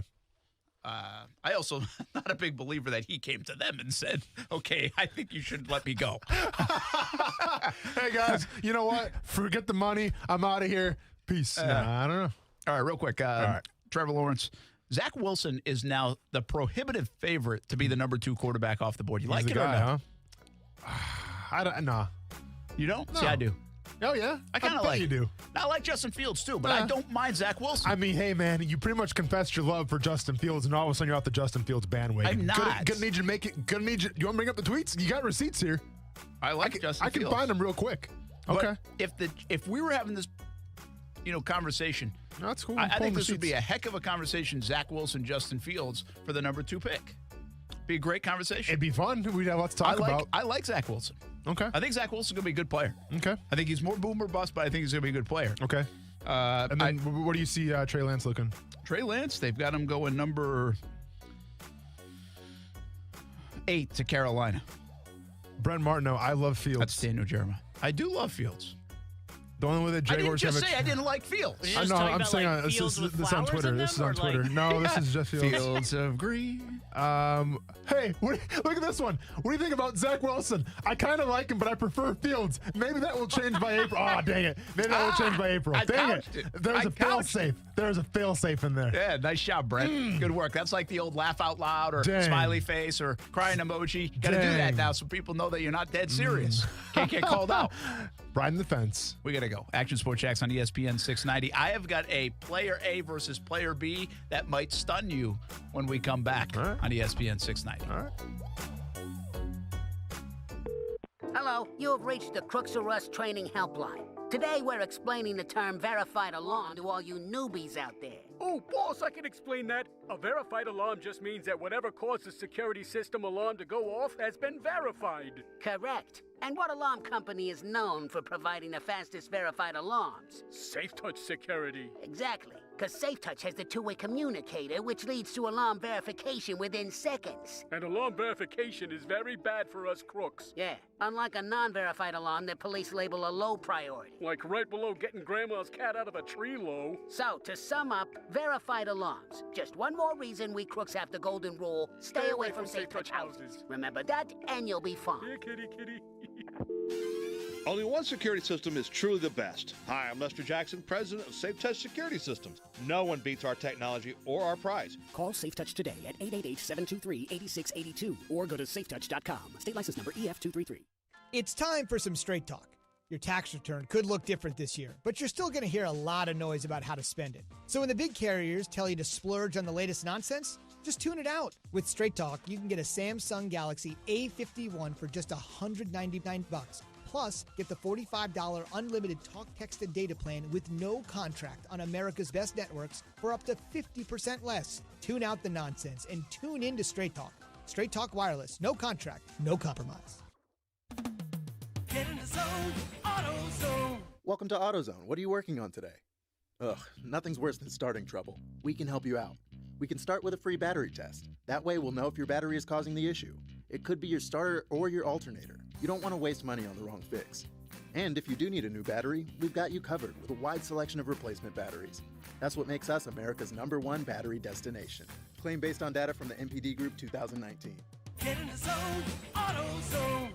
I also not a big believer that he came to them and said, okay, I think you should let me go. Hey, guys, you know what? Forget the money. I'm out of here. Peace. I don't know. All right, real quick. Trevor Lawrence. Zach Wilson is now the prohibitive favorite to be the number 2 quarterback off the board. You like it or no? Huh? I don't. Nah. You don't? No. See, I do. Oh, yeah? I kind of like you do. I like Justin Fields, too, but I don't mind Zach Wilson. I mean, hey, man, you pretty much confessed your love for Justin Fields, and all of a sudden you're off the Justin Fields bandwagon. I'm not. Gonna need you to make it. You want to bring up the tweets? You got receipts here. I like Justin Fields. I can find them real quick. Okay. But if we were having this, conversation, no, that's cool. I think this would be a heck of a conversation. Zach Wilson, Justin Fields for the number 2 pick. Be a great conversation. It'd be fun. We'd have lots to talk about. I like Zach Wilson. Okay. I think Zach Wilson's going to be a good player. Okay. I think he's more boom or bust, but I think he's going to be a good player. Okay. And then where do you see Trey Lance looking? Trey Lance, they've got him going number 8 to Carolina. Brent Martineau, I love Fields. That's Daniel Jeremiah. I do love Fields. The one with the I didn't Jaguars just have say I didn't like Fields. I know. I'm saying this is on Twitter. This is on Twitter. No, this is just Fields. Fields of green. Hey, look at this one. What do you think about Zach Wilson? I kind of like him, but I prefer Fields. Maybe that will change by April. Oh, dang it. Maybe that will change by April. Dang it. There's a fail-safe. There's a fail-safe in there. Yeah, nice job, Brent. Good work. That's like the old laugh out loud or smiley face or crying emoji. Got to do that now so people know that you're not dead serious. Can't get called out. Riding the fence. We got to go. Action Sports Jacks on ESPN 690. I have got a player A versus player B that might stun you when we come back on ESPN 690. All right. Hello, you have reached the Crooks or Us training helpline. Today we're explaining the term verified alarm to all you newbies out there. Oh, boss, I can explain that. A verified alarm just means that whatever caused the security system alarm to go off has been verified. Correct. And what alarm company is known for providing the fastest verified alarms? SafeTouch Security. Exactly. Because SafeTouch has the two-way communicator, which leads to alarm verification within seconds. And alarm verification is very bad for us crooks. Yeah, unlike a non-verified alarm that police label a low priority. Like right below getting grandma's cat out of a tree low. So, to sum up, verified alarms. Just one more reason we crooks have the golden rule, stay away from SafeTouch houses. Remember that, and you'll be fine. Here, kitty, kitty. Only one security system is truly the best. Hi, I'm Lester Jackson, president of SafeTouch Security Systems. No one beats our technology or our price. Call SafeTouch today at 888-723-8682 or go to safetouch.com. State license number EF233. It's time for some straight talk. Your tax return could look different this year, but you're still going to hear a lot of noise about how to spend it. So when the big carriers tell you to splurge on the latest nonsense, just tune it out. With Straight Talk, you can get a Samsung Galaxy A51 for just $199. Plus, get the $45 unlimited talk, text, and data plan with no contract on America's best networks for up to 50% less. Tune out the nonsense and tune in to Straight Talk. Straight Talk Wireless. No contract, no compromise. Get in the zone, AutoZone. Welcome to AutoZone. What are you working on today? Ugh, nothing's worse than starting trouble. We can help you out. We can start with a free battery test. That way we'll know if your battery is causing the issue. It could be your starter or your alternator. You don't want to waste money on the wrong fix. And if you do need a new battery, we've got you covered with a wide selection of replacement batteries. That's what makes us America's #1 battery destination. Claim based on data from the MPD Group 2019. Get in the zone, AutoZone.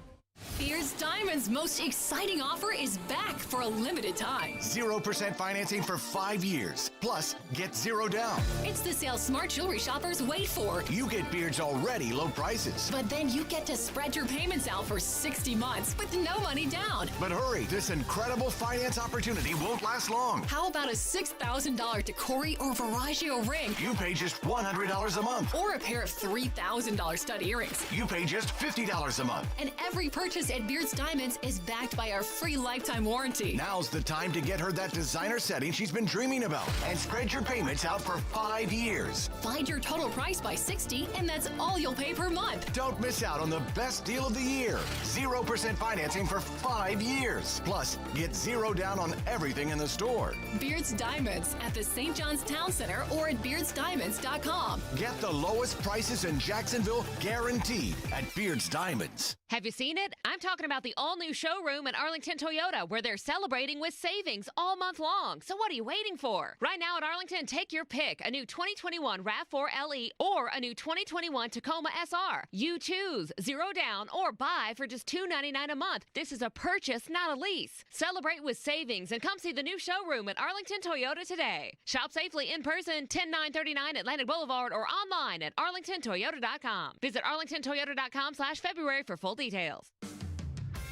Beard's Diamond's most exciting offer is back for a limited time. 0% financing for 5 years. Plus, get zero down. It's the sale smart jewelry shoppers wait for. You get Beard's already low prices. But then you get to spread your payments out for 60 months with no money down. But hurry, this incredible finance opportunity won't last long. How about a $6,000 Decory or Veragio ring? You pay just $100 a month. Or a pair of $3,000 stud earrings. You pay just $50 a month. And every purchase at Beard's Diamonds is backed by our free lifetime warranty. Now's the time to get her that designer setting she's been dreaming about and spread your payments out for 5 years. Find your total price by 60, and that's all you'll pay per month. Don't miss out on the best deal of the year. 0% financing for 5 years. Plus, get zero down on everything in the store. Beard's Diamonds at the St. John's Town Center or at beardsdiamonds.com. Get the lowest prices in Jacksonville guaranteed at Beard's Diamonds. Have you seen it? I'm talking about the all-new showroom at Arlington Toyota, where they're celebrating with savings all month long. So what are you waiting for? Right now at Arlington, take your pick. A new 2021 RAV4 LE or a new 2021 Tacoma SR. You choose. Zero down or buy for just $299 a month. This is a purchase, not a lease. Celebrate with savings and come see the new showroom at Arlington Toyota today. Shop safely in person, 10939 Atlantic Boulevard, or online at arlingtontoyota.com. Visit arlingtontoyota.com/February for full details.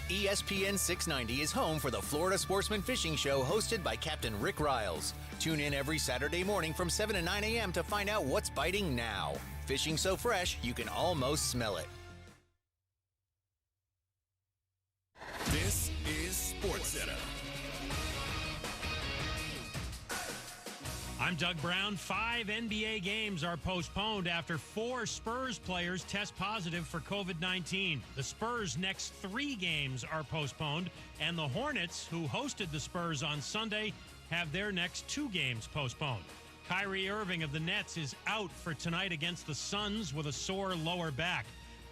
ESPN 690 is home for the Florida Sportsman Fishing Show, hosted by Captain Rick Riles. Tune in every Saturday morning from 7 to 9 a.m. to find out what's biting now. Fishing so fresh, you can almost smell it. This is SportsCenter. I'm Doug Brown. 5 NBA games are postponed after 4 Spurs players test positive for COVID-19. The Spurs' next 3 games are postponed, and the Hornets, who hosted the Spurs on Sunday, have their next 2 games postponed. Kyrie Irving of the Nets is out for tonight against the Suns with a sore lower back.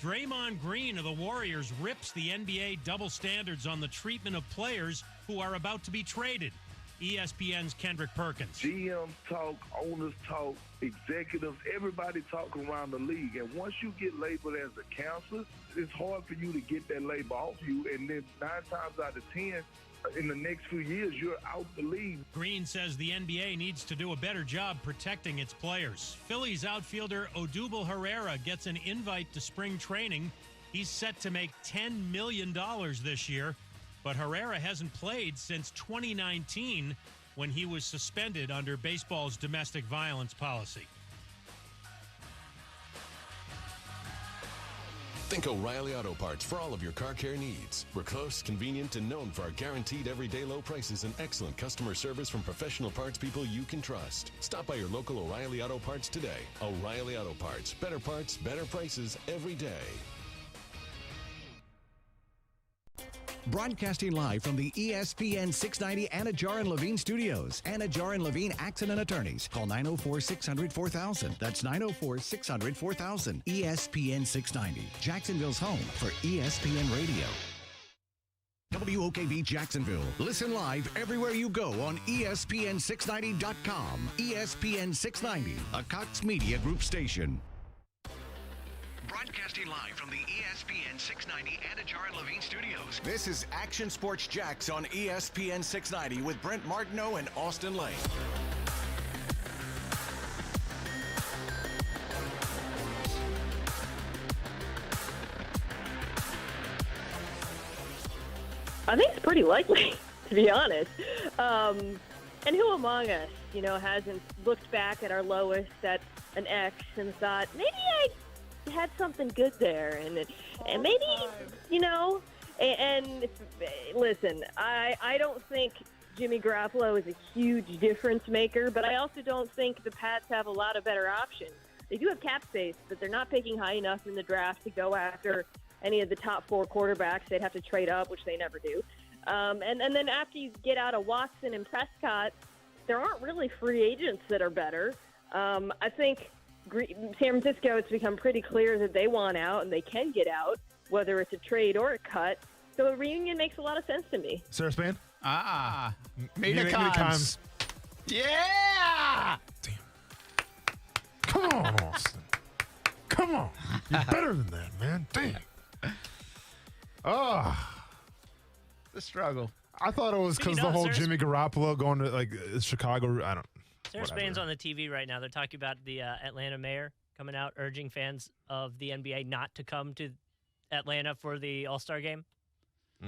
Draymond Green of the Warriors rips the NBA double standards on the treatment of players who are about to be traded. ESPN's Kendrick Perkins. GMs talk, owners talk, executives, everybody talk around the league. And once you get labeled as a counselor, it's hard for you to get that label off you. And then 9 times out of 10, in the next few years, you're out the league. Green says the NBA needs to do a better job protecting its players. Phillies outfielder Odubel Herrera gets an invite to spring training. He's set to make $10 million this year, but Herrera hasn't played since 2019 when he was suspended under baseball's domestic violence policy. Think O'Reilly Auto Parts for all of your car care needs. We're close, convenient, and known for our guaranteed everyday low prices and excellent customer service from professional parts people you can trust. Stop by your local O'Reilly Auto Parts today. O'Reilly Auto Parts. Better parts, better prices every day. Broadcasting live from the ESPN 690 Anajar and Levine studios. Anajar and Levine Accident Attorneys. Call 904-600-4000. That's 904-600-4000. ESPN 690. Jacksonville's home for ESPN Radio. WOKV Jacksonville. Listen live everywhere you go on ESPN690.com. ESPN 690, a Cox Media Group station. Broadcasting live from the ESPN 690 Anajar and Levine studios. This is Action Sports Jacks on ESPN 690 with Brent Martineau and Austin Lane. I think it's pretty likely, to be honest. And who among us, hasn't looked back at our lowest at an X and thought, maybe I had something good there, and maybe, and listen, I don't think Jimmy Garoppolo is a huge difference maker, but I also don't think the Pats have a lot of better options. They do have cap space, but they're not picking high enough in the draft to go after any of the top 4 quarterbacks. They'd have to trade up, which they never do. And then after you get out of Watson and Prescott, there aren't really free agents that are better. I think San Francisco, it's become pretty clear that they want out and they can get out, whether it's a trade or a cut. So a reunion makes a lot of sense to me. Sarah Span? Mina Kimes. Yeah! Damn. Come on, Austin. Come on. You're better than that, man. Damn. The struggle. I thought it was because the whole Jimmy Garoppolo going to Chicago. I don't. Sarah Spain's on the TV right now. They're talking about the Atlanta mayor coming out urging fans of the NBA not to come to Atlanta for the All-Star game.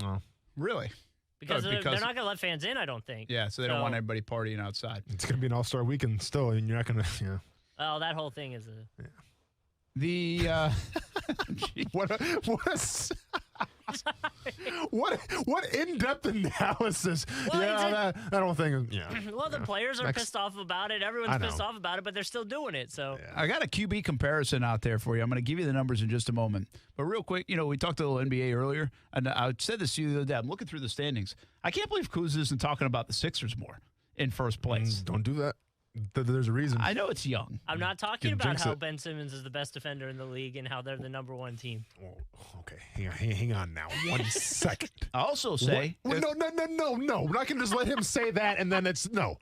No. Really? Because they're not going to let fans in, I don't think. Yeah, so they don't want everybody partying outside. It's going to be an All-Star weekend still, and you're not going to, Oh, that whole thing is what in-depth analysis? Well, that whole thing is, Well, the players are pissed off about it. Everyone's pissed off about it, but they're still doing it. So I got a QB comparison out there for you. I'm going to give you the numbers in just a moment. But real quick, we talked a little NBA earlier, and I said this to you the other day. I'm looking through the standings. I can't believe Kuz isn't talking about the Sixers more in first place. Don't do that. There's a reason. I know it's young. I'm not talking about how Ben Simmons is the best defender in the league and how they're the number 1 team. Oh, okay, hang on now. 1 second. I also say... No. We're not going to just let him say that and then it's... No.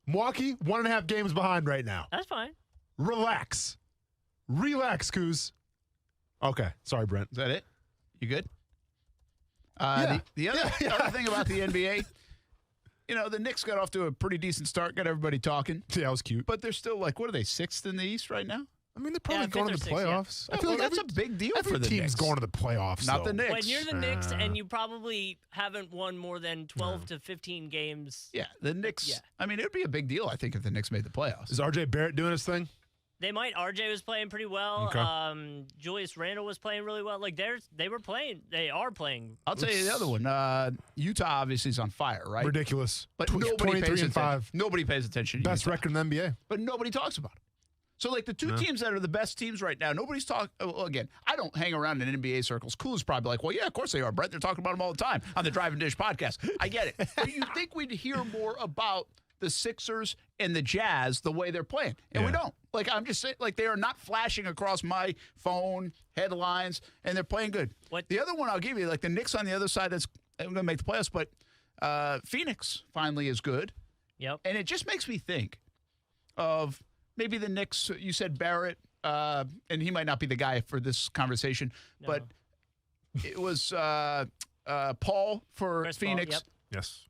Milwaukee, 1.5 games behind right now. That's fine. Relax, Kuz. Okay. Sorry, Brent. Is that it? You good? The other thing about the NBA... the Knicks got off to a pretty decent start, got everybody talking. Yeah, that was cute. But they're still what are they, 6th in the East right now? I mean, they're probably going to the playoffs. Yeah. I feel like that's a big deal for the team's Knicks. Going to the playoffs. Not the Knicks. When you're the Knicks and you probably haven't won more than 12 to 15 games. Yeah, the Knicks. Yeah. I mean, it would be a big deal, I think, if the Knicks made the playoffs. Is RJ Barrett doing his thing? They might. RJ was playing pretty well. Okay. Julius Randle was playing really well. They were playing. They are playing. I'll tell you the other one. Utah obviously is on fire, right? Ridiculous. But nobody pays attention. 23-5. Nobody pays attention to Best Utah. record in the NBA. But nobody talks about it. So, the two teams that are the best teams right now, nobody's talking. Well, again, I don't hang around in NBA circles. Cool's probably like, well, yeah, of course they are, Brett. They're talking about them all the time on the Drive and Dish podcast. I get it. But you think we'd hear more about the Sixers and the Jazz the way they're playing, and we don't. Like, I'm just saying, like, they are not flashing across my phone headlines, and they're playing good. The other one I'll give you, like the Knicks on the other side, that's going to make the playoffs, but Phoenix finally is good. Yep. And it just makes me think of maybe the Knicks. You said Barrett, and he might not be the guy for this conversation, but it was Paul for Chris Phoenix. Paul, Yes.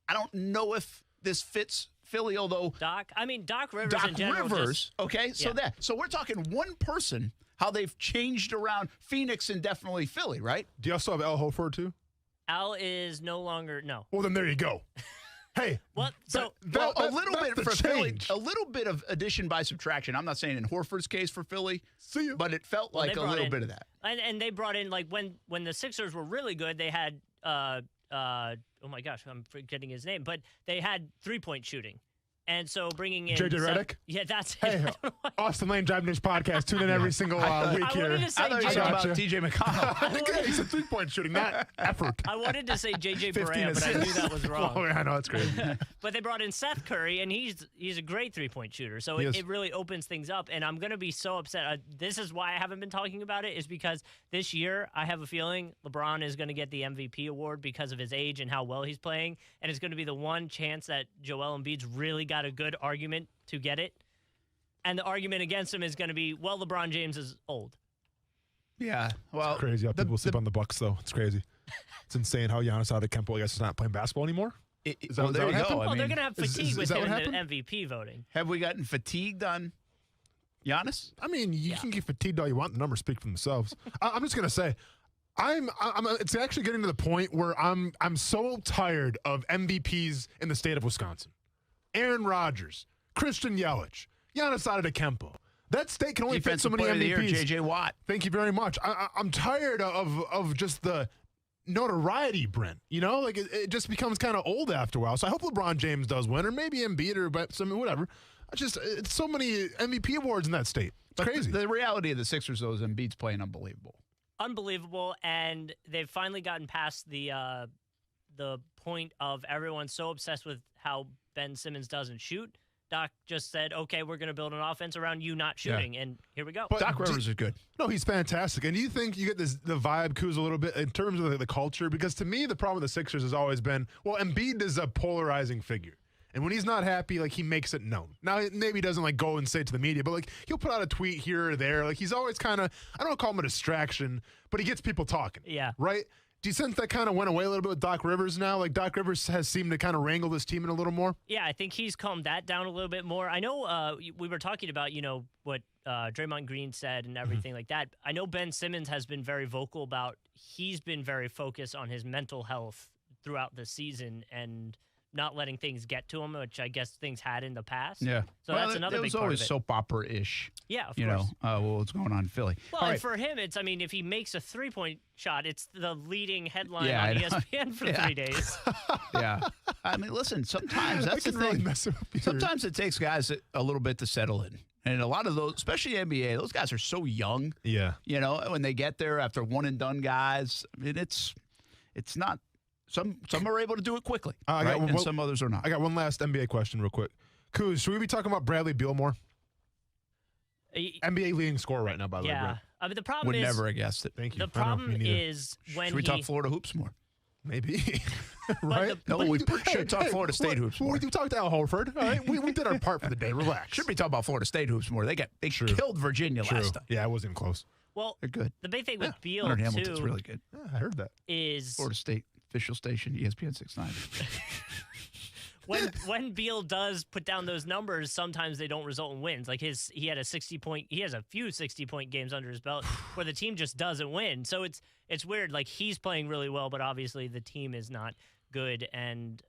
I don't know if this fits Philly, although Doc Rivers Doc in general. Rivers, okay? So yeah. so we're talking one person, how they've changed around Phoenix and definitely Philly, right? Do you also have Al Horford too? Al is no longer Well, then there you go. Hey, what? So a little bit for Philly, change. a little bit of addition by subtraction. I'm not saying in Horford's case for Philly, but it felt like a little bit of that. And they brought in, like, when the Sixers were really good, they had oh my gosh, I'm forgetting his name, but they had 3-point shooting. And so bringing in JJ Redick? Yeah, that's Hey, Austin Lane Driving Dish podcast. Tune in every single week here. wanted to say I thought you were talking about T.J. McConnell. He's a 3-point shooting, not effort. I wanted to say JJ 15 Barea, but I knew that was wrong. Oh, yeah, I know, it's crazy. But they brought in Seth Curry, and he's a great 3-point shooter. So He is. it really opens things up. And I'm going to be so upset. This is why I haven't been talking about it, is because this year I have a feeling LeBron is going to get the MVP award because of his age and how well he's playing. And it's going to be the one chance that Joel Embiid's really got a good argument to get it. And the argument against him is going to be, well, LeBron James is old. Yeah, well, It's crazy how people sleep on the Bucks, though. It's crazy. It's insane how Giannis Antetokounmpo, I guess, is not playing basketball anymore. Is that, well, is that there what you happened? go. I Well, they're mean, going to have fatigue with him in the MVP voting. Have we gotten fatigued on Giannis? I mean, you can get fatigued all you want. The numbers speak for themselves. I'm just going to say, it's actually getting to the point where I'm so tired of MVPs in the state of Wisconsin. Aaron Rodgers, Christian Yelich, Giannis Antetokounmpo. That state can only fit so many Player of the Year, MVPs. J.J. Watt. Thank you very much. I'm tired of just the notoriety, Brent. You know, like it just becomes kind of old after a while. So I hope LeBron James does win, or maybe Embiid, or whatever. It's so many MVP awards in that state. It's crazy. The reality of the Sixers, though, is Embiid's playing unbelievable. Unbelievable, and they've finally gotten past the point of everyone so obsessed with how Ben Simmons doesn't shoot. Doc just said, okay, we're going to build an offense around you not shooting, and here we go. But Doc Rivers is good. No, he's fantastic. And do you think you get the vibe, Kuz, a little bit in terms of the culture? Because to me, the problem with the Sixers has always been, well, Embiid is a polarizing figure. And when he's not happy, like, he makes it known. Now, maybe he doesn't, like, go and say it to the media, but, like, he'll put out a tweet here or there. Like, he's always kind of, I don't call him a distraction, but he gets people talking. Yeah. Right? Do you sense that kind of went away a little bit with Doc Rivers now? Like, Doc Rivers has seemed to kind of wrangle this team in a little more? Yeah, I think he's calmed that down a little bit more. I know we were talking about, what Draymond Green said and everything like that. I know Ben Simmons has been very vocal about, he's been very focused on his mental health throughout the season and not letting things get to him, which I guess things had in the past. Yeah. So that's another big part of it. It was always soap opera-ish. Yeah, of course. What's going on in Philly. Well, All and right. for him, it's, if he makes a 3-point shot, it's the leading headline Yeah, I on know. ESPN for 3 days. Yeah. I mean, listen, sometimes that's the can really thing. mess up your- Sometimes it takes guys a little bit to settle in. And a lot of those, especially NBA, those guys are so young. Yeah. When they get there after one-and-done guys, I mean, it's not – some are able to do it quickly, right? And some others are not. I got one last NBA question real quick. Kuz, should we be talking about Bradley Beal more? NBA leading scorer right now, by the way, Brent. I mean, the problem Would is never have guessed it. Thank you. the problem is when Should we talk Florida hoops more? Maybe. Right? We should talk Florida State hoops more. We talked to Al Horford. All right, we did our part for the day. Relax. Should be talking about Florida State hoops more. They killed Virginia last time. Yeah, it wasn't even close. Well, they're good. The big thing with Beal, Leonard Hamilton's too, really good. Yeah, I heard that. Is Florida State official station, ESPN 690. when Beal does put down those numbers, sometimes they don't result in wins. Like he has a few 60-point games under his belt where the team just doesn't win. So it's weird. Like, he's playing really well, but obviously the team is not good, and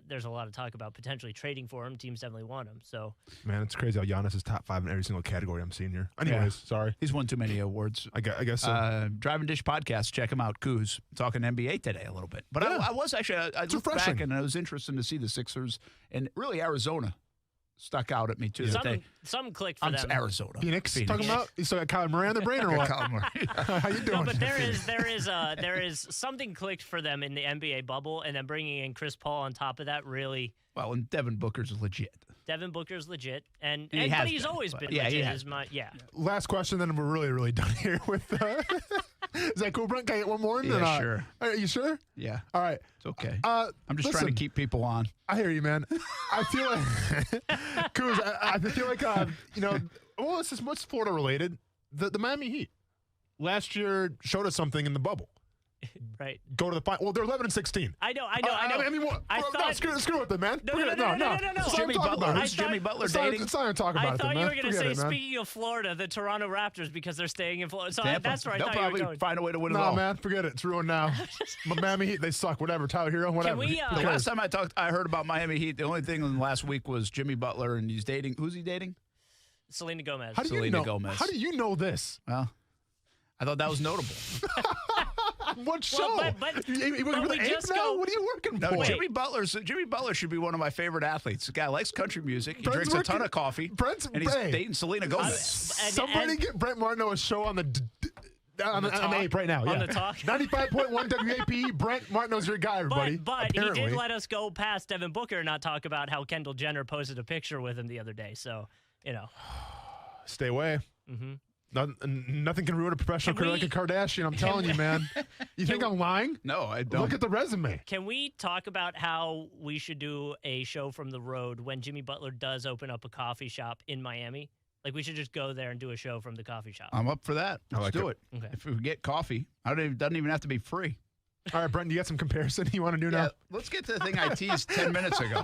there's a lot of talk about potentially trading for him. Teams definitely want him. So, man, it's crazy how Giannis is top 5 in every single category I'm seeing here. Anyways, sorry. He's won too many awards. I guess so. Drive and Dish podcast. Check him out. Kuz talking NBA today a little bit. But I was actually, I looked back and it was interesting to see the Sixers and really Arizona stuck out at me too. Some clicked for them. Arizona. Phoenix. Talking about you still got Kyler Murray on the brain or what? How you doing? No, but there is something clicked for them in the NBA bubble, and then bringing in Chris Paul on top of that really. Well, and Devin Booker's legit. Devin Booker's legit, but he's always been yeah, legit. Last question, then we're really done here with. Is that cool, Brent? Can I get one more? Yeah, sure. Are you sure? Yeah. All right. It's okay. I'm just trying to keep people on. I hear you, man. I feel like, Kuz, I feel like, well, this is what's Florida related. The Miami Heat last year showed us something in the bubble. Right. Go to the final. Well, they're 11-16. I know. I mean, what? Screw with it, man. No. Jimmy Butler. Who's Jimmy Butler dating? It's not even talk about I it, thought man. you were going to say, it, speaking of Florida, the Toronto Raptors, because they're staying in Florida. So that's where I They'll thought you were probably going. find a way to win it all. No, man, forget it. It's ruined now. Miami Heat, they suck. Whatever. Tyler Hero, whatever. Can we, the last time I heard about Miami Heat, the only thing in the last week was Jimmy Butler, and he's dating. Who's he dating? Selena Gomez. How do you know this? Well, I thought that was notable. What show? But we just go. What are you working for? Jimmy Butler should be one of my favorite athletes. The guy likes country music. He drinks a ton of coffee. and he's dating Selena Gomez. Somebody get Brent Martineau a show on the ape right now. On the talk. 95.1 WAP. Brent Martineau's your guy, everybody. But he did let us go past Devin Booker and not talk about how Kendall Jenner posted a picture with him the other day. So, Stay away. Mm-hmm. Nothing can ruin a professional career like a Kardashian. I'm telling you, man. You think I'm lying? No, I don't. Look at the resume. Can we talk about how we should do a show from the road when Jimmy Butler does open up a coffee shop in Miami? Like, we should just go there and do a show from the coffee shop. I'm up for that. Let's do it. Okay. If we get coffee, it doesn't even have to be free. All right, Brent, you got some comparison you want to do now? Let's get to the thing I teased 10 minutes ago.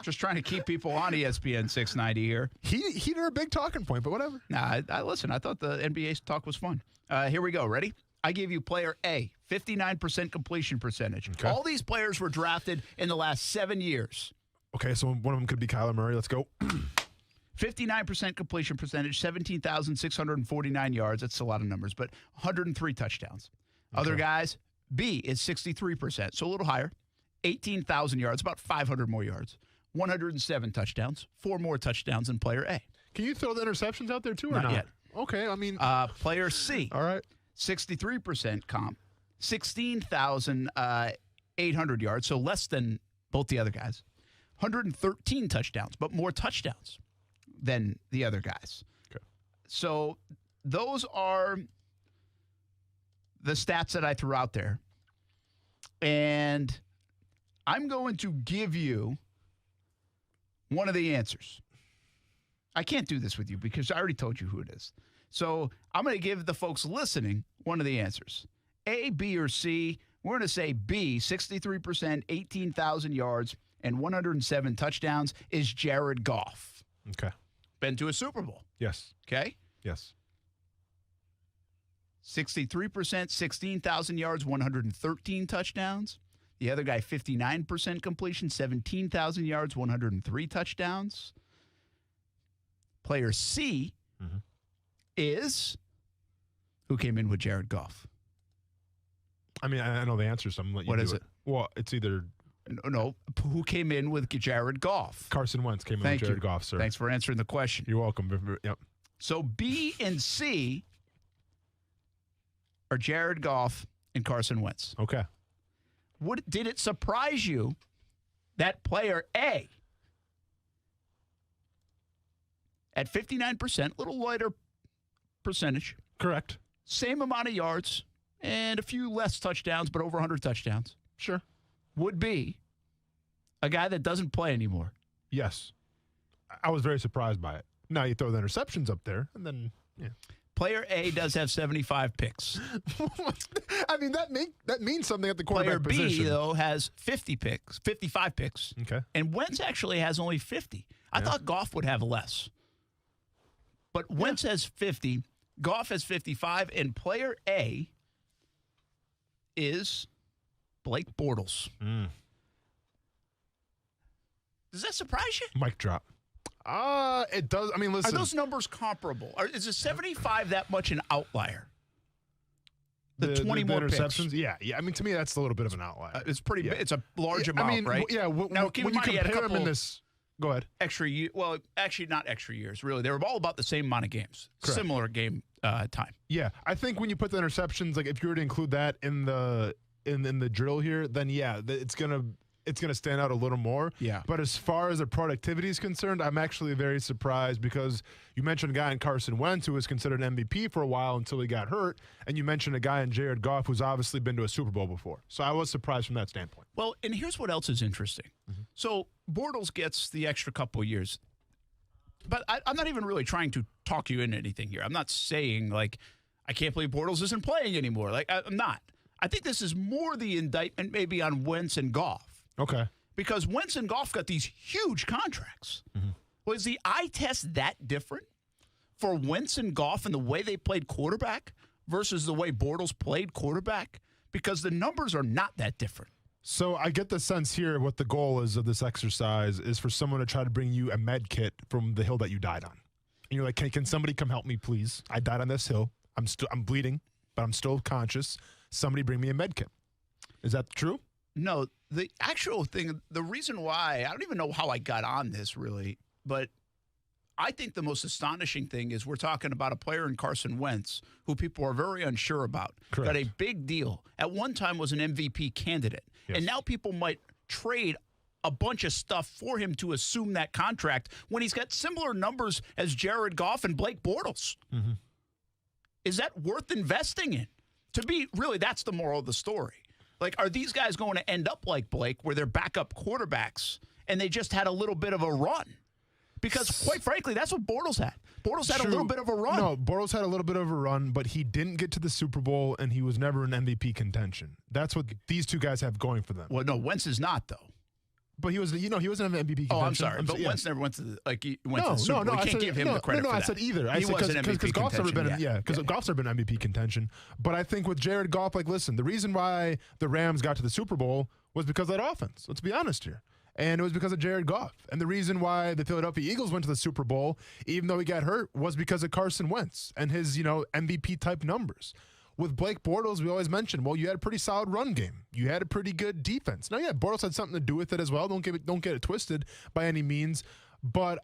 Just trying to keep people on ESPN 690 here. Heater a big talking point, but whatever. Nah, listen, I thought the NBA talk was fun. Here we go. Ready? I gave you player A, 59% completion percentage. Okay. All these players were drafted in the last 7 years. Okay, so one of them could be Kyler Murray. Let's go. 59% completion percentage, 17,649 yards. That's a lot of numbers, but 103 touchdowns. Okay. Other guys, B is 63%, so a little higher. 18,000 yards, about 500 more yards. 107 touchdowns, 4 more touchdowns than player A. Can you throw the interceptions out there too or not? Yet. Okay, I mean. Player C. All right. 63% comp, 16,800 yards, so less than both the other guys. 113 touchdowns, but more touchdowns than the other guys. Okay. So those are the stats that I threw out there. And I'm going to give you one of the answers. I can't do this with you because I already told you who it is. So I'm going to give the folks listening one of the answers. A, B, or C. We're going to say B, 63%, 18,000 yards, and 107 touchdowns is Jared Goff. Okay. Been to a Super Bowl. Yes. Okay? Yes. 63%, 16,000 yards, 113 touchdowns. The other guy, 59% completion, 17,000 yards, 103 touchdowns. Player C is who came in with Jared Goff. I mean, I know the answer, so I'm going to let you What is it? Well, it's either... No, who came in with Jared Goff? Carson Wentz came in with Jared Goff, sir. Thanks for answering the question. You're welcome. Yep. So B and C are Jared Goff and Carson Wentz. Okay. Did it surprise you that player A at 59%, a little lighter percentage. Correct. Same amount of yards and a few less touchdowns, but over 100 touchdowns. Sure. Would be a guy that doesn't play anymore. Yes. I was very surprised by it. Now you throw the interceptions up there, and then, yeah. Player A does have 75 picks. I mean, that means something at the quarterback position. Player B, though, has 55 picks. Okay. And Wentz actually has only 50. I thought Goff would have less. But Wentz has 50, Goff has 55, and player A is Blake Bortles. Does that surprise you? Mic drop. It does. I mean, listen. Are those numbers comparable? Is a 75 that much an outlier? The 20 more interceptions? picks. Yeah. I mean, to me, that's a little bit of an outlier. It's pretty big. It's a large amount, right? Yeah. Now, when you compare them in this. Go ahead. extra year. Well, actually, not extra years. Really, they were all about the same amount of games, Correct. similar game time. Yeah, I think when you put the interceptions, like if you were to include that in the drill here, then yeah, it's gonna stand out a little more. Yeah. But as far as the productivity is concerned, I'm actually very surprised because you mentioned a guy in Carson Wentz who was considered an MVP for a while until he got hurt, and you mentioned a guy in Jared Goff who's obviously been to a Super Bowl before. So I was surprised from that standpoint. Well, and here's what else is interesting. So Bortles gets the extra couple years, but I'm not even really trying to talk you into anything here. I'm not saying like I can't believe Bortles isn't playing anymore. Like I'm not. I think this is more the indictment maybe on Wentz and Goff. Okay. Because Wentz and Goff got these huge contracts. Was the eye test that different for Wentz and Goff and the way they played quarterback versus the way Bortles played quarterback? Because the numbers are not that different. So I get the sense here what the goal is of this exercise is for someone to try to bring you a med kit from the hill that you died on. And you're like, can somebody come help me, please? I died on this hill. I'm bleeding, but I'm still conscious. Somebody bring me a med kit. Is that true? No, the actual thing, the reason why, I don't even know how I got on this really, but I think the most astonishing thing is we're talking about a player in Carson Wentz who people are very unsure about. Correct. Got a big deal. At one time was an MVP candidate. Yes. And now people might trade a bunch of stuff for him to assume that contract when he's got similar numbers as Jared Goff and Blake Bortles. Is that worth investing in? To me, really, that's the moral of the story. Like, are these guys going to end up like Blake where they're backup quarterbacks and they just had a little bit of a run? Because, quite frankly, that's what Bortles had. Bortles had a little bit of a run. No, Bortles had a little bit of a run, but he didn't get to the Super Bowl, and he was never in MVP contention. That's what these two guys have going for them. Well, no, Wentz is not, though. But he wasn't in MVP contention. Oh, I'm sorry. But Wentz never went to the, he went to the Super Bowl. We can't give him the credit for that. I said either. He was in MVP because Goff's never been, contention, because Goff's never been MVP contention. But I think with Jared Goff, like, listen, the reason why the Rams got to the Super Bowl was because of that offense. Let's be honest here. And it was because of Jared Goff. And the reason why the Philadelphia Eagles went to the Super Bowl, even though he got hurt, was because of Carson Wentz and his, MVP-type numbers. With Blake Bortles, we always mentioned, well, you had a pretty solid run game. You had a pretty good defense. Now, yeah, Bortles had something to do with it as well. Don't get it twisted by any means. But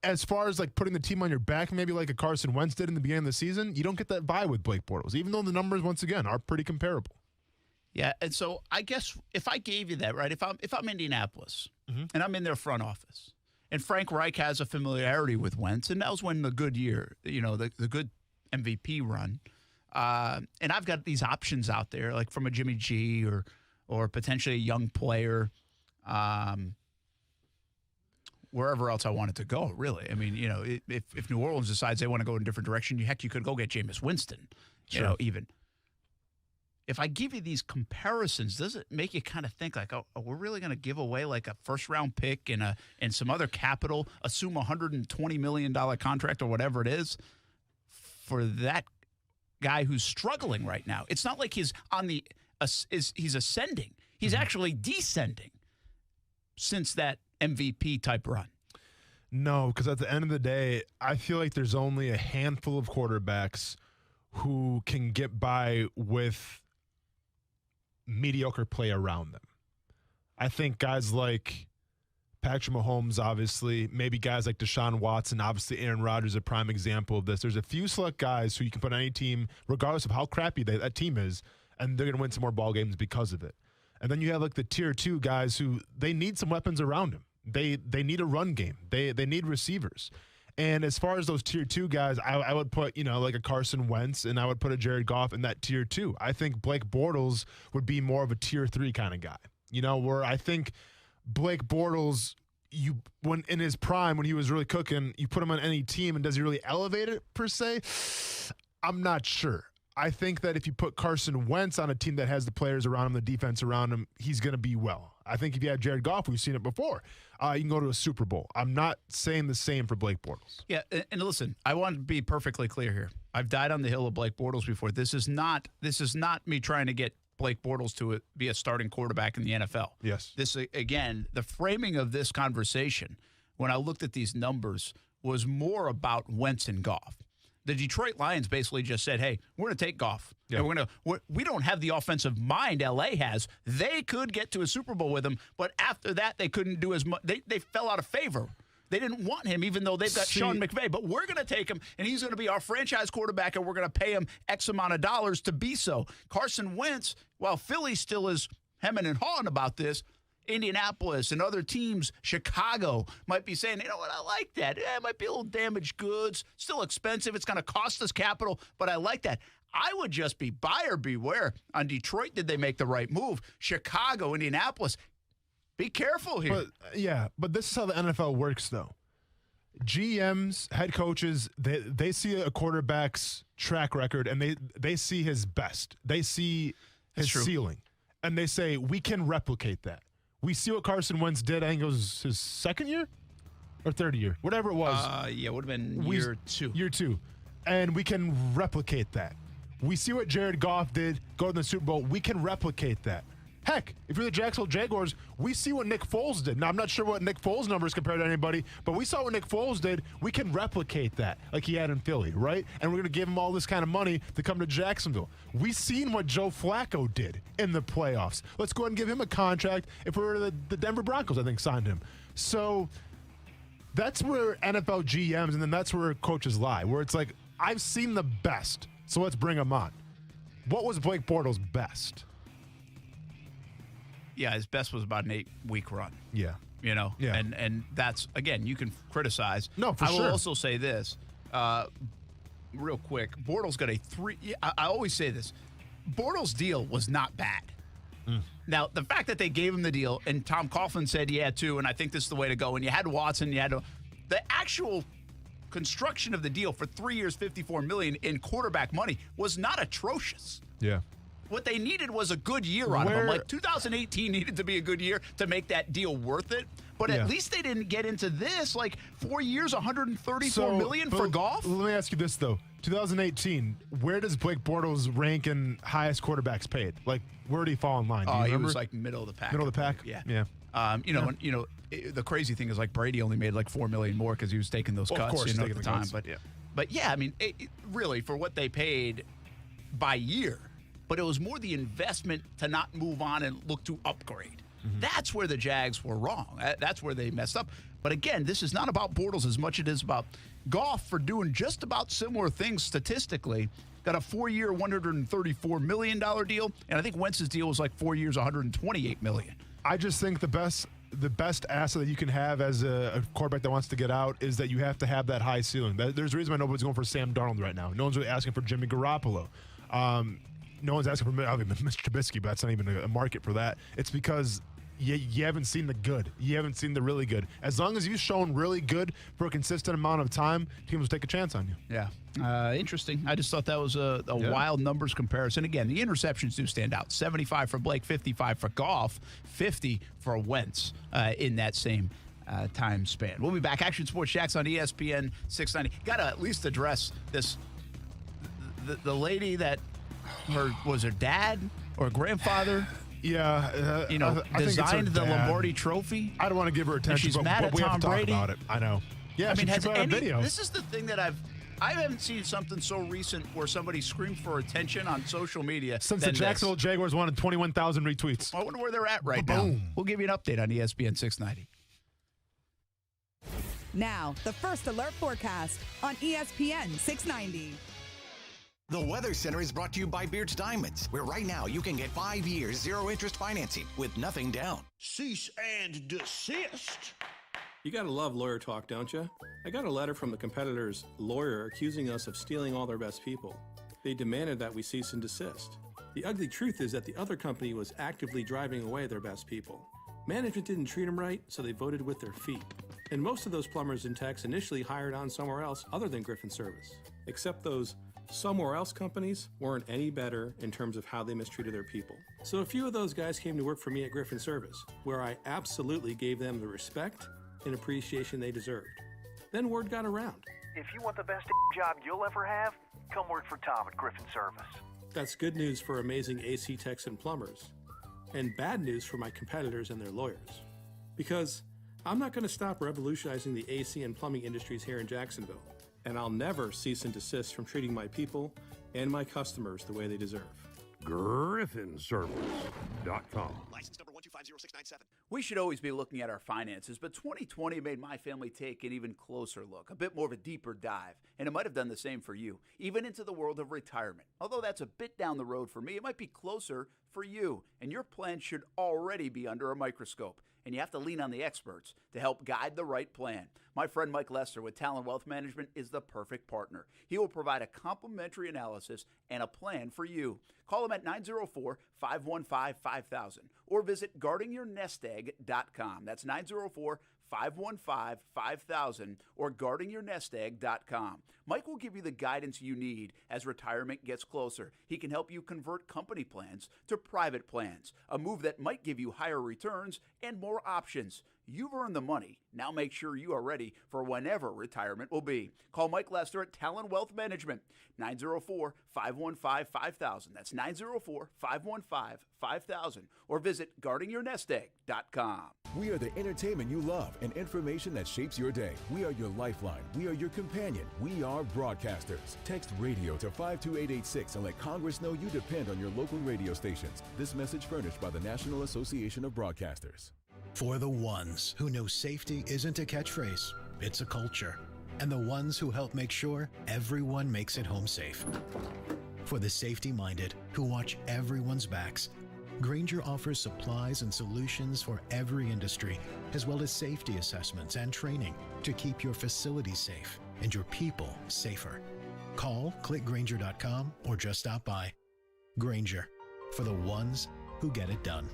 as far as like putting the team on your back, maybe like a Carson Wentz did in the beginning of the season, you don't get that vibe with Blake Bortles, even though the numbers, once again, are pretty comparable. Yeah, and so I guess if I gave you that, right, if I'm Indianapolis and I'm in their front office, and Frank Reich has a familiarity with Wentz, and that was when the good year, the good MVP run, and I've got these options out there, like from a Jimmy G or potentially a young player, wherever else I wanted to go, really. I mean, if New Orleans decides they want to go in a different direction, you could go get Jameis Winston, even. If I give you these comparisons, does it make you kind of think like, oh, we're really going to give away like a first-round pick and some other capital, assume a $120 million contract or whatever it is for that guy who's struggling right now? It's not like he's he's ascending. He's actually descending since that MVP type run. No, because at the end of the day, I feel like there's only a handful of quarterbacks who can get by with mediocre play around them. I think guys like Patrick Mahomes, obviously, maybe guys like Deshaun Watson, obviously Aaron Rodgers, a prime example of this. There's a few select guys who you can put on any team, regardless of how crappy that team is, and they're going to win some more ball games because of it. And then you have like the tier 2 guys who they need some weapons around them. They need a run game. They need receivers. And as far as those tier 2 guys, I would put, like a Carson Wentz, and I would put a Jared Goff in that tier 2. I think Blake Bortles would be more of a tier 3 kind of guy. Where I think Blake Bortles, when in his prime, when he was really cooking, you put him on any team, and does he really elevate it per se? I'm not sure. I think that if you put Carson Wentz on a team that has the players around him, the defense around him, he's going to be well. I think if you have Jared Goff, we've seen it before, you can go to a Super Bowl. I'm not saying the same for Blake Bortles. Yeah, and listen, I want to be perfectly clear here. I've died on the hill of Blake Bortles before. This is not me trying to get Blake Bortles to be a starting quarterback in the NFL. Yes. This, again, the framing of this conversation, when I looked at these numbers, was more about Wentz and Goff. The Detroit Lions basically just said, hey, we're going to take Goff. Yeah. And we don't have the offensive mind LA has. They could get to a Super Bowl with him, but after that, they couldn't do as much. They fell out of favor. They didn't want him, even though they've got Sean McVay. But we're going to take him, and he's going to be our franchise quarterback, and we're going to pay him X amount of dollars to be so. Carson Wentz, while Philly still is hemming and hawing about this, Indianapolis and other teams, Chicago, might be saying, you know what, I like that. It might be a little damaged goods, still expensive. It's going to cost us capital, but I like that. I would just be buyer beware. On Detroit, did they make the right move? Chicago, Indianapolis, be careful here. But this is how the NFL works, though. GMs, head coaches, they see a quarterback's track record, and they see his best. They see his ceiling, and they say, we can replicate that. We see what Carson Wentz did. I think it was his second year or third year, whatever it was. It would have been year 2. Year 2. And we can replicate that. We see what Jared Goff did, go to the Super Bowl. We can replicate that. Heck, if you're the Jacksonville Jaguars, we see what Nick Foles did. Now, I'm not sure what Nick Foles' numbers compared to anybody, but we saw what Nick Foles did. We can replicate that like he had in Philly, right? And we're going to give him all this kind of money to come to Jacksonville. We've seen what Joe Flacco did in the playoffs. Let's go ahead and give him a contract. If we were the Denver Broncos, I think, signed him. So that's where NFL GMs and then that's where coaches lie, where it's like, I've seen the best, so let's bring him on. What was Blake Bortles' best? Yeah, his best was about an 8-week run. Yeah. You know? Yeah. And that's, again, you can criticize. No, for sure. I will sure. also say this, real quick. Bortles got I always say this. Bortles' deal was not bad. Now, the fact that they gave him the deal, and Tom Coughlin said, yeah, too, and I think this is the way to go, and you had Watson, the actual construction of the deal for 3 years, $54 million in quarterback money was not atrocious. Yeah. What they needed was a good year out of him. Like 2018 needed to be a good year to make that deal worth it. But at least they didn't get into this. Like 4 years, $134 million for Goff. Let me ask you this, though. 2018, where does Blake Bortles rank in highest quarterbacks paid? Like, where did he fall in line? Do you remember? He was like middle of the pack. Middle of the pack? Yeah. The crazy thing is like Brady only made like $4 million more because he was taking those cuts. Of course, at the time. But yeah, I mean, really for what they paid by year. But it was more the investment to not move on and look to upgrade. That's where the Jags were wrong. That's where they messed up. But again, this is not about Bortles as much as it is about Goff for doing just about similar things statistically. Got a 4-year, $134 million deal, and I think Wentz's deal was like 4 years, $128 million. I just think the best asset that you can have as a quarterback that wants to get out is that you have to have that high ceiling. There's a reason why nobody's going for Sam Darnold right now. No one's really asking for Jimmy Garoppolo. No one's asking for Mr. Trubisky, but that's not even a market for that. It's because you haven't seen the good. You haven't seen the really good. As long as you've shown really good for a consistent amount of time, teams will take a chance on you. Yeah. Interesting. I just thought that was a wild numbers comparison. Again, the interceptions do stand out. 75 for Blake, 55 for Goff, 50 for Wentz in that same time span. We'll be back. Action Sports Jacks on ESPN 690. Got to at least address this. The lady that was her dad or grandfather? Yeah, I designed the Lombardi Trophy. I don't want to give her attention, she's mad at we Tom have to talk Brady about it. I know. Yeah, I mean, she put out a video. This is the thing that I haven't seen something so recent where somebody screamed for attention on social media since the Jacksonville Jaguars wanted 21,000 retweets. I wonder where they're at right now. We'll give you an update on ESPN 690. Now, the first alert forecast on ESPN 690. The Weather Center is brought to you by Beard's Diamonds, where right now you can get 5 years, 0-interest financing with nothing down. Cease and desist. You gotta love lawyer talk, don't you? I got a letter from the competitor's lawyer accusing us of stealing all their best people. They demanded that we cease and desist. The ugly truth is that the other company was actively driving away their best people. Management didn't treat them right, so they voted with their feet. And most of those plumbers and techs initially hired on somewhere else other than Griffin Service. Except those somewhere else companies weren't any better in terms of how they mistreated their people. So a few of those guys came to work for me at Griffin Service, where I absolutely gave them the respect and appreciation they deserved. Then word got around. If you want the best job you'll ever have, come work for Tom at Griffin Service. That's good news for amazing AC techs and plumbers, and bad news for my competitors and their lawyers. Because I'm not going to stop revolutionizing the AC and plumbing industries here in Jacksonville. and I'll never cease and desist from treating my people and my customers the way they deserve. GriffinService.com. License number 1250697. We should always be looking at our finances, but 2020 made my family take an even closer look, a bit more of a deeper dive, and it might have done the same for you, even into the world of retirement. Although that's a bit down the road for me, it might be closer for you, and your plan should already be under a microscope, and you have to lean on the experts to help guide the right plan. My friend Mike Lester with Teal Wealth Management is the perfect partner. He will provide a complimentary analysis and a plan for you. Call him at 904-515-5000 or visit guardingyournestegg.com. That's 904-515-5000 or guardingyournestegg.com. Mike will give you the guidance you need as retirement gets closer. He can help you convert company plans to private plans, a move that might give you higher returns and more options. You've earned the money. Now make sure you are ready for whenever retirement will be. Call Mike Lester at Talon Wealth Management, 904-515-5000. That's 904-515-5000. Or visit guardingyournestegg.com. We are the entertainment you love and information that shapes your day. We are your lifeline. We are your companion. We are broadcasters. Text radio to 52886 and let Congress know you depend on your local radio stations. This message furnished by the National Association of Broadcasters. For the ones who know safety isn't a catchphrase, it's a culture. And the ones who help make sure everyone makes it home safe. For the safety-minded who watch everyone's backs, Grainger offers supplies and solutions for every industry, as well as safety assessments and training to keep your facilities safe and your people safer. Call, click Grainger.com, or just stop by. Grainger, for the ones who get it done.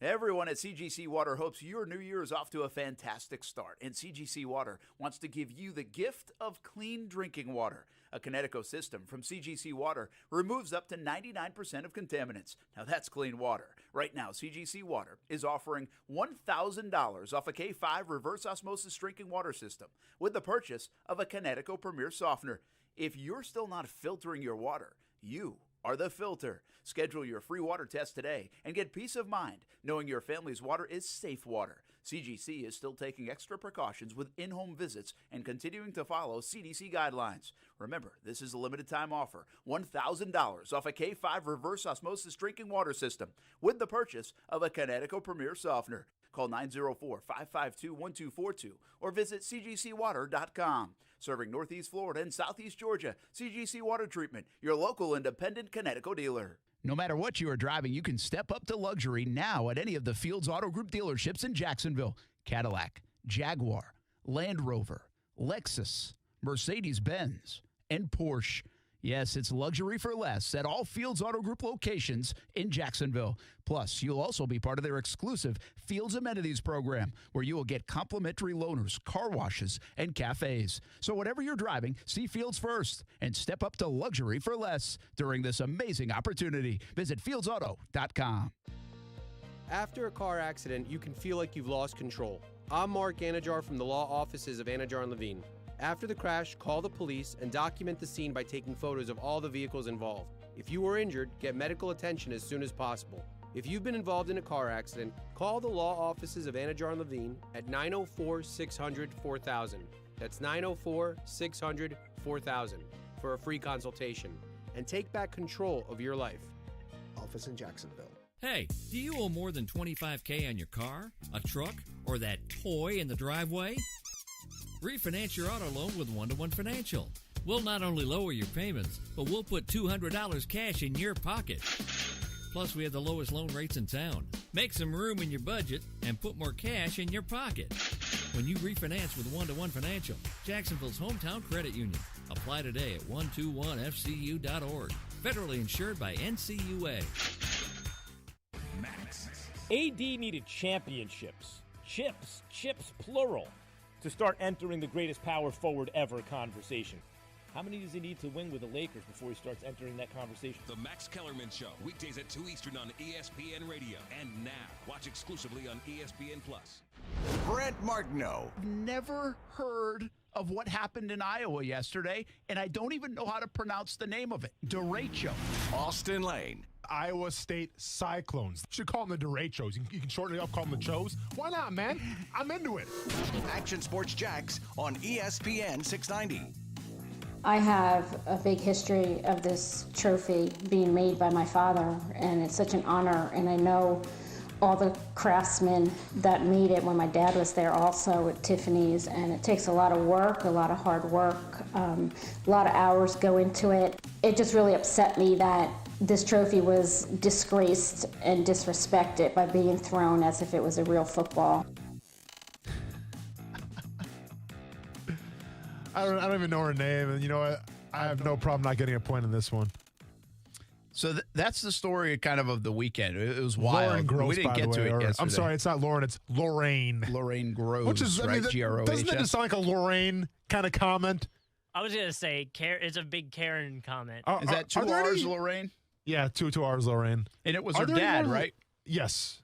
Everyone at CGC Water hopes your new year is off to a fantastic start, and CGC Water wants to give you the gift of clean drinking water. A Kinetico system from CGC Water removes up to 99% of contaminants. Now that's clean water. Right now, CGC Water is offering $1,000 off a K5 reverse osmosis drinking water system with the purchase of a Kinetico Premier Softener. If you're still not filtering your water, you are the filter. Schedule your free water test today and get peace of mind knowing your family's water is safe water. CGC is still taking extra precautions with in-home visits and continuing to follow CDC guidelines. Remember, this is a limited time offer. $1,000 off a K5 reverse osmosis drinking water system with the purchase of a Kinetico Premier Softener. Call 904-552-1242 or visit cgcwater.com. Serving Northeast Florida and Southeast Georgia, CGC Water Treatment, your local independent Kinetico dealer. No matter what you are driving, you can step up to luxury now at any of the Fields Auto Group dealerships in Jacksonville. Cadillac, Jaguar, Land Rover, Lexus, Mercedes-Benz, and Porsche. Yes, it's luxury for less at all Fields Auto Group locations in Jacksonville. Plus, you'll also be part of their exclusive Fields Amenities program, where you will get complimentary loaners, car washes, and cafes. So whatever you're driving, see Fields first and step up to luxury for less during this amazing opportunity. Visit fieldsauto.com. After a car accident, you can feel like you've lost control. I'm Mark Anajar from the law offices of Anajar and Levine. After the crash, call the police and document the scene by taking photos of all the vehicles involved. If you were injured, get medical attention as soon as possible. If you've been involved in a car accident, call the law offices of Anajar and Levine at 904-600-4000. That's 904-600-4000 for a free consultation. And take back control of your life. Office in Jacksonville. Hey, do you owe more than $25,000 on your car, a truck, or that toy in the driveway? Refinance your auto loan with One-to-One Financial. We'll not only lower your payments, but we'll put $200 cash in your pocket. Plus, we have the lowest loan rates in town. Make some room in your budget and put more cash in your pocket. When you refinance with One-to-One Financial, Jacksonville's hometown credit union. Apply today at 121fcu.org. Federally insured by NCUA. Max. AD needed championships. Chips, plural, to start entering the greatest power forward ever conversation. How many does he need to win with the Lakers before he starts entering that conversation? The Max Kellerman Show, weekdays at 2 Eastern on ESPN Radio. And now, watch exclusively on ESPN+. Brent Martineau. Never heard of what happened in Iowa yesterday, and I don't even know how to pronounce the name of it. Derecho. Austin Lane. Iowa State Cyclones. You should call them the derechos. You can shorten it up, call them the Chos. Why not, man? I'm into it. Action Sports Jacks on ESPN 690. I have a big history of this trophy being made by my father, and it's such an honor, and I know all the craftsmen that made it when my dad was there also at Tiffany's, and it takes a lot of work, a lot of hard work, a lot of hours go into it. It just really upset me that this trophy was disgraced and disrespected by being thrown as if it was a real football. I don't even know her name, and you know what? I have no problem not getting a point in this one. So that's the story kind of the weekend. It was wild. Lauren Gross, we didn't get to it yesterday. I'm sorry, it's not Lauren, it's Lorraine. Lorraine Gross, which is, right? G-R-O-H-S. Doesn't that just sound like a Lorraine kind of comment? I was going to say, it's a big Karen comment. Is that 2 R's, Lorraine? Yeah, two R's, Lorraine. And it was her dad, right? Yes.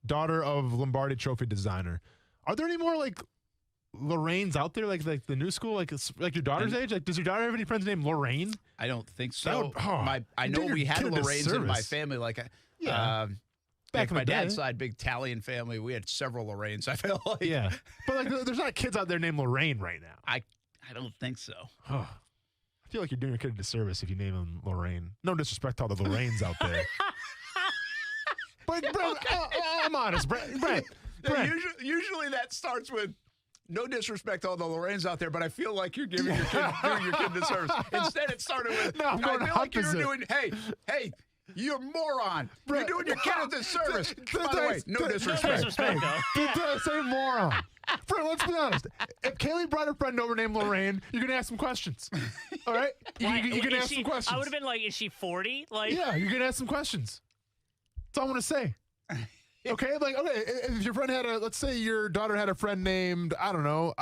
Daughter of Lombardi Trophy designer. Are there any more, like, Lorraines out there, like the new school, like your daughter's age? Like, does your daughter have any friends named Lorraine? I don't think so. I know we had Lorraines in my family. Like, back in my dad's side, big Italian family, we had several Lorraines. I feel like, but like, there's not kids out there named Lorraine right now. I don't think so. I feel like you're doing your kid a disservice if you name him Lorraine. No disrespect to all the Lorraines out there. But Brent, I'm honest, Brent. Usually that starts with, no disrespect to all the Lorraines out there, but I feel like you're giving your kid doing your kid disservice. Instead, it started with, no, I'm going I feel like you're doing, hey, you're a moron. You're doing your kid a disservice. By the way, no disrespect. Did I say moron? Brent, let's be honest. If Kaylee brought a friend over named Lorraine, you're going to ask some questions. All right? You're going to ask some questions. I would have been like, is she 40? Like, yeah, you're going to ask some questions. That's all I'm going to say. Okay, if your friend had let's say your daughter had a friend named, I don't know,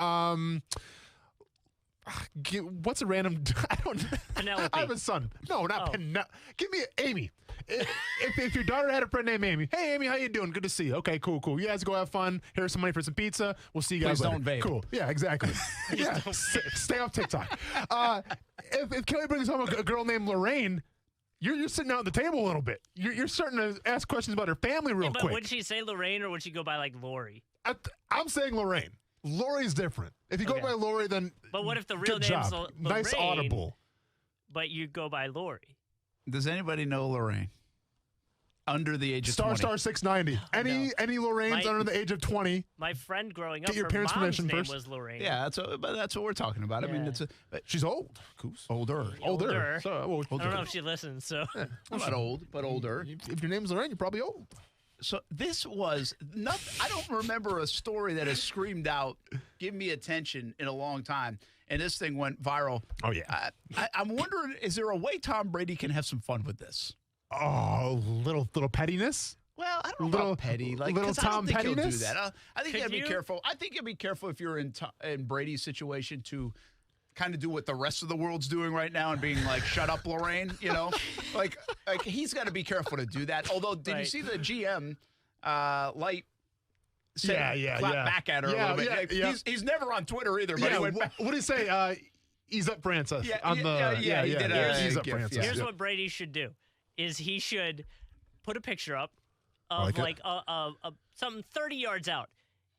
what's a random, I don't know. Penelope. I have a son. No, not Penelope. Give me Amy. If your daughter had a friend named Amy, hey, Amy, how you doing? Good to see you. Okay, cool. You guys go have fun. Here's some money for some pizza. We'll see you guys later. Please don't vape. Cool. Yeah, exactly. Yeah, stay off TikTok. If Kelly brings home a girl named Lorraine, You're sitting out at the table a little bit. You're starting to ask questions about her family real quick. But would she say Lorraine or would she go by like Lori? I'm saying Lorraine. Lori's different. If you go by Lori, then but what if the real good name's job. Lorraine? Nice audible. But you go by Lori. Does anybody know Lorraine? Under the age of 20. Star 690. Any Lorraines under the age of 20? My friend growing up, get your her parents' mom's permission name first. was Lorraine. Yeah, that's what we're talking about. Yeah. I mean, she's old. Older. So, I don't know if she listens. So I'm not old, but older. If your name's Lorraine, you're probably old. So this was not. I don't remember a story that has screamed out, "Give me attention" in a long time. And this thing went viral. Oh yeah. I'm wondering, is there a way Tom Brady can have some fun with this? Oh, little pettiness. Well, I don't know about petty. Like, little Tom I don't think pettiness. he'll do that. I think you gotta be careful. I think you'll be careful if you're in Brady's situation to kind of do what the rest of the world's doing right now and being like, "Shut up, Lorraine." You know, like he's got to be careful to do that. Although, did you see the GM light? Clap back at her a little bit. He's never on Twitter either. But what did he say? Ease up, Francis. Here's up, Francis. Here's what Brady should do: is he should put a picture up of something 30 yards out,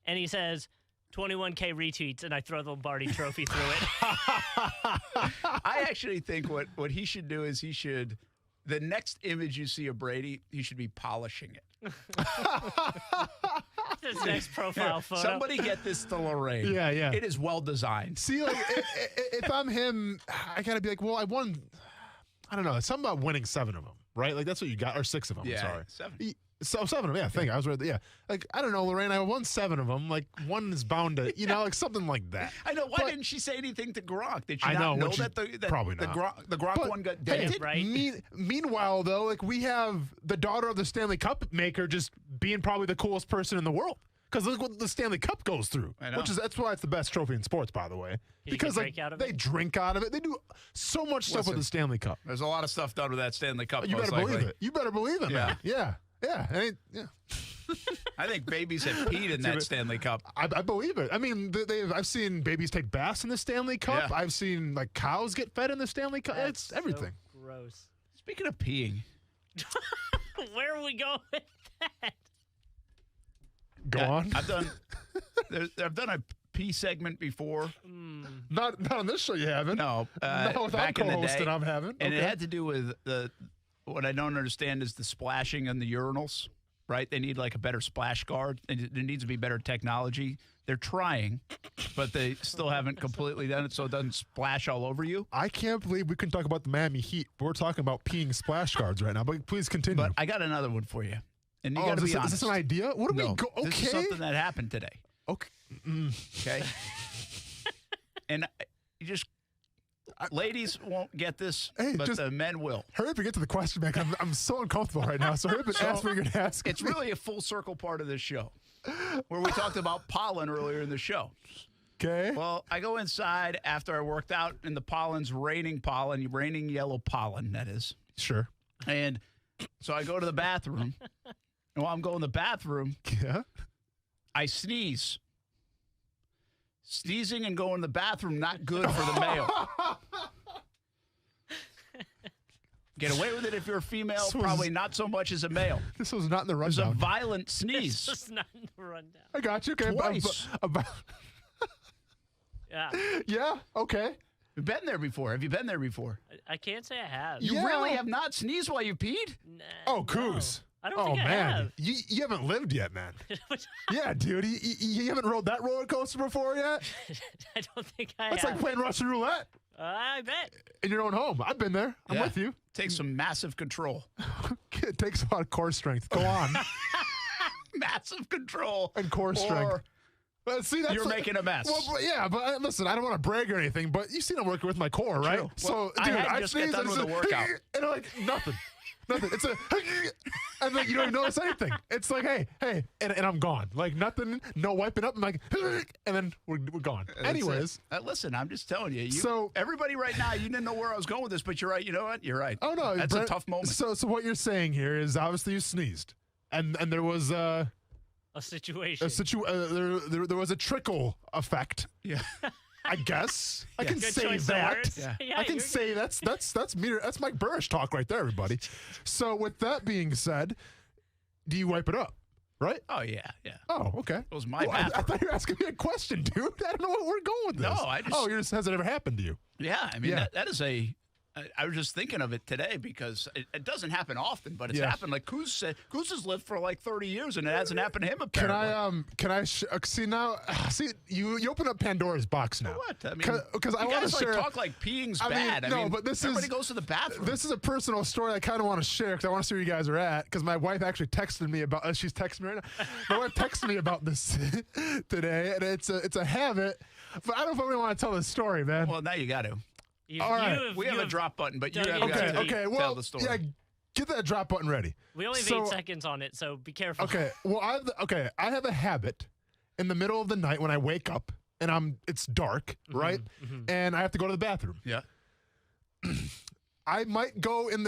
and he says 21K retweets, and I throw the Lombardi Trophy through it. I actually think what he should do is the next image you see of Brady, he should be polishing it. His next profile photo. Somebody get this to Lorraine. Yeah. It is well designed. See, like, if I'm him, I gotta be like, well, I won. I don't know. It's something about winning 7 of them, right? Like that's what you got, or 6 of them. Yeah, sorry, 7. So 7 of them. Yeah, I think I was right. Yeah, like I don't know, Lorraine. I won 7 of them. Like one is bound to, like something like that. I know. Why didn't she say anything to Gronk? Did she not know that probably the not. The Gronk one got dented? Right. Meanwhile, though, like we have the daughter of the Stanley Cup maker just being probably the coolest person in the world. Because look what the Stanley Cup goes through, that's why it's the best trophy in sports, by the way. Because they drink out of it. They do so much stuff with the Stanley Cup. There's a lot of stuff done with that Stanley Cup. You better believe it. You better believe it, man. Yeah. I think babies have peed in that Stanley Cup. I believe it. I mean, I've seen babies take baths in the Stanley Cup. Yeah. I've seen like cows get fed in the Stanley Cup. It's everything. So gross. Speaking of peeing, Where are we going with that? Go on. I've done a pee segment before. Not on this show. You haven't. No, not with back in the day. I'm having. And it had to do with what I don't understand is the splashing in the urinals. Right? They need like a better splash guard. And there needs to be better technology. They're trying, but they still haven't completely done it, so it doesn't splash all over you. I can't believe we couldn't talk about the Miami Heat. We're talking about peeing splash guards right now, but please continue. But I got another one for you. And you got to be honest. Is this an idea? What do we go? Okay. This is something that happened today. Okay. Okay. And you just, ladies won't get this, but the men will. Hurry up and get to the question, man. I'm so uncomfortable right now. So hurry up and ask what you're going to ask. It's really a full circle part of this show where we talked about pollen earlier in the show. Okay. Well, I go inside after I worked out, and the pollen's raining yellow pollen, that is. Sure. And so I go to the bathroom. And while I'm going to the bathroom, I sneeze. Sneezing and going to the bathroom, not good for the male. Get away with it if you're a female, probably not so much as a male. This was not in the It was rundown. a violent sneeze. This is not in the rundown. I got you. Okay. Twice. Yeah. Yeah. Okay. You've been there before. Have you been there before? I can't say I have. You really have not sneezed while you peed? Oh, Coos. I don't think I have. You haven't lived yet, man. Yeah, dude. You haven't rode that roller coaster before yet? I don't think I That's have. like playing Russian roulette. I bet. In your own home. I've been there. I'm with you. Takes some massive control. It takes a lot of core strength. Go on. Massive control. And core strength. But see, that's you're making a mess. Well, but listen, I don't want to brag or anything, but you've seen I'm working with my core, right? True. So, Well, dude, I just sneeze got done with the workout. And I'm like, nothing. It's a, and like you don't even notice anything. It's like, hey, and I'm gone. Like nothing, no wiping up. I'm like, and then we're gone. Anyways, listen, I'm just telling you. So everybody right now, you didn't know where I was going with this, but you're right. You know what? You're right. Oh no, that's Brent, a tough moment. So what you're saying here is obviously you sneezed, and there was a situation. There was a trickle effect. Yeah. I guess I can Good say choice of that. words. Yeah, I can say that's Mike Burrish talk right there, everybody. So with that being said, do you wipe it up? Right? Oh yeah. Oh, okay. It was my I bathroom. thought you were asking me a question, dude. I don't know what we're going with this. No, I just. Has it ever happened to you? Yeah, I mean that is a. I was just thinking of it today because it doesn't happen often, but it's happened. Like Kuz said, Kuz has lived for like 30 years and it hasn't happened to him. Apparently. Can I see now? See, you open up Pandora's box now. What? I mean, because I want to share. Talk like peeing's bad. No, but everybody goes to the bathroom. This is a personal story I kind of want to share because I want to see where you guys are at. Because my wife actually texted me about. She's texting me right now. My wife texted me about this today, and it's a habit. But I don't know if I really want to tell this story, man. Well, now you got to. All right. We have a drop button, but you have okay. Well, tell the story. Yeah, get that drop button ready. We only have 8 seconds on it, so be careful. Okay. Well, I have a habit in the middle of the night when I wake up and it's dark, right? And I have to go to the bathroom. Yeah. I might go in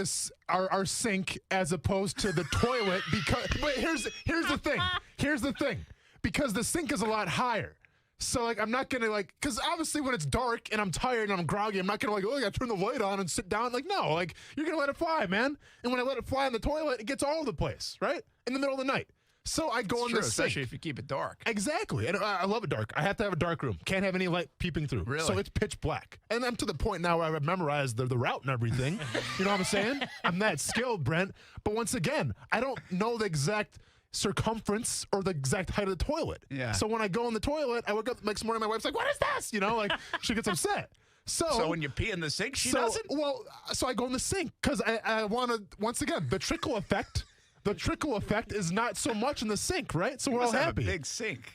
our sink as opposed to the toilet because. But here's the thing. Here's the thing. Because the sink is a lot higher. So, like, I'm not going to, like, because obviously when it's dark and I'm tired and I'm groggy, I'm not going to, like, I got to turn the light on and sit down. Like, no, like, you're going to let it fly, man. And when I let it fly in the toilet, it gets all over the place, right? In the middle of the night. So I go in the sink. Especially if you keep it dark. Exactly. And I love it dark. I have to have a dark room. Can't have any light peeping through. Really? So it's pitch black. And I'm to the point now where I've memorized the route and everything. You know what I'm saying? I'm that skilled, Brent. But once again, I don't know the exact circumference or the exact height of the toilet. Yeah. So when I go in the toilet, I wake up the next morning, my wife's like, what is this? You know, like she gets upset. So when you pee in the sink, she doesn't? Well, so I go in the sink because I want to, once again, the trickle effect. The trickle effect is not so much in the sink, right? So we're all happy. Have a big sink.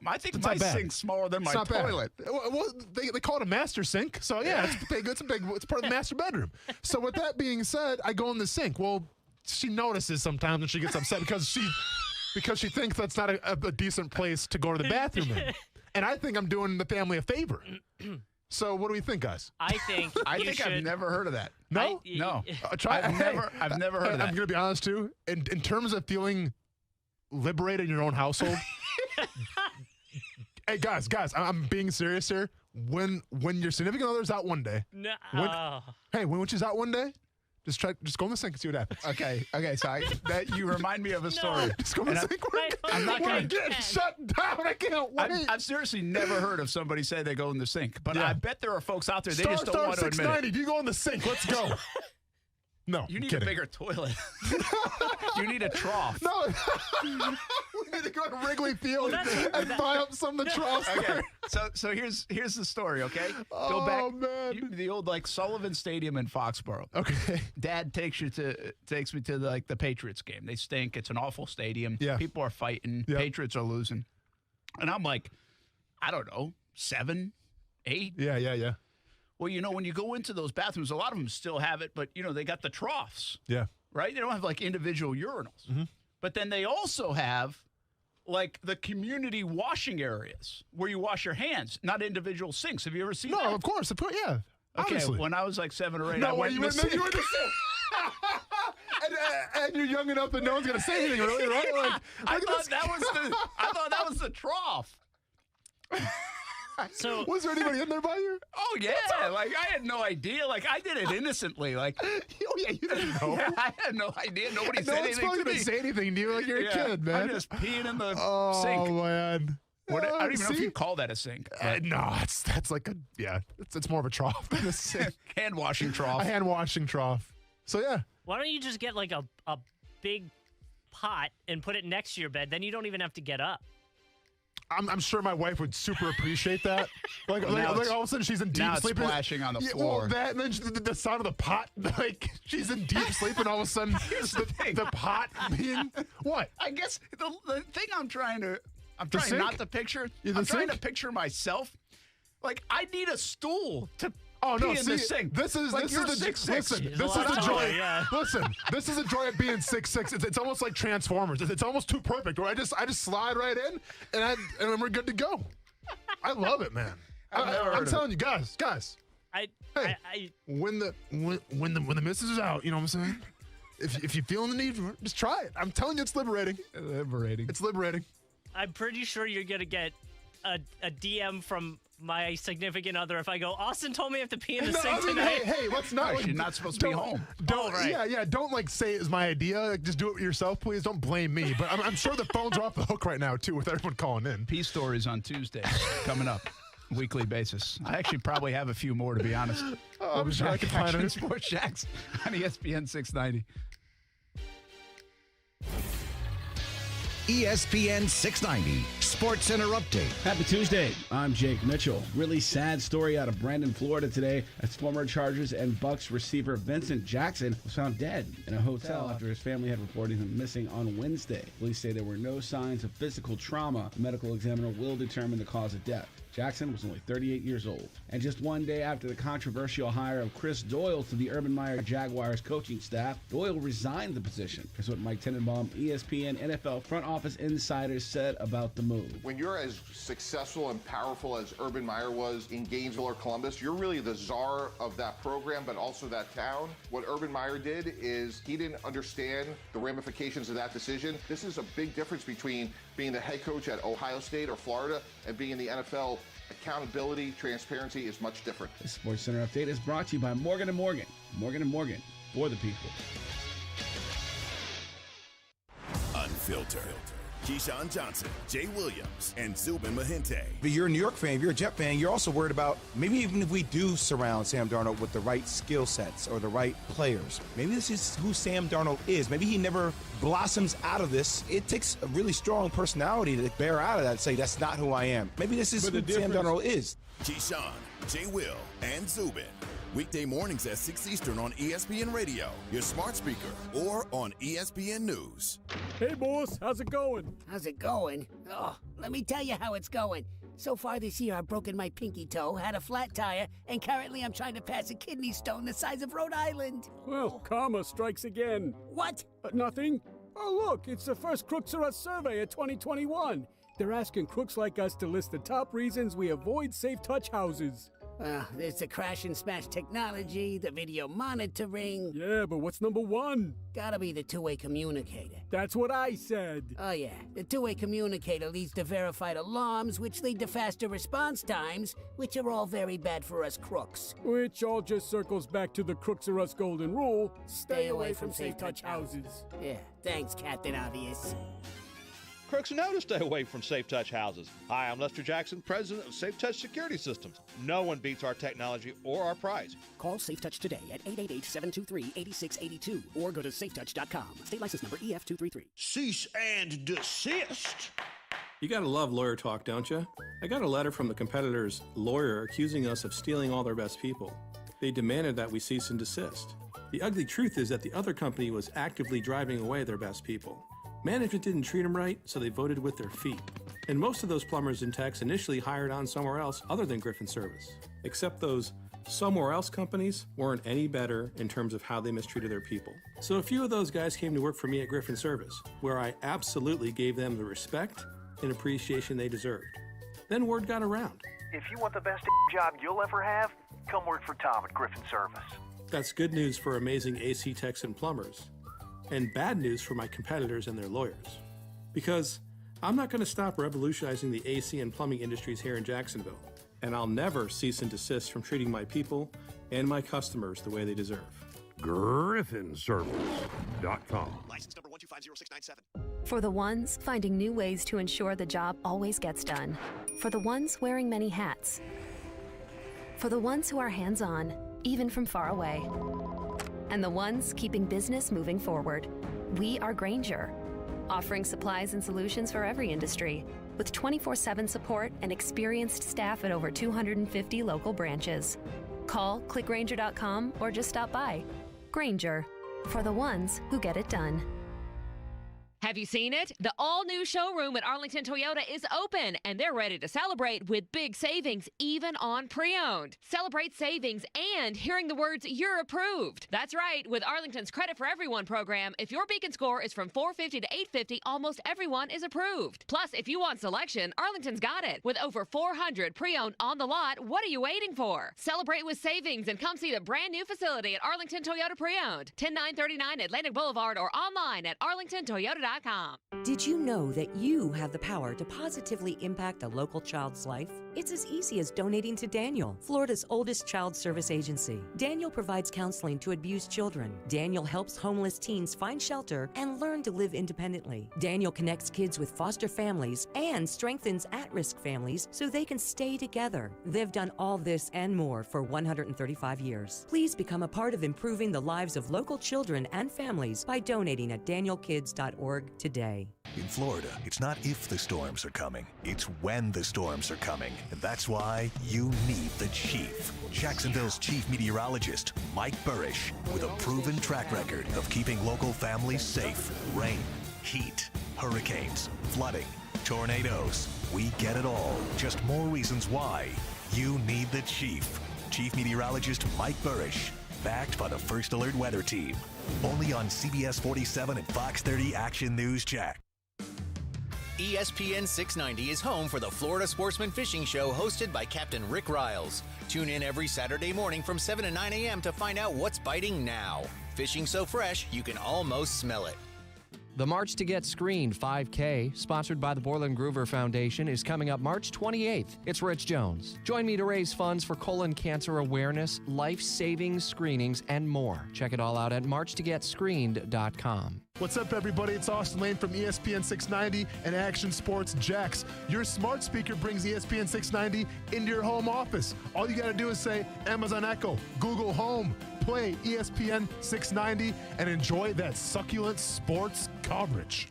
I think it's my not bad. sink's smaller than my It's not bad. toilet. Well, they call it a master sink. So yeah, it's big. It's part of the master bedroom. So with that being said, I go in the sink. Well, she notices sometimes and she gets upset because she thinks that's not a decent place to go to the bathroom in. And I think I'm doing the family a favor. So what do we think, guys? I think I've never heard of that. No? No. I've never heard of that. I'm going to be honest, too. In terms of feeling liberated in your own household. Hey, guys, I'm being serious here. When your significant other's out one day. No. When she's out one day, Just go in the sink and see what happens. Okay. So you remind me of a story. Just go in the sink. I'm not going to get shut down. I can't wait. I've seriously never heard of somebody say they go in the sink, but I bet there are folks out there, they just don't want to admit it. Do you go in the sink? Let's go. No, you need kidding. a bigger toilet. You need a trough. No, we need to go to Wrigley Field and buy up some of the troughs. Okay, so here's the story. Okay, go back. The old Sullivan Stadium in Foxborough. Okay, Dad takes me to the Patriots game. They stink. It's an awful stadium. Yeah, people are fighting. Yep. Patriots are losing, and I'm like, I don't know, 7, 8. Yeah. Well, when you go into those bathrooms, a lot of them still have it, but, they got the troughs. Yeah. Right? They don't have, individual urinals. Mm-hmm. But then they also have, the community washing areas where you wash your hands, not individual sinks. Have you ever seen that? No, of course. Yeah. Okay, obviously. when I was 7 or 8, no, I went in the sink. You were in the sink. and you're young enough that no one's going to say anything, really, right? Yeah, I thought that was the trough. So was there anybody in there by you? Oh yeah, I had no idea. I did it innocently. Oh yeah, you didn't know. Yeah, I had no idea. Nobody said anything to me. Say anything to you like you're a kid, man. I'm just peeing in the Oh sink. man. I don't even know if you call that a sink. No, that's like it's more of a trough than a sink. Hand washing trough. A hand washing trough. So yeah. Why don't you just get a big pot and put it next to your bed? Then you don't even have to get up. I'm sure my wife would super appreciate that. Like all of a sudden she's in deep sleep. Now it's splashing on the floor. Well, that and then the sound of the pot. She's in deep sleep and all of a sudden the pot being what? I guess the thing I'm trying sink? not to picture. I'm trying to picture myself. I need a stool to. Oh no! In the sink. This is the joy. Yeah. Listen, this is the joy of being 6'6". It's almost like Transformers. It's almost too perfect. Where I just slide right in and we're good to go. I love it, man. I'm telling you, guys. When the missus is out, you know what I'm saying? If you feel the need for it, just try it. I'm telling you, it's liberating. It's liberating. I'm pretty sure you're gonna get a DM from my significant other if I go, Austin told me I have to pee in the sink tonight. Hey, let's not. You're not supposed to be home. Don't. Yeah. Don't say it's my idea. Just do it yourself, please. Don't blame me. But I'm sure the phones are off the hook right now too, with everyone calling in. Pee stories on Tuesdays coming up, weekly basis. I actually probably have a few more, to be honest. I'm sure I can find it. Sports Shacks on ESPN 690. ESPN 690 Sports Center Update. Happy Tuesday. I'm Jake Mitchell. Really sad story out of Brandon, Florida today as former Chargers and Bucks receiver Vincent Jackson was found dead in a hotel after his family had reported him missing on Wednesday. Police say there were no signs of physical trauma. A medical examiner will determine the cause of death. Jackson was only 38 years old. And just one day after the controversial hire of Chris Doyle to the Urban Meyer Jaguars coaching staff, Doyle resigned the position. Here's what Mike Tenenbaum, ESPN NFL front office insiders said about the move. When you're as successful and powerful as Urban Meyer was in Gainesville or Columbus, you're really the czar of that program, but also that town. What Urban Meyer did is he didn't understand the ramifications of that decision. This is a big difference between being the head coach at Ohio State or Florida and being in the NFL. Accountability, transparency is much different. The Sports Center Update is brought to you by Morgan & Morgan. Morgan & Morgan, for the people. Unfiltered. Keyshawn Johnson, Jay Williams, and Zubin Mahente. If you're a New York fan, if you're a Jet fan, you're also worried about maybe even if we do surround Sam Darnold with the right skill sets or the right players, maybe this is who Sam Darnold is. Maybe he never blossoms out of this. It takes a really strong personality to bear out of that and say, that's not who I am. Maybe this is who Sam Darnold is. Keyshawn, Jay Will, and Zubin. Weekday mornings at 6 Eastern on ESPN Radio, your smart speaker, or on ESPN News. Hey, boss, how's it going? How's it going? Oh, let me tell you how it's going. So far this year, I've broken my pinky toe, had a flat tire, and currently I'm trying to pass a kidney stone the size of Rhode Island. Well, karma strikes again. What? Nothing. Oh, look, it's the first Crooks Are Us survey of 2021. They're asking crooks like us to list the top reasons we avoid safe touch houses. There's the crash and smash technology, the video monitoring. Yeah, but what's number one? Gotta be the two-way communicator. That's what I said. Oh, yeah. The two-way communicator leads to verified alarms, which lead to faster response times, which are all very bad for us crooks. Which all just circles back to the Crooks Are Us golden rule. Stay away from safe touch houses. Yeah, thanks, Captain Obvious. Crooks know to stay away from Safe Touch houses. Hi, I'm Lester Jackson, president of Safe Touch Security Systems. No one beats our technology or our price. Call Safe Touch today at 888-723-8682 or go to safetouch.com. State license number EF233. Cease and desist. You gotta love lawyer talk, don't you? I got a letter from the competitor's lawyer accusing us of stealing all their best people. They demanded that we cease and desist. The ugly truth is that the other company was actively driving away their best people. Management didn't treat them right, so they voted with their feet. And most of those plumbers and techs initially hired on somewhere else other than Griffin Service. Except those somewhere else companies weren't any better in terms of how they mistreated their people. So a few of those guys came to work for me at Griffin Service, where I absolutely gave them the respect and appreciation they deserved. Then word got around. If you want the best job you'll ever have, come work for Tom at Griffin Service. That's good news for amazing AC techs and plumbers. And bad news for my competitors and their lawyers. Because I'm not going to stop revolutionizing the AC and plumbing industries here in Jacksonville. And I'll never cease and desist from treating my people and my customers the way they deserve. GriffinService.com. License number 1250697. For the ones finding new ways to ensure the job always gets done. For the ones wearing many hats. For the ones who are hands-on, even from far away. And the ones keeping business moving forward. We are Grainger, offering supplies and solutions for every industry, with 24/7 support and experienced staff at over 250 local branches. Call, clickgrainger.com, or just stop by. Grainger, for the ones who get it done. Have you seen it? The all-new showroom at Arlington Toyota is open, and they're ready to celebrate with big savings, even on pre-owned. Celebrate savings and hearing the words, "You're approved." That's right. With Arlington's Credit for Everyone program, if your Beacon score is from 450 to 850, almost everyone is approved. Plus, if you want selection, Arlington's got it. With over 400 pre-owned on the lot, what are you waiting for? Celebrate with savings and come see the brand new facility at Arlington Toyota Pre-Owned, 10939 Atlantic Boulevard, or online at arlingtontoyota.com. Did you know that you have the power to positively impact a local child's life? It's as easy as donating to Daniel, Florida's oldest child service agency. Daniel provides counseling to abused children. Daniel helps homeless teens find shelter and learn to live independently. Daniel connects kids with foster families and strengthens at-risk families so they can stay together. They've done all this and more for 135 years. Please become a part of improving the lives of local children and families by donating at danielkids.org today. In Florida, it's not if the storms are coming, it's when the storms are coming. And that's why you need the Chief. Jacksonville's chief meteorologist, Mike Burrish, with a proven track record of keeping local families safe. Rain, heat, hurricanes, flooding, tornadoes. We get it all. Just more reasons why you need the Chief. Chief Meteorologist Mike Burrish, backed by the First Alert Weather Team. Only on CBS 47 and Fox 30 Action News Jack. ESPN 690 is home for the Florida Sportsman Fishing Show hosted by Captain Rick Riles. Tune in every Saturday morning from 7 to 9 a.m. to find out what's biting now. Fishing so fresh, you can almost smell it. The March to Get Screened 5K, sponsored by the Borland Groover Foundation, is coming up March 28th. It's Rich Jones. Join me to raise funds for colon cancer awareness, life-saving screenings, and more. Check it all out at marchtogetscreened.com. What's up, everybody? It's Austin Lane from ESPN 690 and Action Sports Jax. Your smart speaker brings ESPN 690 into your home office. All you got to do is say Amazon Echo, Google Home, play ESPN 690, and enjoy that succulent sports coverage.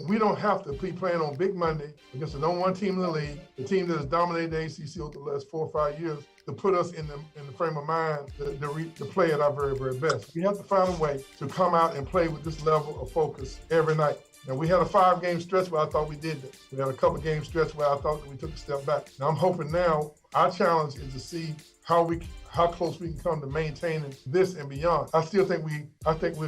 We don't have to be playing on Big Monday against the number one team in the league, the team that has dominated the ACC over the last 4 or 5 years, to put us in the frame of mind to play at our very, very best. We have to find a way to come out and play with this level of focus every night. Now, we had a 5-game stretch where I thought we did this. We had a couple game stretch where I thought that we took a step back. Now, I'm hoping now our challenge is to see how close we can come to maintaining this and beyond. I think we're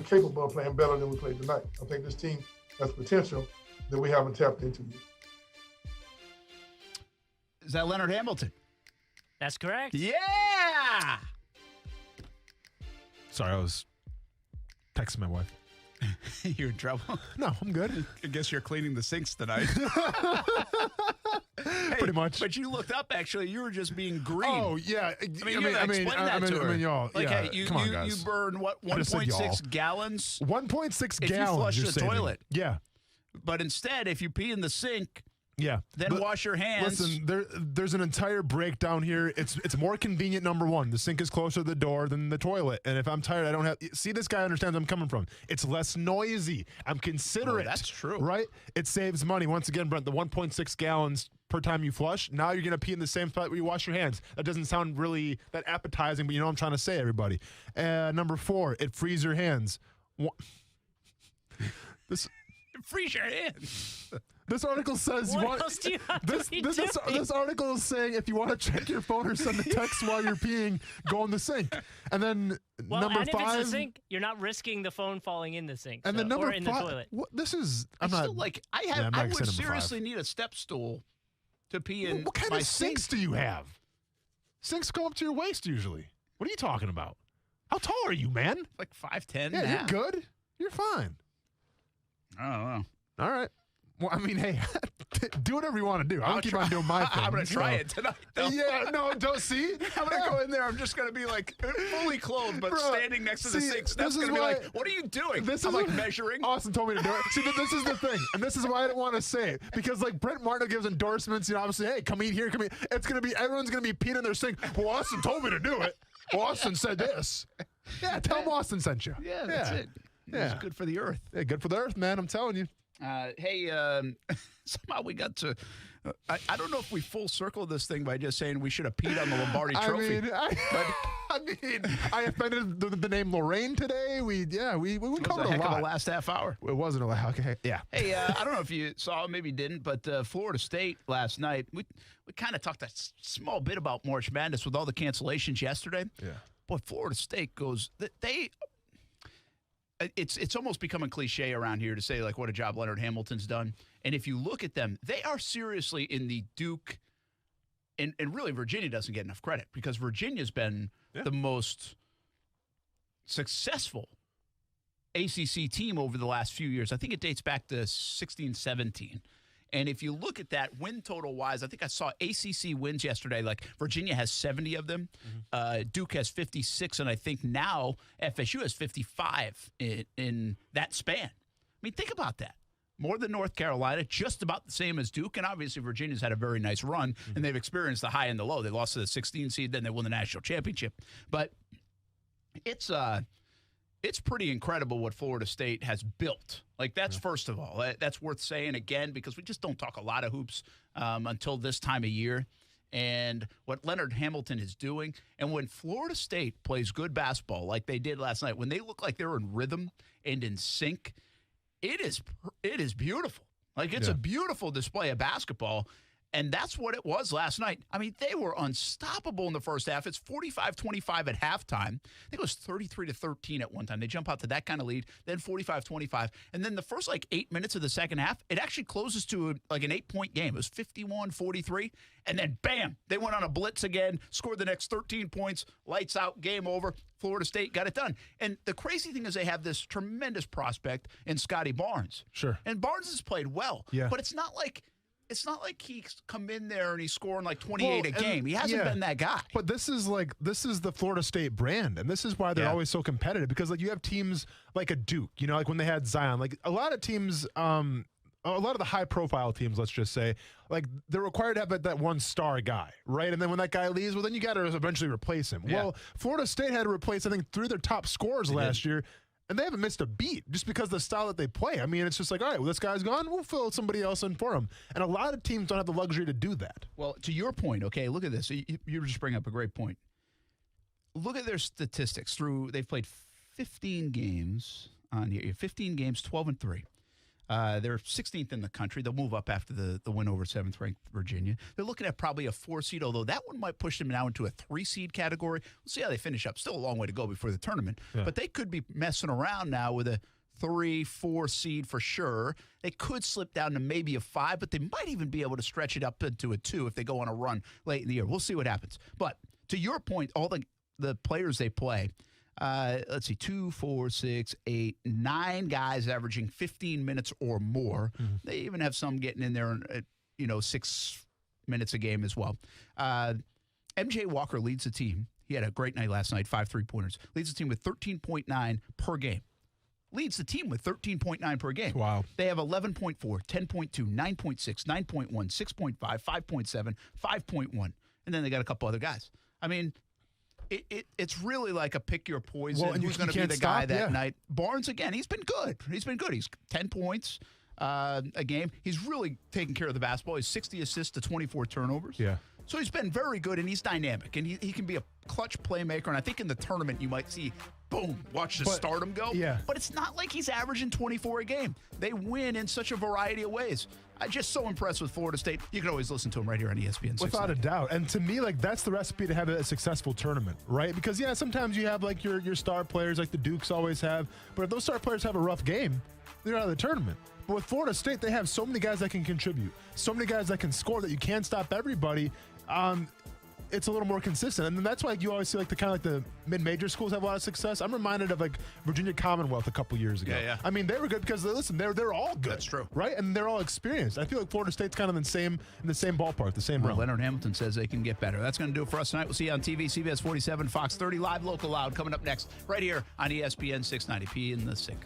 capable of playing better than we played tonight. I think this team has potential that we haven't tapped into yet. Is that Leonard Hamilton? That's correct. Yeah! Sorry, I was texting my wife. You're in trouble? No, I'm good. I guess you're cleaning the sinks tonight. Pretty much. But you looked up, actually. You were just being green. Oh, yeah. I mean, y'all. Like, yeah, hey, you, come on, you, guys. you burn, what, I just said y'all. 1.6 gallons? 1.6 if gallons. you flush you're the saving. toilet. Yeah. But instead, if you pee in the sink, yeah. then wash your hands. Listen, there's an entire breakdown here. It's more convenient, number one. The sink is closer to the door than the toilet. And if I'm tired, I don't have... See, this guy understands where I'm coming from. It's less noisy. I'm considerate. Oh, that's true. Right? It saves money. Once again, Brent, the 1.6 gallons per time you flush, now you're going to pee in the same spot where you wash your hands. That doesn't sound really that appetizing, but you know what I'm trying to say, everybody. Number 4, it frees your hands. It frees your hands. This article says What else do you have to be doing? this article is saying if you want to check your phone or send a text while you're peeing, go in the sink. And then number 5, if it's the sink, you're not risking the phone falling in the sink. And then number or in 5, the toilet. This is I'm Still, not like, I I'm not would saying number seriously 5. need a step stool to pee in. What kind my of sinks do you have? Sinks go up to your waist usually. What are you talking about? How tall are you, man? Like 5'10". Yeah, you're good. You're fine. I don't know. All right. Well, I mean, hey, do whatever you want to do. I'll keep on doing my thing. I'm going to try it tonight, though. Yeah, no, don't see. I'm going to go in there. I'm just going to be like fully clothed, but standing next to the sink. That's going to be like, what are you doing? I'm like measuring. Austin told me to do it. See, this is the thing. And this is why I didn't want to say it. Because like Brent Martin gives endorsements, obviously, hey, come eat here, come eat. It's going to be, everyone's going to be peeing in their sink. Well, Austin told me to do it. Well, Austin said this. Yeah, tell him Austin sent you. Yeah, that's it. Yeah. It's good for the earth. Yeah, good for the earth, man. I'm telling you. Hey, somehow we got to. I don't know if we full circle this thing by just saying we should have peed on the Lombardi Trophy. I offended the name Lorraine today. We covered a lot. Of a last half hour. It wasn't a lot. Okay, yeah. Hey, I don't know if you saw, maybe didn't, but Florida State last night. We kind of talked a small bit about March Madness with all the cancellations yesterday. Yeah. Boy, Florida State goes. It's almost becoming cliche around here to say, like, what a job Leonard Hamilton's done. And if you look at them, they are seriously in the Duke, and really Virginia doesn't get enough credit because Virginia's been the most successful ACC team over the last few years. I think it dates back to 16-17. And if you look at that win total wise, I think I saw ACC wins yesterday. Like Virginia has 70 of them. Duke has 56. And I think now FSU has 55 in that span. I mean, think about that. More than North Carolina, just about the same as Duke. And obviously Virginia's had a very nice run, and they've experienced the high and the low. They lost to the 16 seed, then they won the national championship. But it's pretty incredible what Florida State has built. Like, that's first of all. That's worth saying again because we just don't talk a lot of hoops until this time of year. And what Leonard Hamilton is doing, and when Florida State plays good basketball like they did last night, when they look like they're in rhythm and in sync, it is beautiful. Like, it's a beautiful display of basketball. And that's what it was last night. I mean, they were unstoppable in the first half. It's 45-25 at halftime. I think it was 33-13 at one time. They jump out to that kind of lead, then 45-25. And then the first, 8 minutes of the second half, it actually closes to an 8-point game. It was 51-43. And then, bam, they went on a blitz again, scored the next 13 points, lights out, game over. Florida State got it done. And the crazy thing is they have this tremendous prospect in Scotty Barnes. Sure. And Barnes has played well. Yeah. But it's not like he's come in there and he's scoring 28 a game. He hasn't been that guy. But this is the Florida State brand, and this is why they're always so competitive because you have teams like a Duke, like when they had Zion, a lot of teams, a lot of the high profile teams, let's just say, they're required to have that one star guy, right? And then when that guy leaves, well, then you got to eventually replace him. Yeah. Well, Florida State had to replace, I think, 3 of their top scorers last year. And they haven't missed a beat just because of the style that they play. I mean, it's just all right, well, this guy's gone, we'll fill somebody else in for him. And a lot of teams don't have the luxury to do that. Well, to your point, okay, look at this. You just bring up a great point. Look at their statistics. They've played 15 games on here. 15 games, 12-3. They're 16th in the country. They'll move up after the win over 7th-ranked Virginia. They're looking at probably a 4 seed, although that one might push them now into a 3 seed category. We'll see how they finish up. Still a long way to go before the tournament. Yeah. But they could be messing around now with a 3, 4 seed for sure. They could slip down to maybe a 5, but they might even be able to stretch it up into a 2 if they go on a run late in the year. We'll see what happens. But to your point, all the players they play, let's see, 2, 4, 6, 8, 9 guys averaging 15 minutes or more. Mm-hmm. They even have some getting in there, 6 minutes a game as well. MJ Walker leads the team. He had a great night last night, 5 3-pointers. Leads the team with 13.9 per game. Leads the team with 13.9 per game. Wow. They have 11.4, 10.2, 9.6, 9.1, 6.5, 5.7, 5.1. And then they got a couple other guys. I mean, it's really like a pick your poison. Well, and who's going to be the guy that night? Barnes, again, he's been good. He's 10 points a game. He's really taking care of the basketball. He's 60 assists to 24 turnovers. Yeah. So he's been very good, and he's dynamic, and he can be a clutch playmaker. And I think in the tournament you might see, boom, watch the stardom go. Yeah. But it's not like he's averaging 24 a game. They win in such a variety of ways. I'm just so impressed with Florida State. You can always listen to him right here on ESPN. Without a doubt. And to me, that's the recipe to have a successful tournament, right? Because, sometimes you have, your star players like the Dukes always have. But if those star players have a rough game, they're out of the tournament. But with Florida State, they have so many guys that can contribute, so many guys that can score that you can't stop everybody. It's a little more consistent, and that's why you always see the mid-major schools have a lot of success. I'm reminded of Virginia Commonwealth a couple years ago. Yeah. I mean, they were good because they're all good. That's true, right? And they're all experienced. I feel like Florida State's kind of in the same ballpark, the same realm. Leonard Hamilton says they can get better. That's going to do it for us tonight. We'll see you on TV, CBS 47, Fox 30, live, local, loud, coming up next right here on ESPN 690P in the SIC.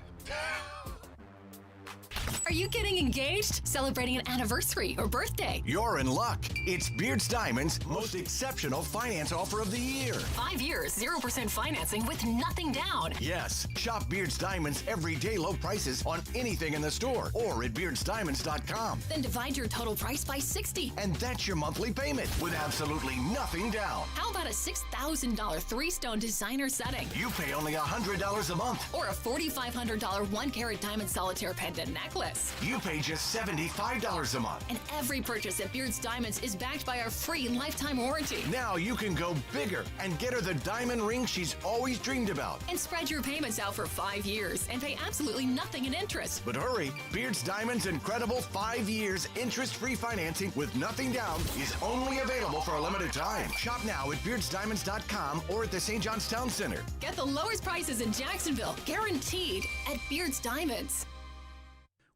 Are you getting engaged? Celebrating an anniversary or birthday? You're in luck. It's Beards Diamond's most exceptional finance offer of the year. 5 years, 0% financing with nothing down. Yes. Shop Beards Diamond's everyday low prices on anything in the store or at beardsdiamonds.com. Then divide your total price by 60. And that's your monthly payment with absolutely nothing down. How about a $6,000 3-stone designer setting? You pay only $100 a month. Or a $4,500 1-carat diamond solitaire pendant necklace. You pay just $75 a month. And every purchase at Beards Diamonds is backed by our free lifetime warranty. Now you can go bigger and get her the diamond ring she's always dreamed about. And spread your payments out for 5 years and pay absolutely nothing in interest. But hurry, Beards Diamond's incredible 5 years interest-free financing with nothing down is only available for a limited time. Shop now at beardsdiamonds.com or at the St. John's Town Center. Get the lowest prices in Jacksonville, guaranteed at Beards Diamonds.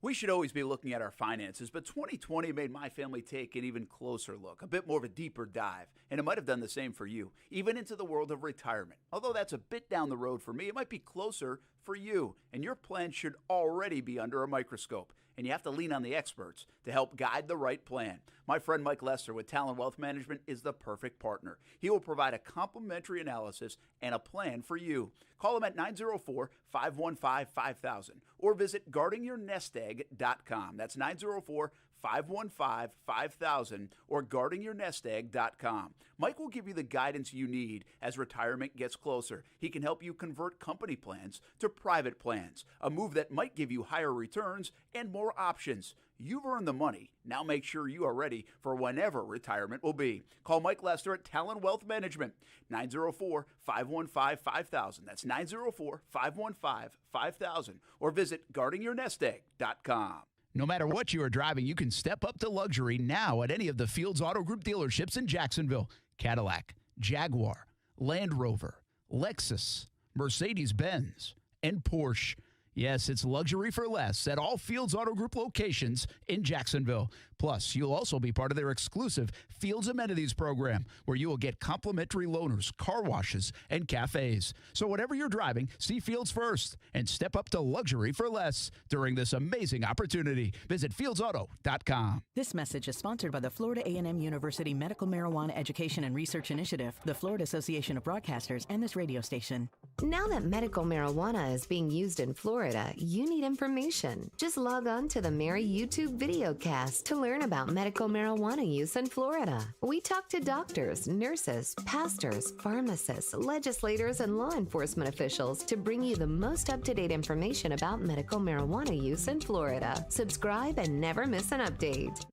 We should always be looking at our finances, but 2020 made my family take an even closer look, a bit more of a deeper dive, and it might have done the same for you, even into the world of retirement. Although that's a bit down the road for me, it might be closer for you, and your plan should already be under a microscope, and you have to lean on the experts to help guide the right plan. My friend Mike Lester with Talon Wealth Management is the perfect partner. He will provide a complimentary analysis and a plan for you. Call him at 904-515-5000 or visit guardingyournestegg.com. That's 904-515-5000 or guardingyournestegg.com. Mike will give you the guidance you need as retirement gets closer. He can help you convert company plans to private plans, a move that might give you higher returns and more options. You've earned the money. Now make sure you are ready for whenever retirement will be. Call Mike Lester at Talon Wealth Management, 904-515-5000. That's 904-515-5000 or visit guardingyournestegg.com. No matter what you are driving, you can step up to luxury now at any of the Fields Auto Group dealerships in Jacksonville. Cadillac, Jaguar, Land Rover, Lexus, Mercedes-Benz, and Porsche. Yes, it's luxury for less at all Fields Auto Group locations in Jacksonville. Plus, you'll also be part of their exclusive Fields Amenities program, where you will get complimentary loaners, car washes, and cafes. So whatever you're driving, see Fields first and step up to luxury for less during this amazing opportunity. Visit fieldsauto.com. This message is sponsored by the Florida A&M University Medical Marijuana Education and Research Initiative, the Florida Association of Broadcasters, and this radio station. Now that medical marijuana is being used in Florida, you need information. Just log on to the Mary YouTube videocast to learn about medical marijuana use in Florida. We talk to doctors, nurses, pastors, pharmacists, legislators, and law enforcement officials to bring you the most up-to-date information about medical marijuana use in Florida. Subscribe and never miss an update.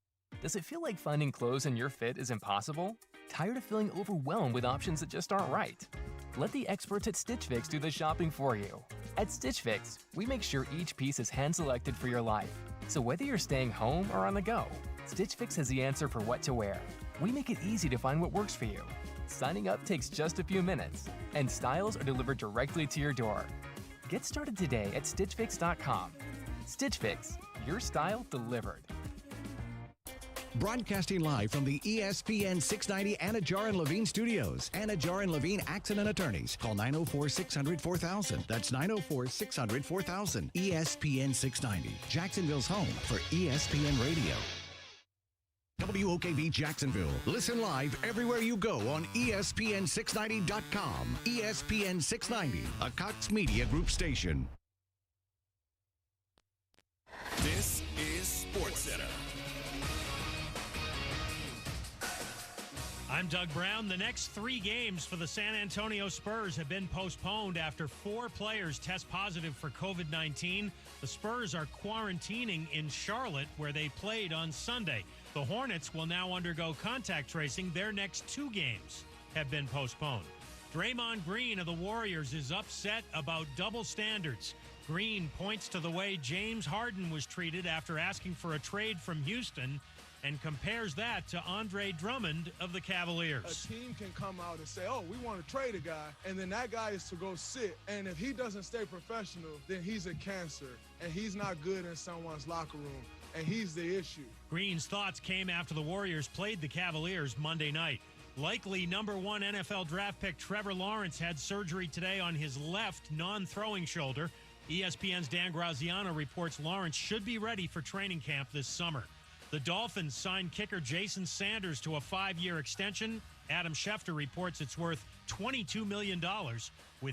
Does it feel like finding clothes in your fit is impossible? Tired of feeling overwhelmed with options that just aren't right? Let the experts at Stitch Fix do the shopping for you. At Stitch Fix, we make sure each piece is hand-selected for your life. So whether you're staying home or on the go, Stitch Fix has the answer for what to wear. We make it easy to find what works for you. Signing up takes just a few minutes, and styles are delivered directly to your door. Get started today at StitchFix.com. Stitch Fix, your style delivered. Broadcasting live from the ESPN 690 Anajar and Levine studios. Anajar and Levine Accident Attorneys. Call 904-600-4000. That's 904-600-4000. ESPN 690. Jacksonville's home for ESPN Radio. WOKV Jacksonville. Listen live everywhere you go on ESPN690.com. ESPN 690, a Cox Media Group station. This is SportsCenter. I'm Doug Brown. The next 3 games for the San Antonio Spurs have been postponed after 4 players test positive for COVID-19. The Spurs are quarantining in Charlotte, where they played on Sunday. The Hornets will now undergo contact tracing. Their next 2 games have been postponed. Draymond Green of the Warriors is upset about double standards. Green points to the way James Harden was treated after asking for a trade from Houston and compares that to Andre Drummond of the Cavaliers. A team can come out and say, oh, we want to trade a guy, and then that guy is to go sit. And if he doesn't stay professional, then he's a cancer, and he's not good in someone's locker room, and he's the issue. Green's thoughts came after the Warriors played the Cavaliers Monday night. Likely number 1 NFL draft pick Trevor Lawrence had surgery today on his left non-throwing shoulder. ESPN's Dan Graziano reports Lawrence should be ready for training camp this summer. The Dolphins signed kicker Jason Sanders to a 5-year extension. Adam Schefter reports it's worth $22 million, with